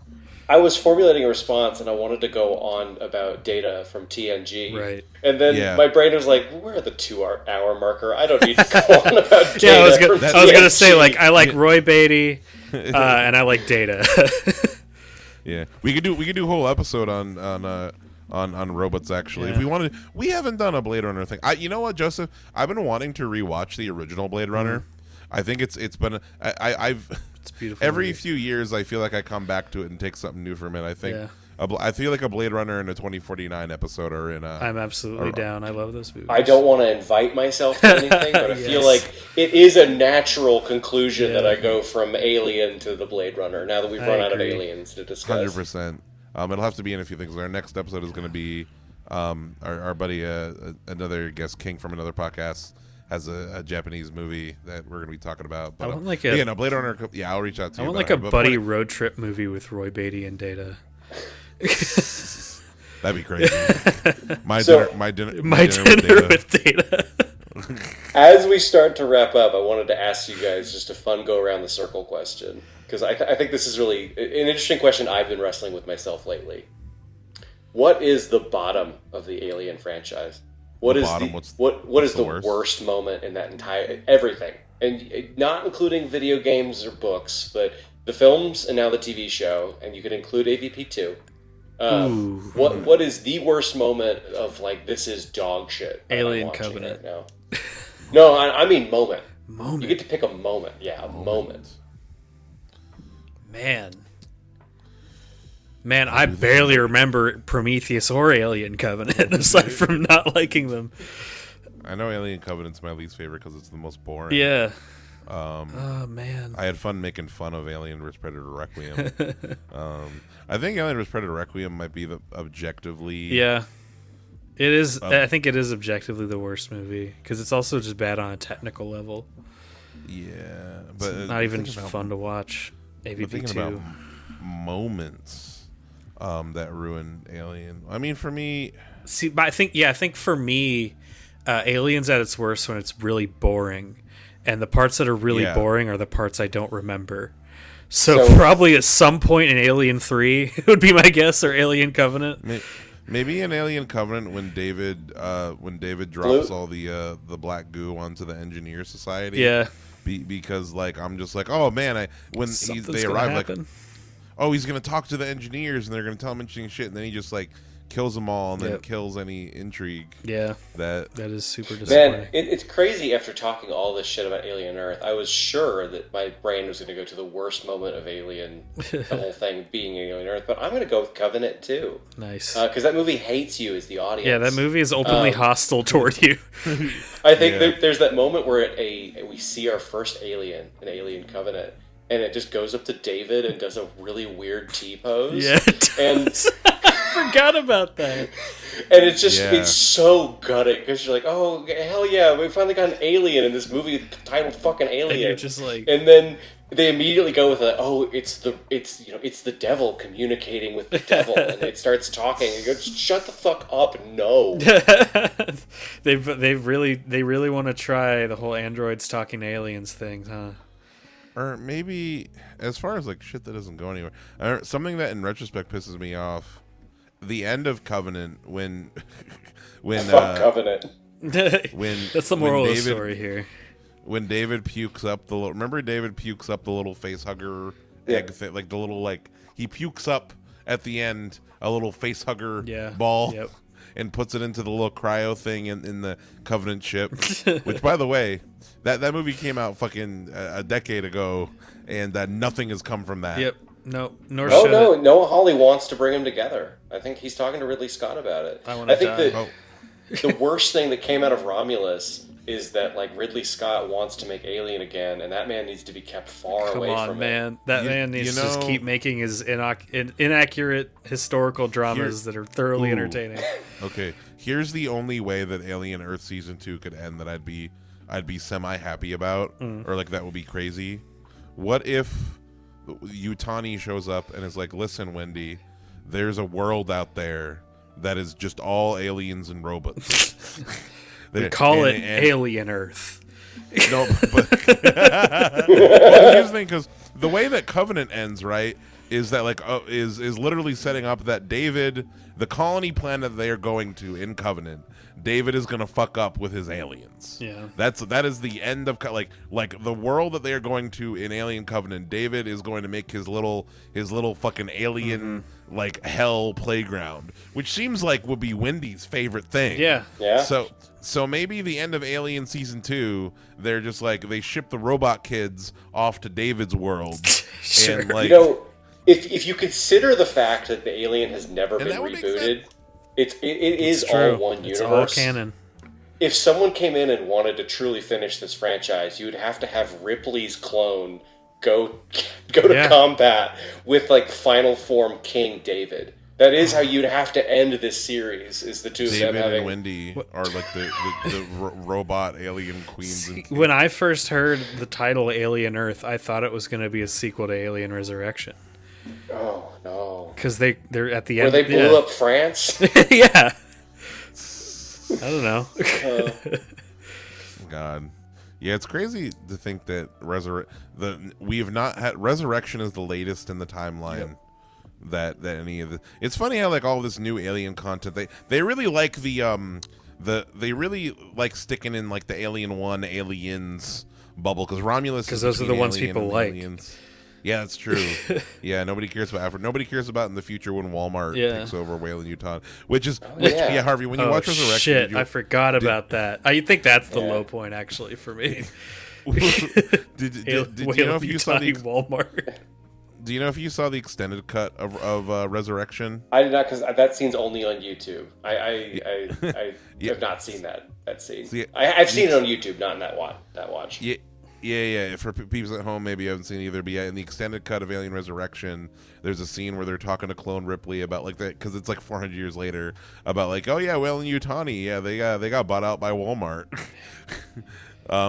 I was formulating a response, and I wanted to go on about Data from TNG. Right. And then my brain was like, "Where are the 2-hour marker? I don't need to go on about Data." I was gonna say, like, I like Roy Beatty, and I like Data. Yeah, we could do a whole episode on robots actually, if we wanted. We haven't done a Blade Runner thing. You know what, Joseph? I've been wanting to rewatch the original Blade Runner. I think it's been it's beautiful. Every few years, I feel like I come back to it and take something new from it. I think I feel like a Blade Runner and a 2049 episode are in a. I'm absolutely down. I love those movies. I don't want to invite myself to anything, but I feel like it is a natural conclusion that I go from Alien to the Blade Runner. Now that we've run out of aliens to discuss, 100%. It'll have to be in a few things. Our next episode is going to be our buddy, another guest, King from another podcast, has a Japanese movie that we're going to be talking about. But, I want like Blade Runner. Yeah, I'll reach out to you. I want like a buddy road trip movie with Roy Beatty and Data. That'd be crazy. My dinner with Data. As we start to wrap up, I wanted to ask you guys just a fun go around the circle question, because I think this is really an interesting question I've been wrestling with myself lately. What is the bottom of the Alien franchise? What is the worst moment in that entire everything, and not including video games or books, but the films and now the TV show, and you could include AVP too. What is the worst moment of like, this is dog shit? Alien Covenant. Right now? No, I mean moment. You get to pick a moment. Yeah, a moment. Man, I barely remember Prometheus or Alien Covenant, aside from not liking them. I know Alien Covenant's my least favorite because it's the most boring. Yeah. Oh, man. I had fun making fun of Alien vs. Predator Requiem. I think Alien vs. Predator Requiem might be the objectively... Yeah. It is. I think it is objectively the worst movie, because it's also just bad on a technical level. Yeah. But it's not even just fun to watch. AVP 2. About moments that ruined Alien. I mean, for me, See, but I think for me, Aliens at its worst when it's really boring, and the parts that are really boring are the parts I don't remember. So probably at some point in Alien 3 would be my guess, or Alien Covenant. Maybe in Alien Covenant when David drops all the black goo onto the Engineer Society. Yeah. Because like I'm just like, oh man, they arrive like, oh, he's gonna talk to the engineers and they're gonna tell him interesting shit, and then he just like kills them all and then kills any intrigue. Yeah, that is super disappointing. Man, it's crazy. After talking all this shit about Alien Earth, I was sure that my brain was going to go to the worst moment of Alien, the whole thing being Alien Earth. But I'm going to go with Covenant too. Nice, because that movie hates you as the audience. Yeah, that movie is openly hostile toward you. I think there's that moment where we see our first alien in Alien Covenant, and it just goes up to David and does a really weird T pose. Yeah, and. Forgot about that. And it's just it's so gutting because you're like, oh hell yeah, we finally got an alien in this movie titled fucking Alien. And you're just like, and then they immediately go with it's the devil communicating with the devil, and it starts talking and goes, shut the fuck up, no. they really want to try the whole androids talking to aliens thing, huh? Or maybe as far as like shit that doesn't go anywhere, something that in retrospect pisses me off. The end of Covenant when Covenant. That's the moral of the story here. When David pukes up the little, remember David pukes up the little face hugger egg thing, like the little he pukes up at the end a little face hugger ball and puts it into the little cryo thing in the Covenant ship. Which, by the way, that movie came out fucking a decade ago, and nothing has come from that. Yep. No, Noah Hawley wants to bring them together. I think he's talking to Ridley Scott about it. I think the worst thing that came out of Romulus is that like Ridley Scott wants to make Alien again, and that man needs to be kept far away from man. That man needs to just keep making his inaccurate historical dramas that are thoroughly entertaining. Okay, here's the only way that Alien Earth Season 2 could end that I'd be semi happy about, or like that would be crazy. What if Yutani shows up and is like, listen, Wendy, there's a world out there that is just all aliens and robots. We call it Alien Earth. No, but well, here's the thing, because the way that Covenant ends, right, is that like is literally setting up that David, the colony planet they are going to in Covenant, David is gonna fuck up with his aliens. Yeah, that is the end of like the world that they are going to in Alien Covenant. David is going to make his little fucking alien like hell playground, which seems like would be Wendy's favorite thing. Yeah. So maybe the end of Alien Season 2, they're just like they ship the robot kids off to David's world. Sure. And like, if you consider the fact that the Alien has never been rebooted. It is all one universe. It's all canon. If someone came in and wanted to truly finish this franchise, you would have to have Ripley's clone go to combat with like final form King David. That is how you'd have to end this series. Is the two of them having... David and Wendy are like the robot alien queens. When I first heard the title Alien Earth, I thought it was going to be a sequel to Alien Resurrection. Oh no! Because they're at the end. Where they blew up France. Yeah. I don't know. God, yeah, it's crazy to think that we have not had Resurrection is the latest in the timeline. Yep. That any of the. It's funny how like all this new Alien content they really like they really like sticking in like the Alien 1 Aliens bubble because Romulus because those are the ones people like. Aliens. Yeah, that's true. Yeah, nobody cares about Africa. Nobody cares about in the future when Walmart takes over Whalen, Utah. Which is, Harvey, when you watch Resurrection... Shit, I forgot about that. I think that's the low point, actually, for me. did you know if you saw the Walmart? Do you know if you saw the extended cut of Resurrection? I did not, because that scene's only on YouTube. I have not seen that scene. See, I've seen it on YouTube, not in that watch. Yeah. For people at home, maybe you haven't seen either. But yeah, in the extended cut of Alien Resurrection, there's a scene where they're talking to Clone Ripley about like that because it's like 400 years later about like, oh yeah, well in Yutani, they got bought out by Walmart.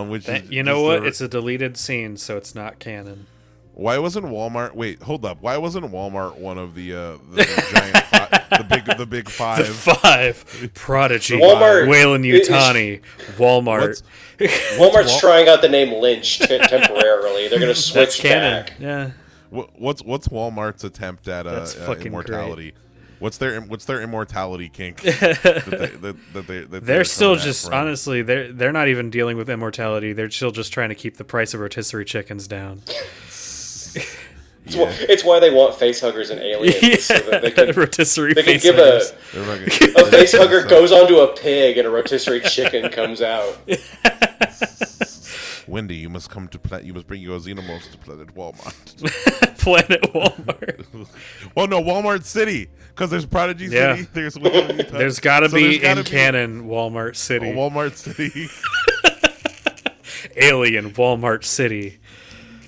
Which you know what? It's a deleted scene, so it's not canon. Why wasn't Walmart? Wait, hold up. Why wasn't Walmart one of the giant the big five. The five. Prodigy. Walmart. Wayland Yutani. Walmart. Walmart's trying out the name Lynch temporarily. They're going to switch canon. back. Yeah. What's Walmart's attempt at That's fucking immortality? What's their immortality kink? They're still just honestly they're not even dealing with immortality. They're still just trying to keep the price of rotisserie chickens down. It's why they want facehuggers and aliens so that they can rotisserie. They can give a facehugger goes onto a pig and a rotisserie chicken comes out. Wendy, you must come to you must bring your xenomorphs to Planet Walmart. Planet Walmart. Well, no, Walmart City, because there's Prodigy City. There's got to be in canon Walmart City. Walmart City. Alien Walmart City.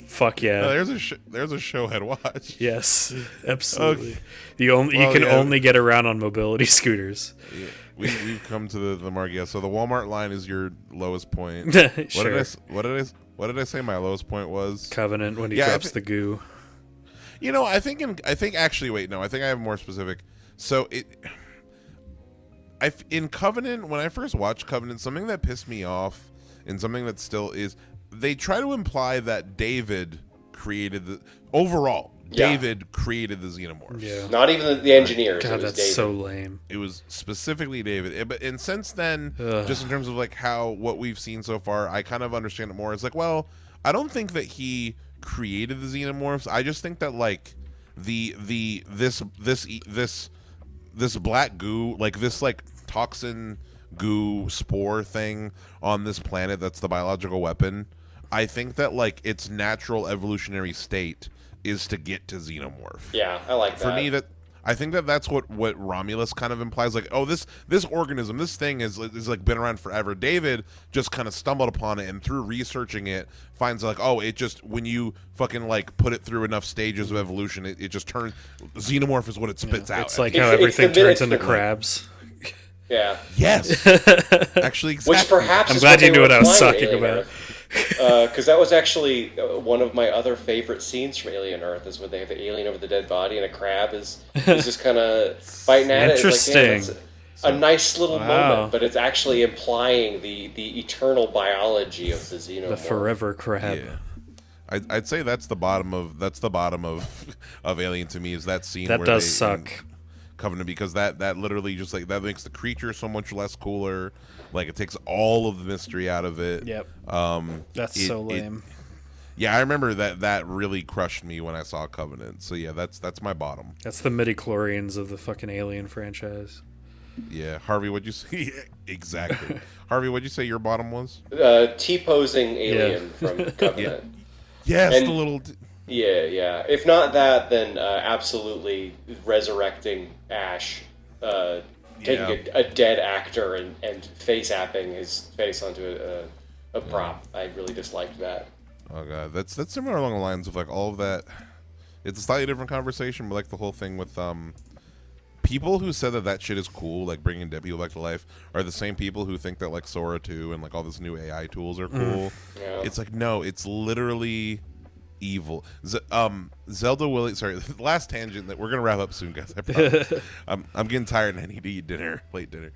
Fuck yeah. No, there's a show I'd watch. Yes, absolutely. You can only get around on mobility scooters. Yeah. We've come to the mark. Yeah, so the Walmart line is your lowest point. Sure. What did I say my lowest point was? Covenant when he drops the goo. You know, I think actually wait, no, I think I have more specific. So in Covenant, when I first watched Covenant, something that pissed me off and something that still is, they try to imply that David created David created the xenomorphs. Yeah. Not even the engineers. God, that's David. So lame. It was specifically David. And since then, just in terms of like what we've seen so far, I kind of understand it more. It's like, well, I don't think that he created the xenomorphs. I just think that like this black goo, like this like toxin goo spore thing on this planet that's the biological weapon, I think that like its natural evolutionary state is to get to xenomorph. Yeah, I like that. For me, I think that's what Romulus kind of implies. Like, oh, this organism, this thing is like been around forever. David just kind of stumbled upon it, and through researching it, finds like, oh, it just, when you fucking like put it through enough stages of evolution, it just turns, xenomorph is what it spits out. It's like how everything turns into crabs. Yeah. Yes. Actually, exactly. Which perhaps I'm glad you knew what I was talking about. Because that was actually one of my other favorite scenes from Alien Earth, is when they have the alien over the dead body and a crab is just kind of biting at it. Interesting. It's like, a nice little moment, but it's actually implying the eternal biology of the xenomorph. The forever crab. Yeah. I'd say that's the bottom of Alien to me, is that scene that where does suck. Covenant, because that literally just like that makes the creature so much less cooler. Like, it takes all of the mystery out of it. Yep. That's so lame. Yeah, I remember that really crushed me when I saw Covenant. So yeah, that's my bottom. That's the midi-chlorians of the fucking Alien franchise. Yeah, Harvey, what'd you say? Exactly. Harvey, what'd you say your bottom was? T-posing alien from Covenant. Yes, and the little. Yeah. If not that, then absolutely resurrecting Ash, taking a dead actor and face-apping his face onto a prop. I really disliked that. Oh god, that's similar along the lines of like all of that. It's a slightly different conversation, but like the whole thing with people who said that shit is cool, like bringing dead people back to life, are the same people who think that like Sora 2 and like all this new AI tools are cool. Yeah. It's like, no, it's literally evil. Zelda Williams. Sorry, the last tangent that we're gonna wrap up soon, guys. I promise. I'm getting tired and I need to eat dinner, late dinner.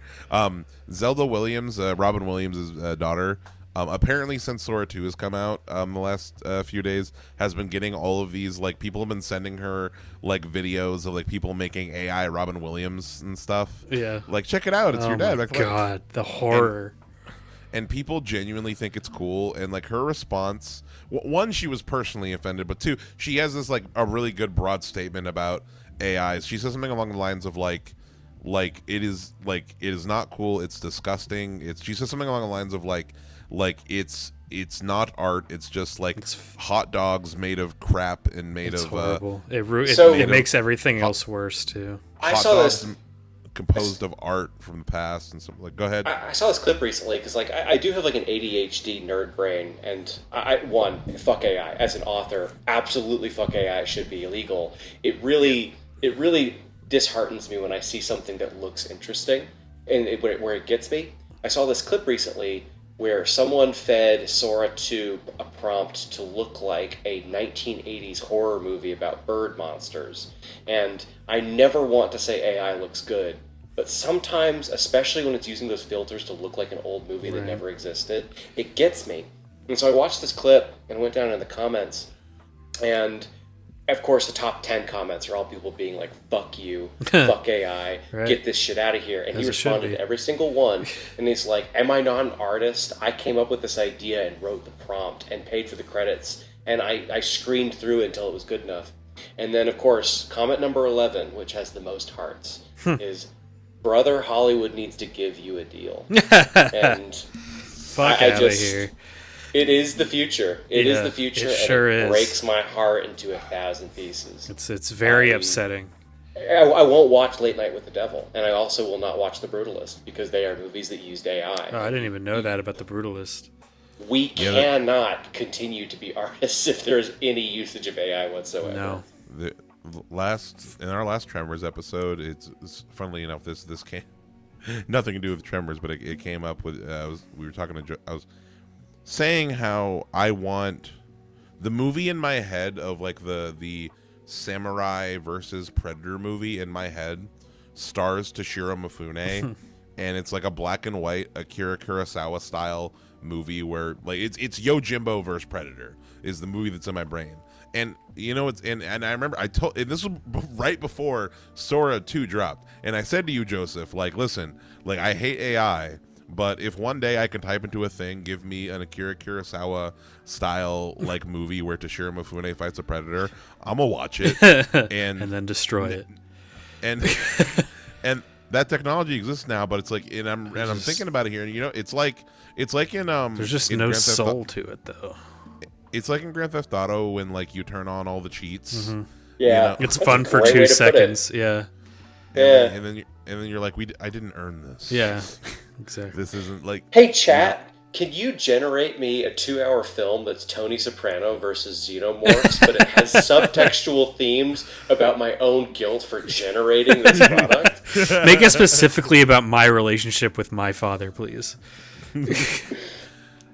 Zelda Williams, Robin Williams' daughter. Apparently, since Sora 2 has come out, the last few days, has been getting all of these, like, people have been sending her, like, videos of, like, people making AI Robin Williams and stuff. Yeah. Like, check it out, it's your dad. Like, God, the horror. And people genuinely think it's cool, and, like, her response, one, she was personally offended, but two, she has this, like, a really good broad statement about AIs. She says something along the lines of, like, it is not cool, it's disgusting. She says something along the lines of, like it's not art, it's just like hot dogs made of crap and made of horrible. It makes everything else worse too. I saw this composed of art from the past and something. Like, go ahead. I saw this clip recently because like I do have like an ADHD nerd brain, and fuck AI as an author, absolutely fuck AI, it should be illegal. It really disheartens me when I see something that looks interesting and where it gets me. I saw this clip recently where someone fed Sora 2 a prompt to look like a 1980s horror movie about bird monsters. And I never want to say AI looks good, but sometimes, especially when it's using those filters to look like an old movie that never existed, it gets me. And so I watched this clip and went down in the comments, and of course the top 10 comments are all people being like, fuck you, fuck AI, get this shit out of here. And he responded to every single one, and he's like, am I not an artist? I came up with this idea and wrote the prompt and paid for the credits, and I screened through it until it was good enough. And then, of course, comment number 11, which has the most hearts, is, brother, Hollywood needs to give you a deal. And fuck out of here. It is the future. It is the future, sure and it is. breaks my heart into 1,000 pieces. It's very upsetting. I won't watch Late Night with the Devil, and I also will not watch The Brutalist, because they are movies that used AI. Oh, I didn't even know that about The Brutalist. We cannot continue to be artists if there's any usage of AI whatsoever. No. In our last Tremors episode, it's funnily enough, this came nothing to do with Tremors, but it came up with we were talking to I was saying how I want the movie in my head of like the samurai versus predator movie in my head stars Toshiro Mifune, and it's like a black and white Akira Kurosawa style movie where like it's Yojimbo versus Predator is the movie that's in my brain. And you know, it's and I remember and this was right before Sora 2 dropped, and I said to you, Joseph, like, listen, like, I hate AI, but if one day I can type into a thing, give me an Akira Kurosawa style like movie where Toshiro Mifune fights a predator, I'm gonna watch it and then destroy it. And and that technology exists now, but it's like, and I'm thinking about it here, and you know, it's like in there's just no soul to it though. It's like in Grand Theft Auto when like you turn on all the cheats. Mm-hmm. Yeah, you know? It's fun for 2 seconds. Yeah. And then you're like, I didn't earn this. Yeah, exactly. This isn't like. Hey, chat, can you generate me a 2-hour film that's Tony Soprano versus Xenomorphs, but it has subtextual themes about my own guilt for generating this product? Make it specifically about my relationship with my father, please.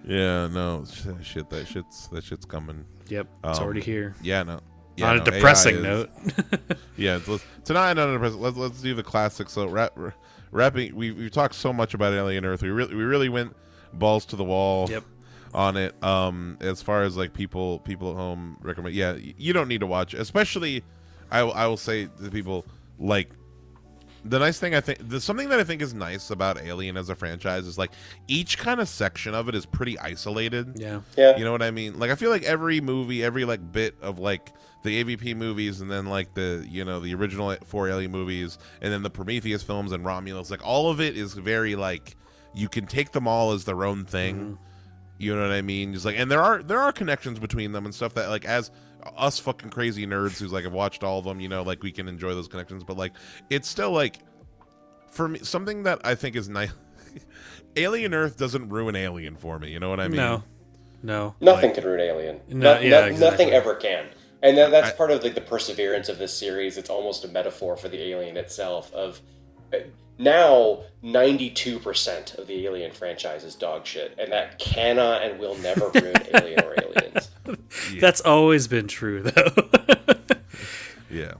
Yeah, no, shit. That shit's coming. Yep, it's already here. Yeah, no. Yeah, on a depressing note. Yeah, tonight on a depressing. Let's do the classics. So wrapping. We've talked so much about Alien Earth. We really went balls to the wall. Yep. On it. As far as like people at home recommend. Yeah, you don't need to watch. Especially, I will say to people, like, the nice thing, I think, something that I think is nice about Alien as a franchise is like each kind of section of it is pretty isolated. Yeah. You know what I mean? Like, I feel like every movie, every like bit of like the AVP movies, and then like the, you know, the original 4 Alien movies, and then the Prometheus films and Romulus, like all of it is very like, you can take them all as their own thing. Mm-hmm. You know what I mean? Just like, and there are connections between them and stuff that, like, as us fucking crazy nerds who's like have watched all of them, you know, like we can enjoy those connections, but like it's still like, for me, something that I think is nice. Alien Earth doesn't ruin Alien for me. You know what I mean? No. Nothing can ruin Alien. Exactly. Nothing ever can. And that's part of like the perseverance of this series. It's almost a metaphor for the Alien itself. Of now, 92% of the Alien franchise is dog shit, and that cannot and will never ruin Alien or Aliens. Yeah. That's always been true, though. Yeah.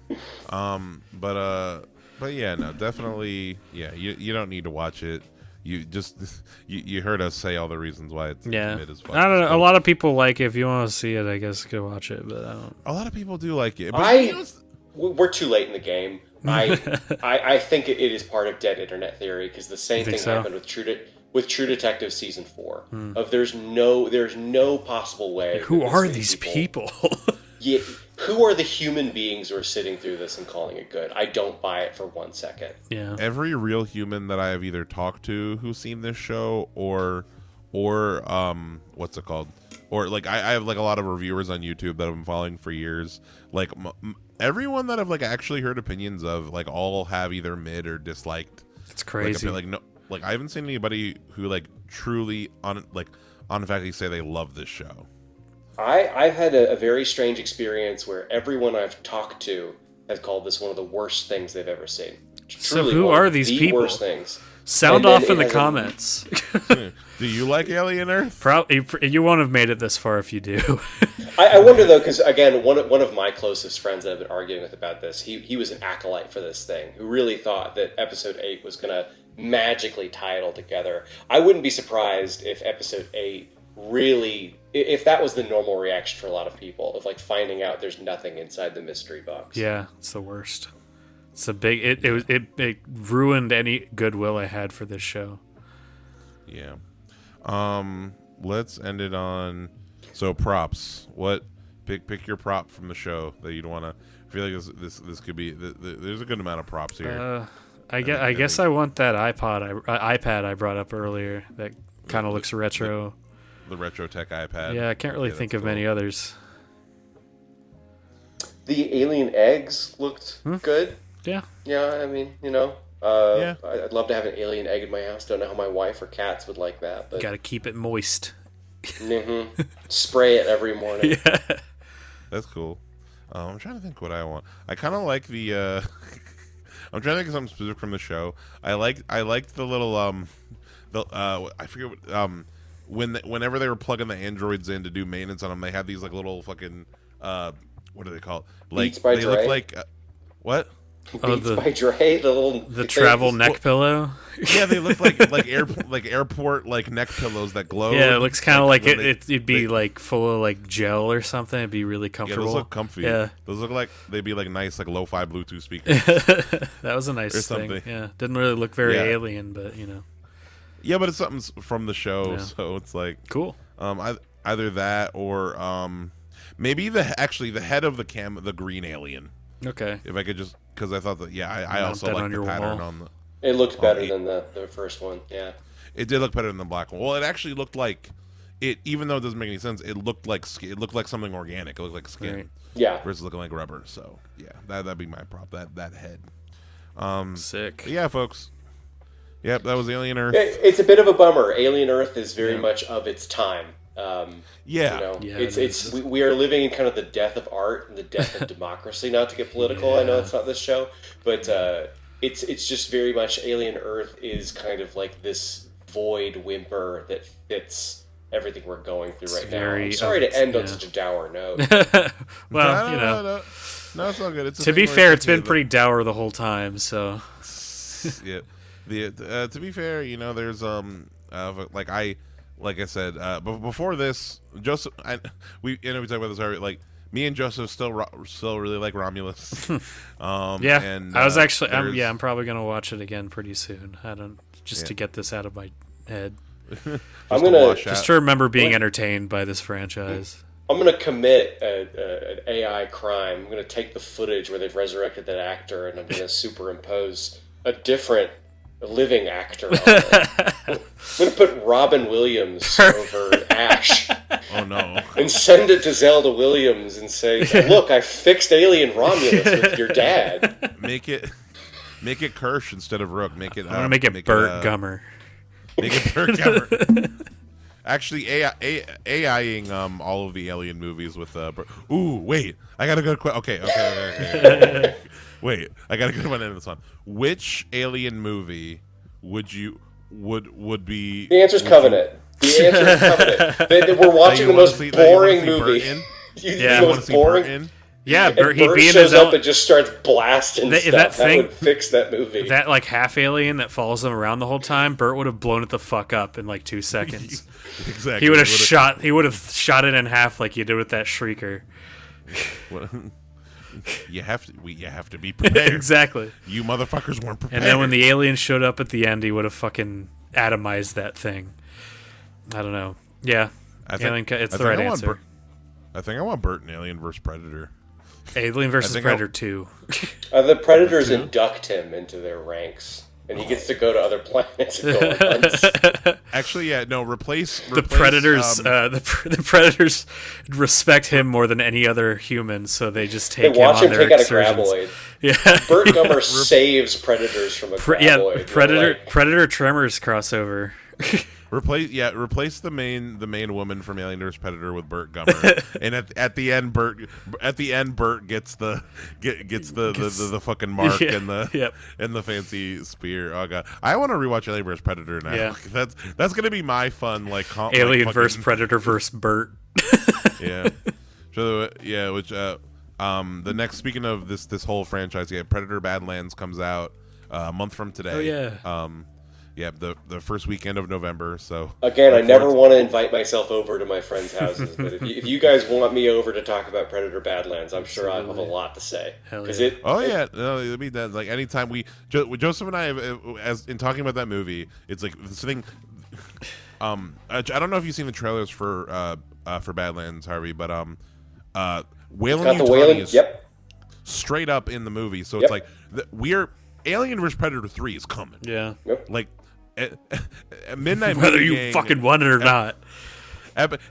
But yeah, no, definitely. Yeah, you don't need to watch it. You just you heard us say all the reasons why it's mid as fuck. I don't know. A lot of people like it. If you want to see it, I guess go watch it. But I don't. A lot of people do like it. But we're too late in the game. I think it is part of dead internet theory, because the same thing happened with True Detective season 4. Of there's no possible way. Who are these people? Yeah, who are the human beings who are sitting through this and calling it good? I don't buy it for 1 second. Yeah. Every real human that I have either talked to who's seen this show or what's it called? Or like I have like a lot of reviewers on YouTube that I've been following for years. Like everyone that I've like actually heard opinions of, like, all have either mid or disliked. It's crazy. Like no, like I haven't seen anybody who like truly unequivocally say they love this show. I've had a very strange experience where everyone I've talked to has called this one of the worst things they've ever seen. So who are these people? Worst things. Sound off in the comments. Do you like Alien Earth? Probably you won't have made it this far if you do. I wonder though, because again, one of my closest friends that I've been arguing with about this, he was an acolyte for this thing, who really thought that Episode 8 was going to magically tie it all together. I wouldn't be surprised if Episode 8 really, if that was the normal reaction for a lot of people, of like finding out there's nothing inside the mystery box. Yeah, it's the worst. It's a big. It ruined any goodwill I had for this show. Yeah. Let's end it on. So props. What? Pick your prop from the show that you'd want to. I feel like this could be. There's a good amount of props here. I guess I want that iPad I brought up earlier. That kind of looks retro. The retro tech iPad. Yeah, I can't really think of many others. The alien eggs looked good. Yeah. Yeah, I mean, Yeah. I'd love to have an alien egg in my house. Don't know how my wife or cats would like that, but Got to keep it moist. Spray it every morning. Yeah. That's cool. I'm trying to think what I want. I kind of like the. I'm trying to think of something specific from the show. I liked the little I forget what whenever they were plugging the androids in to do maintenance on them, they had these like little fucking what do they call it? Like Beats by they Dre? look like what? Beats by Dre, the travel neck pillow. Yeah, they look like airport like neck pillows that glow. Yeah, it looks kind of like when it'd be like full of like gel or something. It'd be really Yeah, comfortable. those look comfy. Yeah, those look like they'd be like nice like lo-fi Bluetooth speakers. that was a nice Or thing. something. Yeah, didn't really look very Yeah. alien, but Yeah, but it's something from the show, Yeah. so it's like cool. Either that or maybe the head of the green alien. Okay. If I could just because I thought that I Mount also that like on the your pattern wall. on the. It looked better it- than the first one. Yeah. It did look better than the black one. Well, it actually looked like it, even though it doesn't make any sense. It looked like something organic. It looked like skin Right. Yeah. versus looking like rubber. So yeah, that'd be my prop. That head. Sick. But yeah, folks. Yep, that was Alien Earth. It's a bit of a bummer. Alien Earth is very much of its time. Yeah. Yeah, We are living in kind of the death of art and the death of democracy. Not to get political, I know it's not this show, but it's just very much Alien Earth is kind of like this void whimper that fits everything we're going through right now. I'm sorry to end on such a dour note. Well, No, it's all good. It's a to thing be where fair, it's it's been the- pretty dour the whole time. So Yeah. To be fair, there's like I said, but before this, Joseph, we talked about this already. Like me and Joseph still really like Romulus. yeah, and I was actually there's- I'm probably gonna watch it again pretty soon. I don't to get this out of my head, I'm to gonna wash out. just to remember being entertained by this franchise. I'm going to commit an AI crime. I'm going to take the footage where they've resurrected that actor, and I'm going to superimpose a different living actor on it. I'm going to put Robin Williams over Ash Oh no. and send it to Zelda Williams and say, look, I fixed Alien Romulus with your dad. Make it Kirsch instead of Rook. Make it. I'm gonna make it Burt Gummer. Make it Burt Gummer. Actually, AIing all of the Alien movies with Ooh, wait! I got a good question. Okay. Wait, I got a good one in this one. Which Alien movie would be? The answer's Covenant. The answer is Covenant. We're watching the most boring movie. Yeah, the want to most see boring. Burt in? Yeah, And Burt, he'd Burt be in shows his up own. and just starts blasting That stuff. thing- That would fix that movie. That like half alien that follows him around the whole time, Burt would have blown it the fuck up in like 2 seconds. Exactly. He would have shot it in half like you did with that shrieker. You have to be prepared. Exactly. You motherfuckers weren't prepared. And then when the alien showed up at the end, he would have fucking atomized that thing. I don't know. Yeah, it's the right answer. I think I want Burt in Alien vs Predator. Alien versus Predator 2. The Predators induct him into their ranks, and he gets to go to other planets and go on hunts. Actually, yeah, no. Replace The Predators. The Predators respect him more than any other human, so they just They take him watch on him their take out a excursions. graboid. Yeah, Burt Gummer saves Predators from a graboid. yeah. Predator Tremors crossover. replace the main woman from Alien vs Predator with Burt Gummer, and at the end Burt gets the fucking mark and the fancy spear. Oh god, I want to rewatch Alien vs Predator now. Yeah. That's gonna be my fun Alien vs Predator vs Burt. Yeah. So which the next, speaking of this whole franchise, Predator Badlands comes out a month from today. Oh yeah. The first weekend of November. So again, I never want to invite myself over to my friends' houses, but if you guys want me over to talk about Predator Badlands, I'm sure I have a lot to say. Hell yeah. It'll be that. Like anytime Joseph and I, as in talking about that movie, it's like this thing. I don't know if you've seen the trailers for Badlands, Harvey, but Whalen Yutani is straight up in the movie, so it's like Alien vs Predator 3 is coming. Yeah. Yep. Like Midnight whether Movie you Gang, fucking want it or not.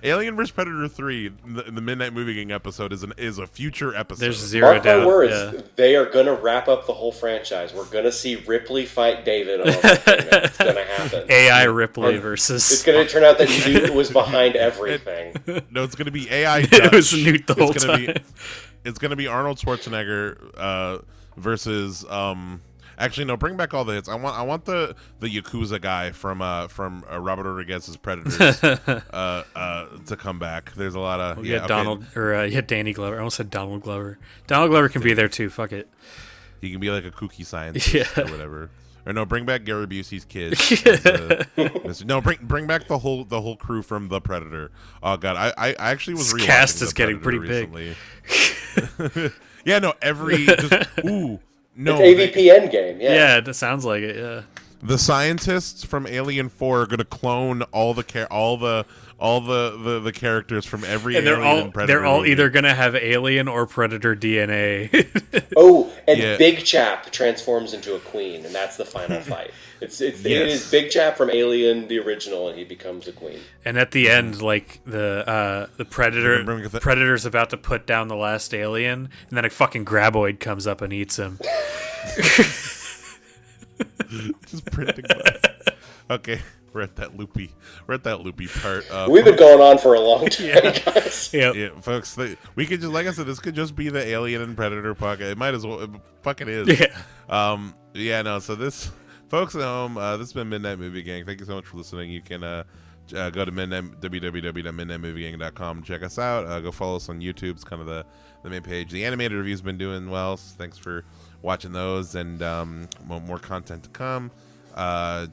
Alien vs Predator 3, the Midnight Movie Gang episode is a future episode. There's zero doubt. Mark my words, they are going to wrap up the whole franchise. We're going to see Ripley fight David on everything. It's going to happen. AI Ripley versus... It's going to turn out that Newt was behind everything. No, it's going to be AI Dutch. It was Newt the whole time. It's going to be Arnold Schwarzenegger versus... Actually, no. Bring back all the hits. I want the Yakuza guy from Robert Rodriguez's Predators to come back. There's a lot of Danny Glover. I almost said Donald Glover. Donald Glover can be there too. Fuck it. He can be like a kooky scientist or whatever. Or no, bring back Gary Busey's kid. No, bring back the whole crew from The Predator. Oh god, I actually was rewatching cast is The getting pretty recently. Big. Yeah, no, No, it's AVP Endgame. Yeah, it sounds like it. Yeah, the scientists from Alien 4 are going to clone all the characters from every and Alien and Predator. They're all movie. either going to have Alien or Predator DNA. Big Chap transforms into a queen, and that's the final fight. It is Big Chap from Alien, the original, and he becomes a queen. And at the end, like the Predator's about to put down the last alien, and then a fucking graboid comes up and eats him. Just printing that. Okay, we're at that loopy part. We've been going on for a long time, guys. Yeah, folks. We could just, like I said, this could just be the Alien and Predator podcast. It might as well. It fucking is. Yeah. So this, folks at home, this has been Midnight Movie Gang. Thank you so much for listening. You can go to www.midnightmoviegang.com and check us out. Go follow us on YouTube. It's kind of the main page. The animated review's been doing well. So thanks for watching those, and more content to come.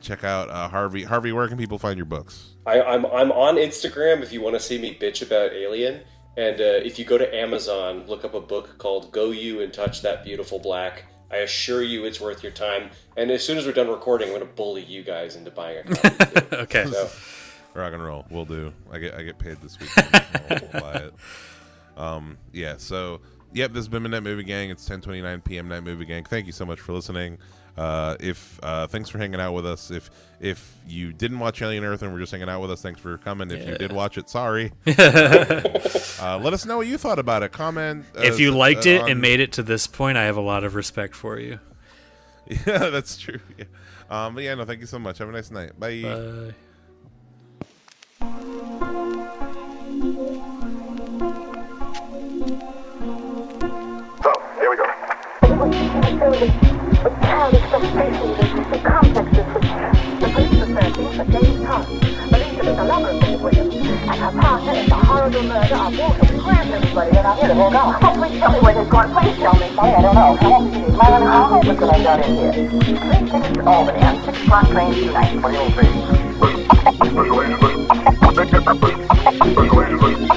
Check out Harvey. Harvey, where can people find your books? I'm on Instagram if you want to see me bitch about Alien. And if you go to Amazon, look up a book called Go You and Touch That Beautiful Black. I assure you it's worth your time. And as soon as we're done recording, I'm going to bully you guys into buying a copy. Okay. So, rock and roll. We'll do. I get paid this week. We'll buy it. This has been Midnight Movie Gang. It's 10:29 p.m. Night Movie Gang. Thank you so much for listening. Thanks for hanging out with us. If you didn't watch Alien Earth and were just hanging out with us, thanks for coming. If you did watch it, sorry. Let us know what you thought about it. Comment. If you liked it and made it to this point, I have a lot of respect for you. Yeah, that's true. Yeah. Thank you so much. Have a nice night. Bye. Bye. So, here we go. With child expectations and complexes which the police are searching for James Thomas, believed to be the lover of Miss Williams, and her partner in the horrible murder of Walter. Please grab everybody and I'll get it all going. Oh, please tell me where they've gone. Please tell me. Sorry, I don't know. How long is it? How could I got in here? Please take us to Albany on 6 o'clock train tonight. What do you think? Special agent, Special agent,